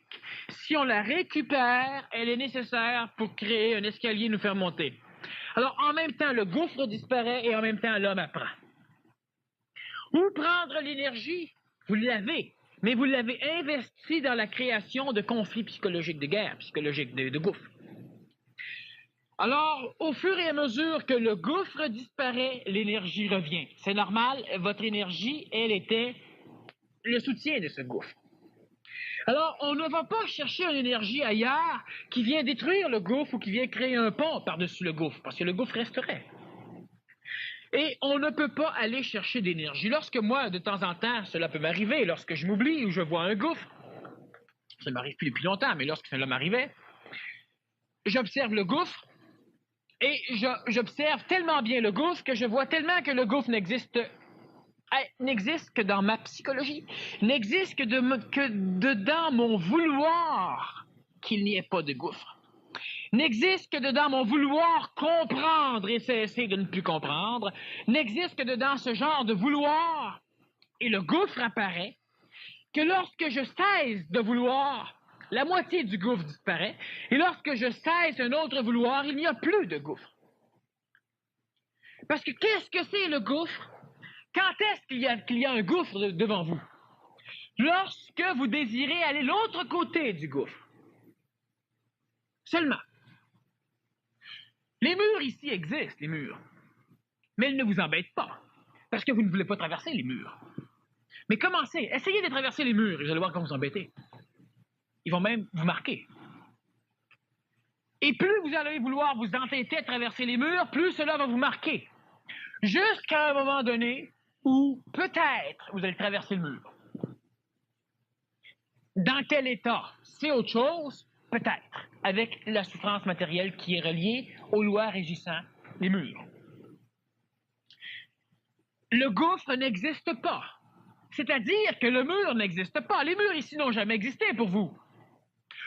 si on la récupère, elle est nécessaire pour créer un escalier et nous faire monter. Alors, en même temps, le gouffre disparaît et en même temps, l'homme apprend. Où prendre l'énergie? Vous l'avez, mais vous l'avez investi dans la création de conflits psychologiques, de guerres psychologiques, de gouffres. Alors, au fur et à mesure que le gouffre disparaît, l'énergie revient. C'est normal, votre énergie, elle était le soutien de ce gouffre. Alors, on ne va pas chercher une énergie ailleurs qui vient détruire le gouffre ou qui vient créer un pont par-dessus le gouffre, parce que le gouffre resterait. Et on ne peut pas aller chercher d'énergie. Lorsque moi, de temps en temps, cela peut m'arriver, lorsque je m'oublie ou je vois un gouffre, ça ne m'arrive plus depuis longtemps, mais lorsque cela m'arrivait, j'observe le gouffre et j'observe tellement bien le gouffre que je vois tellement que le gouffre n'existe que dans ma psychologie, n'existe que dedans mon vouloir qu'il n'y ait pas de gouffre. N'existe que dedans mon vouloir comprendre et cesser de ne plus comprendre. N'existe que dedans ce genre de vouloir. Et le gouffre apparaît que lorsque je cesse de vouloir, la moitié du gouffre disparaît. Et lorsque je cesse un autre vouloir, il n'y a plus de gouffre. Parce que qu'est-ce que c'est le gouffre? Quand est-ce qu'il y a un gouffre devant vous? Lorsque vous désirez aller l'autre côté du gouffre. Seulement. Les murs ici existent, les murs. Mais ils ne vous embêtent pas. Parce que vous ne voulez pas traverser les murs. Mais commencez, essayez de traverser les murs et vous allez voir comment vous embêter. Ils vont même vous marquer. Et plus vous allez vouloir vous entêter à traverser les murs, plus cela va vous marquer. Jusqu'à un moment donné où peut-être vous allez traverser le mur. Dans quel état? C'est autre chose, peut-être, avec la souffrance matérielle qui est reliée aux lois régissant les murs. Le gouffre n'existe pas. C'est-à-dire que le mur n'existe pas. Les murs ici n'ont jamais existé pour vous.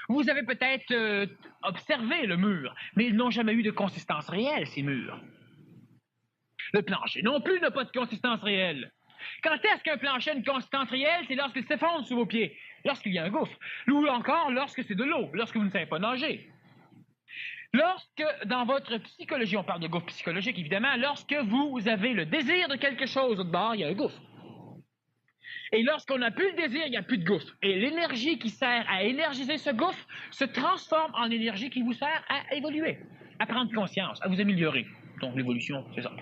Vous avez peut-être observé le mur, mais ils n'ont jamais eu de consistance réelle, ces murs. Le plancher non plus n'a pas de consistance réelle. Quand est-ce qu'un plancher a une consistance réelle? C'est lorsqu'il s'effondre sous vos pieds, lorsqu'il y a un gouffre, ou encore lorsque c'est de l'eau, lorsque vous ne savez pas nager. Lorsque, dans votre psychologie, on parle de gouffre psychologique, évidemment, lorsque vous avez le désir de quelque chose au bord, il y a un gouffre. Et lorsqu'on n'a plus le désir, il n'y a plus de gouffre. Et l'énergie qui sert à énergiser ce gouffre se transforme en énergie qui vous sert à évoluer, à prendre conscience, à vous améliorer. Donc l'évolution, c'est ça.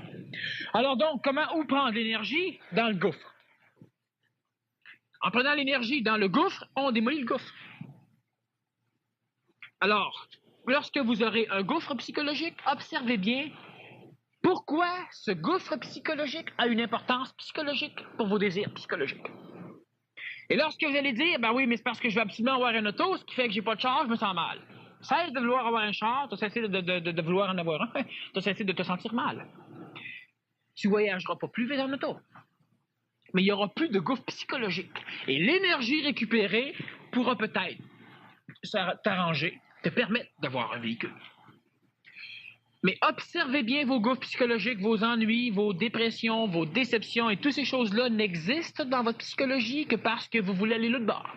Alors donc, où prendre l'énergie? Dans le gouffre. En prenant l'énergie dans le gouffre, on démolit le gouffre. Alors, lorsque vous aurez un gouffre psychologique, observez bien pourquoi ce gouffre psychologique a une importance psychologique pour vos désirs psychologiques. Et lorsque vous allez dire, ben oui, mais c'est parce que je veux absolument avoir un auto, ce qui fait que j'ai pas de char, je me sens mal. Cesse de vouloir avoir un char, tu cessé de vouloir en avoir un, tu cessé de te sentir mal. Tu voyageras pas plus vite en auto. Mais il y aura plus de gouffre psychologique. Et l'énergie récupérée pourra peut-être t'arranger, te permettre d'avoir un véhicule. Mais observez bien vos gouffres psychologiques, vos ennuis, vos dépressions, vos déceptions, et toutes ces choses-là n'existent dans votre psychologie que parce que vous voulez aller l'autre bord.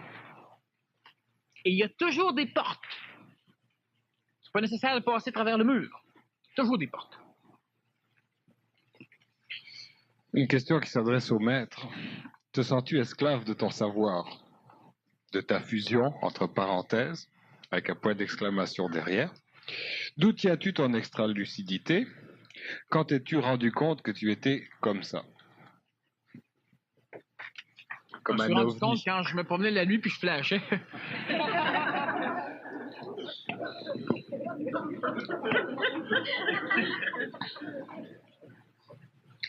Et il y a toujours des portes. C'est pas nécessaire de passer à travers le mur. Toujours des portes. Une question qui s'adresse au maître. Te sens-tu esclave de ton savoir, de ta fusion, entre parenthèses, avec un point d'exclamation derrière? D'où tiens-tu ton extra-lucidité? Quand t'es-tu rendu compte que tu étais comme ça? Comme je me suis rendu compte quand je me promenais la nuit puis je flashais.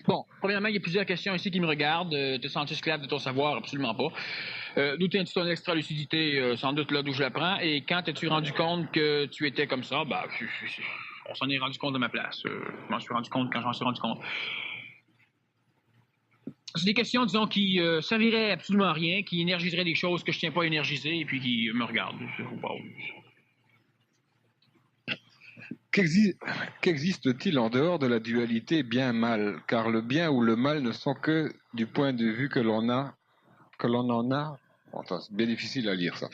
Bon, premièrement, il y a plusieurs questions ici qui me regardent. Te sens-tu esclave de ton savoir? Absolument pas. D'où tiens-tu ton extra-lucidité? Sans doute là d'où je la prends. Et quand t'es-tu rendu compte que tu étais comme ça? Ben, on s'en est rendu compte de ma place. Je m'en suis rendu compte quand j'en suis rendu compte. C'est des questions, disons, qui serviraient absolument à rien, qui énergiseraient des choses que je tiens pas à énergiser et puis qui me regardent. Qu'existe-t-il en dehors de la dualité bien-mal? Car le bien ou le mal ne sont que du point de vue que l'on en a. Attends, c'est bien difficile à lire ça.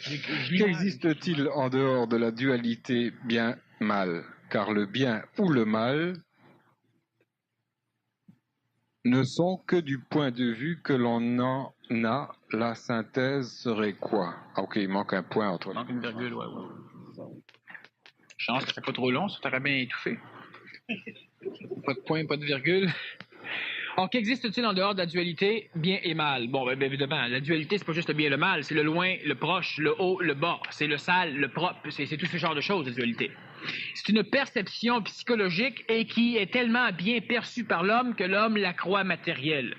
Qu'existe-t-il en dehors de la dualité bien-mal? Car le bien ou le mal ne sont que du point de vue que l'on en a. La synthèse serait quoi? Ah, ok, il manque un point entre les deux. Il manque une virgule, ouais. Chance que c'est pas trop long, ça t'aurait bien étouffé. Pas de point, pas de virgule. Alors, qu'existe-t-il en dehors de la dualité bien et mal? Bon, ben évidemment, la dualité, c'est pas juste le bien et le mal, c'est le loin, le proche, le haut, le bas, c'est le sale, le propre, c'est tout ce genre de choses, la dualité. C'est une perception psychologique et qui est tellement bien perçue par l'homme que l'homme la croit matérielle.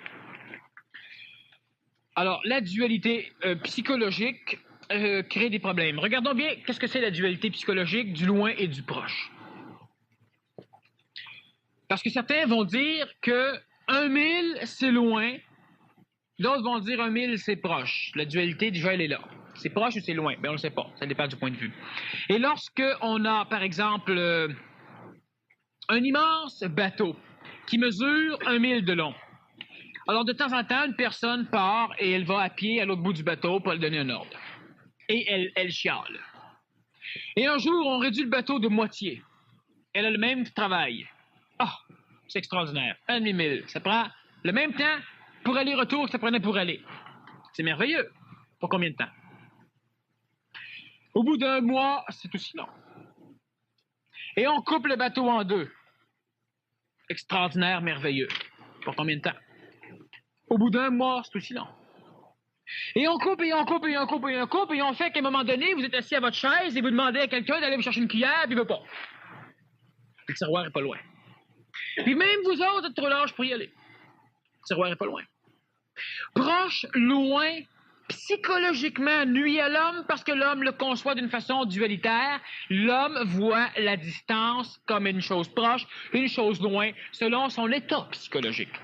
Alors, la dualité psychologique crée des problèmes. Regardons bien qu'est-ce que c'est la dualité psychologique du loin et du proche. Parce que certains vont dire que 1000, c'est loin. D'autres vont dire 1000, c'est proche. La dualité, déjà, elle est là. C'est proche ou c'est loin? Ben, on ne le sait pas. Ça dépend du point de vue. Et lorsque on a, par exemple, un immense bateau qui mesure 1000 de long. Alors, de temps en temps, une personne part et elle va à pied à l'autre bout du bateau pour lui donner un ordre. Et elle chiale. Et un jour, on réduit le bateau de moitié. Elle a le même travail. Ah, c'est extraordinaire. 1000. Ça prend le même temps pour aller-retour que ça prenait pour aller. C'est merveilleux. Pour combien de temps? Au bout d'un mois, c'est aussi long. Et on coupe le bateau en deux. Extraordinaire, merveilleux. Pour combien de temps? Au bout d'un mois, c'est aussi long. Et on coupe, et on coupe, et on coupe, et on coupe, et on fait qu'à un moment donné, vous êtes assis à votre chaise et vous demandez à quelqu'un d'aller vous chercher une cuillère, puis il veut pas. Le tiroir est pas loin. Puis même vous autres, vous êtes trop large pour y aller. Le tiroir est pas loin. Proche, loin, psychologiquement nuit à l'homme parce que l'homme le conçoit d'une façon dualitaire. L'homme voit la distance comme une chose proche, une chose loin, selon son état psychologique.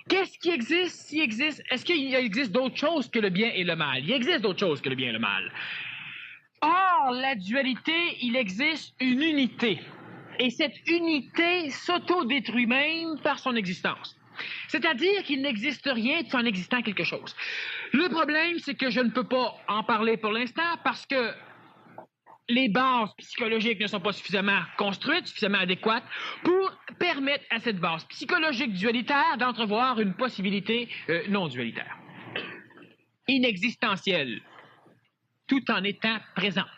Qu'est-ce qui existe s'il existe? Est-ce qu'il existe d'autres choses que le bien et le mal? Il existe d'autres choses que le bien et le mal. Or, la dualité, il existe une unité. Et cette unité s'auto-détruit même par son existence. C'est-à-dire qu'il n'existe rien sans existant quelque chose. Le problème, c'est que je ne peux pas en parler pour l'instant parce que les bases psychologiques ne sont pas suffisamment construites, suffisamment adéquates pour permettre à cette base psychologique dualitaire d'entrevoir une possibilité non dualitaire. Inexistentielle, tout en étant présente.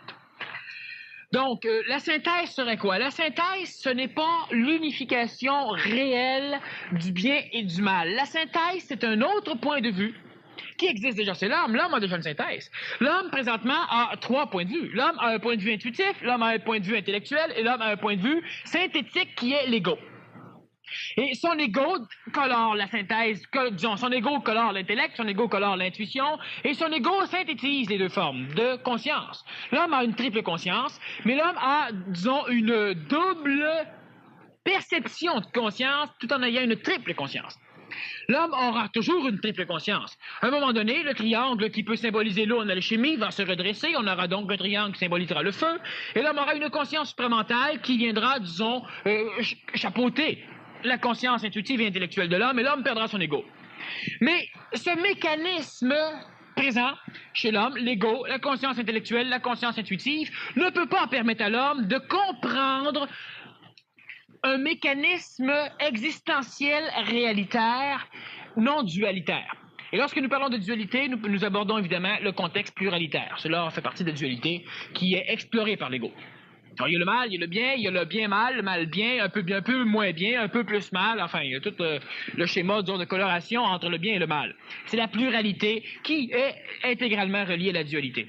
Donc, la synthèse serait quoi? La synthèse, ce n'est pas l'unification réelle du bien et du mal. La synthèse, c'est un autre point de vue qui existe déjà. C'est l'homme. L'homme a déjà une synthèse. L'homme, présentement, a 3 points de vue. L'homme a un point de vue intuitif, l'homme a un point de vue intellectuel et l'homme a un point de vue synthétique qui est l'ego. Et son ego colore la synthèse, disons, son ego colore l'intellect, son ego colore l'intuition, et son ego synthétise les deux formes de conscience. L'homme a une triple conscience, mais l'homme a, disons, une double perception de conscience tout en ayant une triple conscience. L'homme aura toujours une triple conscience. À un moment donné, le triangle qui peut symboliser l'eau en alchimie va se redresser. On aura donc un triangle qui symbolisera le feu. Et l'homme aura une conscience supramentale qui viendra, disons, chapeauter la conscience intuitive et intellectuelle de l'homme, et l'homme perdra son ego. Mais ce mécanisme présent chez l'homme, l'ego, la conscience intellectuelle, la conscience intuitive, ne peut pas permettre à l'homme de comprendre un mécanisme existentiel réalitaire, non dualitaire. Et lorsque nous parlons de dualité, nous abordons évidemment le contexte pluralitaire. Cela fait partie de la dualité qui est explorée par l'ego. Alors, il y a le mal, il y a le bien, il y a le bien-mal, le mal-bien, un peu moins bien, un peu plus mal, enfin, il y a tout le schéma, disons, de coloration entre le bien et le mal. C'est la pluralité qui est intégralement reliée à la dualité.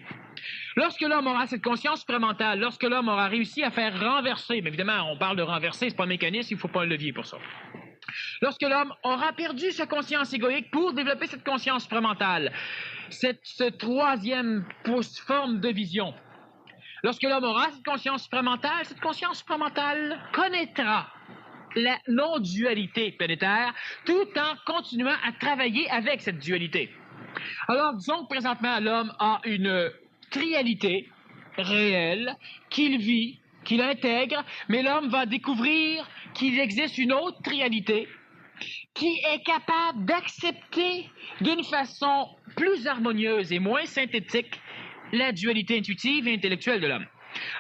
Lorsque l'homme aura cette conscience supramentale, lorsque l'homme aura réussi à faire renverser, mais évidemment, on parle de renverser, c'est pas un mécanisme, il ne faut pas un levier pour ça. Lorsque l'homme aura perdu sa conscience égoïque pour développer cette conscience supramentale, cette troisième forme de vision, lorsque l'homme aura cette conscience supramentale connaîtra la non-dualité planétaire tout en continuant à travailler avec cette dualité. Alors, disons que présentement, l'homme a une trialité réelle qu'il vit, qu'il intègre, mais l'homme va découvrir qu'il existe une autre trialité qui est capable d'accepter d'une façon plus harmonieuse et moins synthétique la dualité intuitive et intellectuelle de l'homme.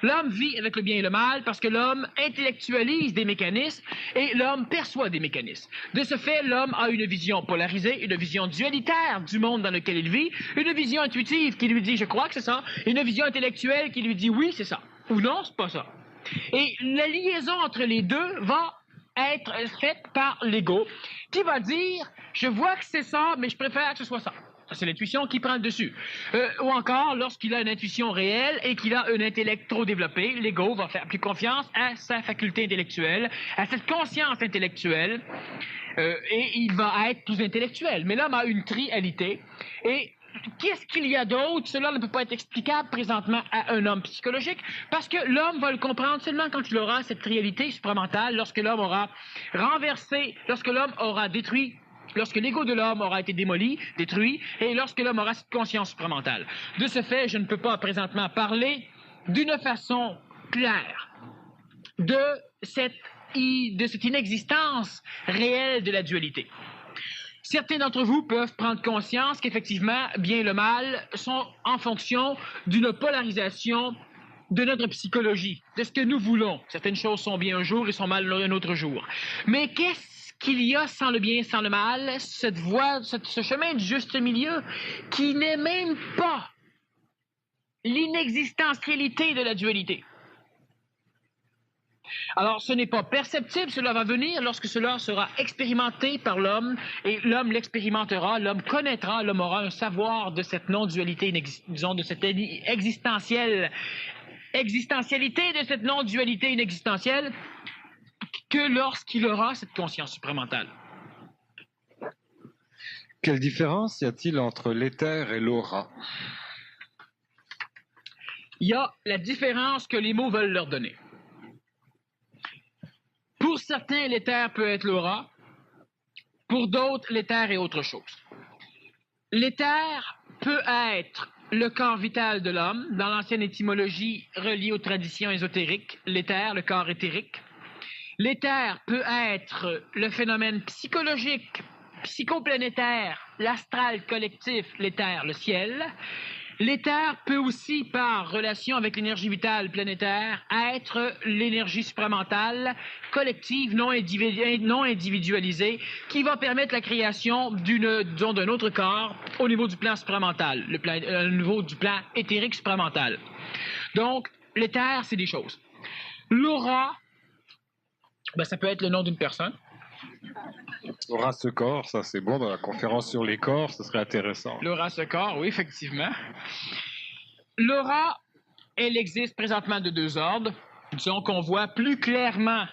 L'homme vit avec le bien et le mal parce que l'homme intellectualise des mécanismes et l'homme perçoit des mécanismes. De ce fait, l'homme a une vision polarisée, une vision dualitaire du monde dans lequel il vit, une vision intuitive qui lui dit « je crois que c'est ça », et une vision intellectuelle qui lui dit « oui, c'est ça » ou « non, c'est pas ça ». Et la liaison entre les deux va être faite par l'ego qui va dire « je vois que c'est ça, mais je préfère que ce soit ça ». C'est l'intuition qui prend le dessus. Ou encore, lorsqu'il a une intuition réelle et qu'il a un intellect trop développé, l'ego va faire plus confiance à sa faculté intellectuelle, à cette conscience intellectuelle, et il va être plus intellectuel. Mais l'homme a une trialité. Et qu'est-ce qu'il y a d'autre? Cela ne peut pas être explicable présentement à un homme psychologique, parce que l'homme va le comprendre seulement quand il aura cette trialité supramentale, lorsque l'homme aura renversé, lorsque l'homme aura détruit, lorsque l'ego de l'homme aura été démoli, détruit, et lorsque l'homme aura cette conscience supramentale. De ce fait, je ne peux pas présentement parler d'une façon claire de cette inexistence réelle de la dualité. Certains d'entre vous peuvent prendre conscience qu'effectivement, bien et le mal sont en fonction d'une polarisation de notre psychologie, de ce que nous voulons. Certaines choses sont bien un jour et sont mal un autre jour. Mais qu'est-ce qu'il y a sans le bien et sans le mal, cette voie, ce chemin du juste milieu, qui n'est même pas l'inexistentialité de la dualité. Alors, ce n'est pas perceptible, cela va venir lorsque cela sera expérimenté par l'homme, et l'homme l'expérimentera, l'homme connaîtra, l'homme aura un savoir de cette non-dualité, disons, de cette existentialité de cette non-dualité inexistentielle, que lorsqu'il aura cette conscience supramentale. Quelle différence y a-t-il entre l'éther et l'aura? Il y a la différence que les mots veulent leur donner. Pour certains, l'éther peut être l'aura. Pour d'autres, l'éther est autre chose. L'éther peut être le corps vital de l'homme. Dans l'ancienne étymologie reliée aux traditions ésotériques, l'éther, le corps éthérique. L'éther peut être le phénomène psychologique, psychoplanétaire, l'astral collectif, l'éther, le ciel. L'éther peut aussi, par relation avec l'énergie vitale planétaire, être l'énergie supramentale, collective, non individualisée, qui va permettre la création d'un autre corps au niveau du plan supramental, au niveau du plan éthérique supramental. Donc, l'éther, c'est des choses. L'aura, ça peut être le nom d'une personne. L'aura ce corps, ça c'est bon, dans la conférence sur les corps, ce serait intéressant. L'aura ce corps, oui, effectivement. L'aura, elle existe présentement de deux ordres. Disons qu'on voit plus clairement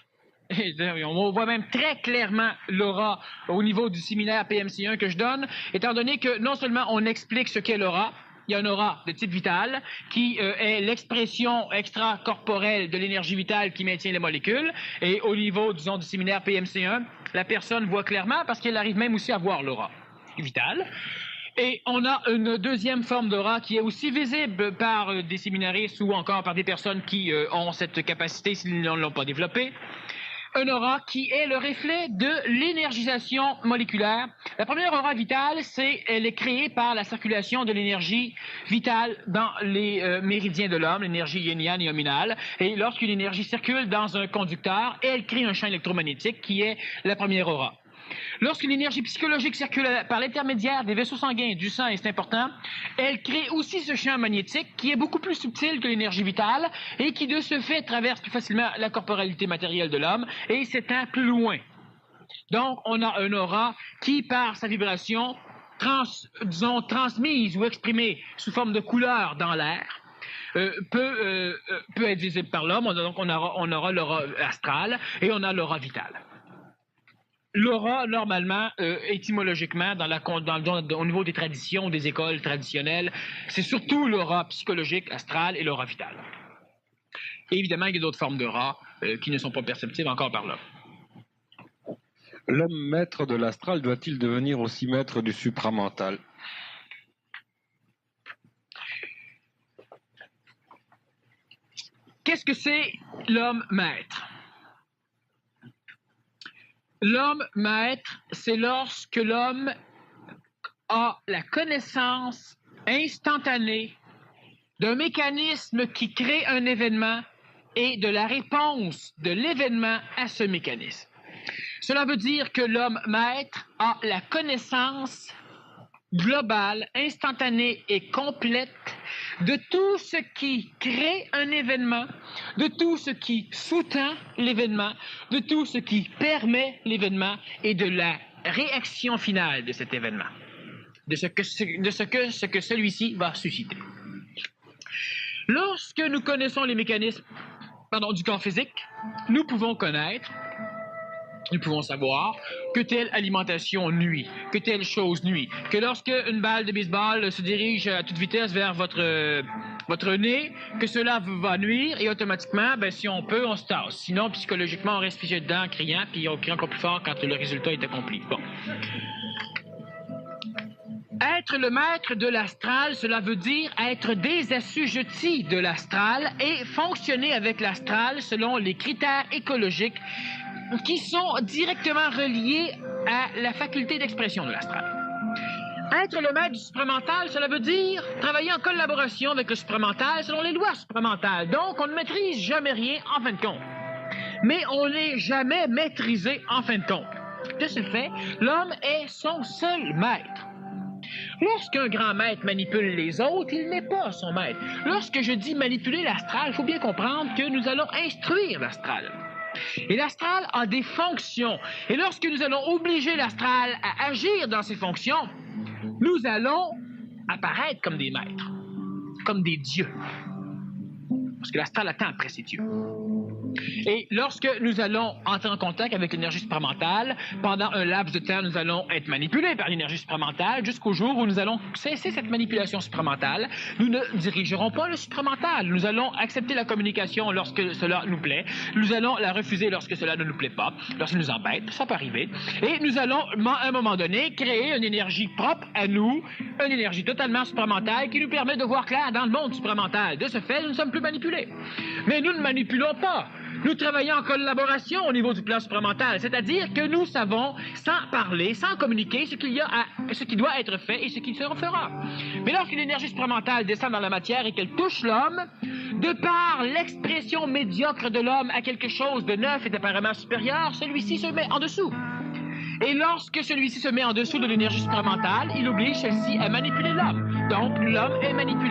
On voit même très clairement l'aura au niveau du séminaire PMC1 que je donne, étant donné que non seulement on explique ce qu'est l'aura, il y a une aura de type vital qui est l'expression extracorporelle de l'énergie vitale qui maintient les molécules. Et au niveau, disons, du séminaire PMC1, la personne voit clairement parce qu'elle arrive même aussi à voir l'aura vitale. Et on a une deuxième forme d'aura qui est aussi visible par des séminaristes ou encore par des personnes qui ont cette capacité s'ils ne l'ont pas développée. Une aura qui est le reflet de l'énergisation moléculaire. La première aura vitale, elle est créée par la circulation de l'énergie vitale dans les méridiens de l'homme, l'énergie yin-yang et hominale. Et lorsqu'une énergie circule dans un conducteur, elle crée un champ électromagnétique qui est la première aura. Lorsqu'une énergie psychologique circule par l'intermédiaire des vaisseaux sanguins, du sang, et c'est important, elle crée aussi ce champ magnétique qui est beaucoup plus subtil que l'énergie vitale et qui, de ce fait, traverse plus facilement la corporalité matérielle de l'homme et s'étend plus loin. Donc, on a une aura qui, par sa vibration, transmise ou exprimée sous forme de couleur dans l'air, peut être visible par l'homme. Donc, on aura l'aura astrale et on a l'aura vitale. L'aura, normalement, étymologiquement, au niveau des traditions, des écoles traditionnelles, c'est surtout l'aura psychologique, astrale et l'aura vitale. Et évidemment, il y a d'autres formes d'aura qui ne sont pas perceptibles encore par l'homme. L'homme maître de l'astral doit-il devenir aussi maître du supramental? Qu'est-ce que c'est l'homme maître? L'homme maître, c'est lorsque l'homme a la connaissance instantanée d'un mécanisme qui crée un événement et de la réponse de l'événement à ce mécanisme. Cela veut dire que l'homme maître a la connaissance globale, instantanée et complète de tout ce qui crée un événement, de tout ce qui sous-tend l'événement, de tout ce qui permet l'événement et de la réaction finale de cet événement, de ce que celui-ci va susciter. Lorsque nous connaissons les mécanismes du corps physique, nous pouvons savoir que telle alimentation nuit, que telle chose nuit, que lorsque une balle de baseball se dirige à toute vitesse vers votre nez, que cela va nuire et automatiquement, si on peut, on se tasse. Sinon, psychologiquement, on reste figé dedans en criant, puis on crie encore plus fort quand le résultat est accompli. Bon. Être le maître de l'astral, cela veut dire être désassujetti de l'astral et fonctionner avec l'astral selon les critères écologiques qui sont directement reliés à la faculté d'expression de l'astral. Être le maître du supramental, cela veut dire travailler en collaboration avec le supramental selon les lois supramentales. Donc, on ne maîtrise jamais rien en fin de compte. Mais on n'est jamais maîtrisé en fin de compte. De ce fait, l'homme est son seul maître. Lorsqu'un grand maître manipule les autres, il n'est pas son maître. Lorsque je dis manipuler l'astral, il faut bien comprendre que nous allons instruire l'astral. Et l'astral a des fonctions. Et lorsque nous allons obliger l'astral à agir dans ses fonctions, nous allons apparaître comme des maîtres, comme des dieux. Parce que l'astral attend après ses dieux. Et lorsque nous allons entrer en contact avec l'énergie supramentale, pendant un laps de temps, nous allons être manipulés par l'énergie supramentale jusqu'au jour où nous allons cesser cette manipulation supramentale. Nous ne dirigerons pas le supramental. Nous allons accepter la communication lorsque cela nous plaît. Nous allons la refuser lorsque cela ne nous plaît pas, lorsqu'il nous embête, ça peut arriver. Et nous allons, à un moment donné, créer une énergie propre à nous, une énergie totalement supramentale qui nous permet de voir clair dans le monde supramental. De ce fait, nous ne sommes plus manipulés. Mais nous ne manipulons pas. Nous travaillons en collaboration au niveau du plan supramental, c'est-à-dire que nous savons, sans parler, sans communiquer, ce qui doit être fait et ce qui se fera. Mais lorsqu'une énergie supramentale descend dans la matière et qu'elle touche l'homme, de par l'expression médiocre de l'homme à quelque chose de neuf et d'apparemment supérieur, celui-ci se met en dessous. Et lorsque celui-ci se met en dessous de l'énergie supramentale, il oblige celle-ci à manipuler l'homme. Donc, l'homme est manipulé.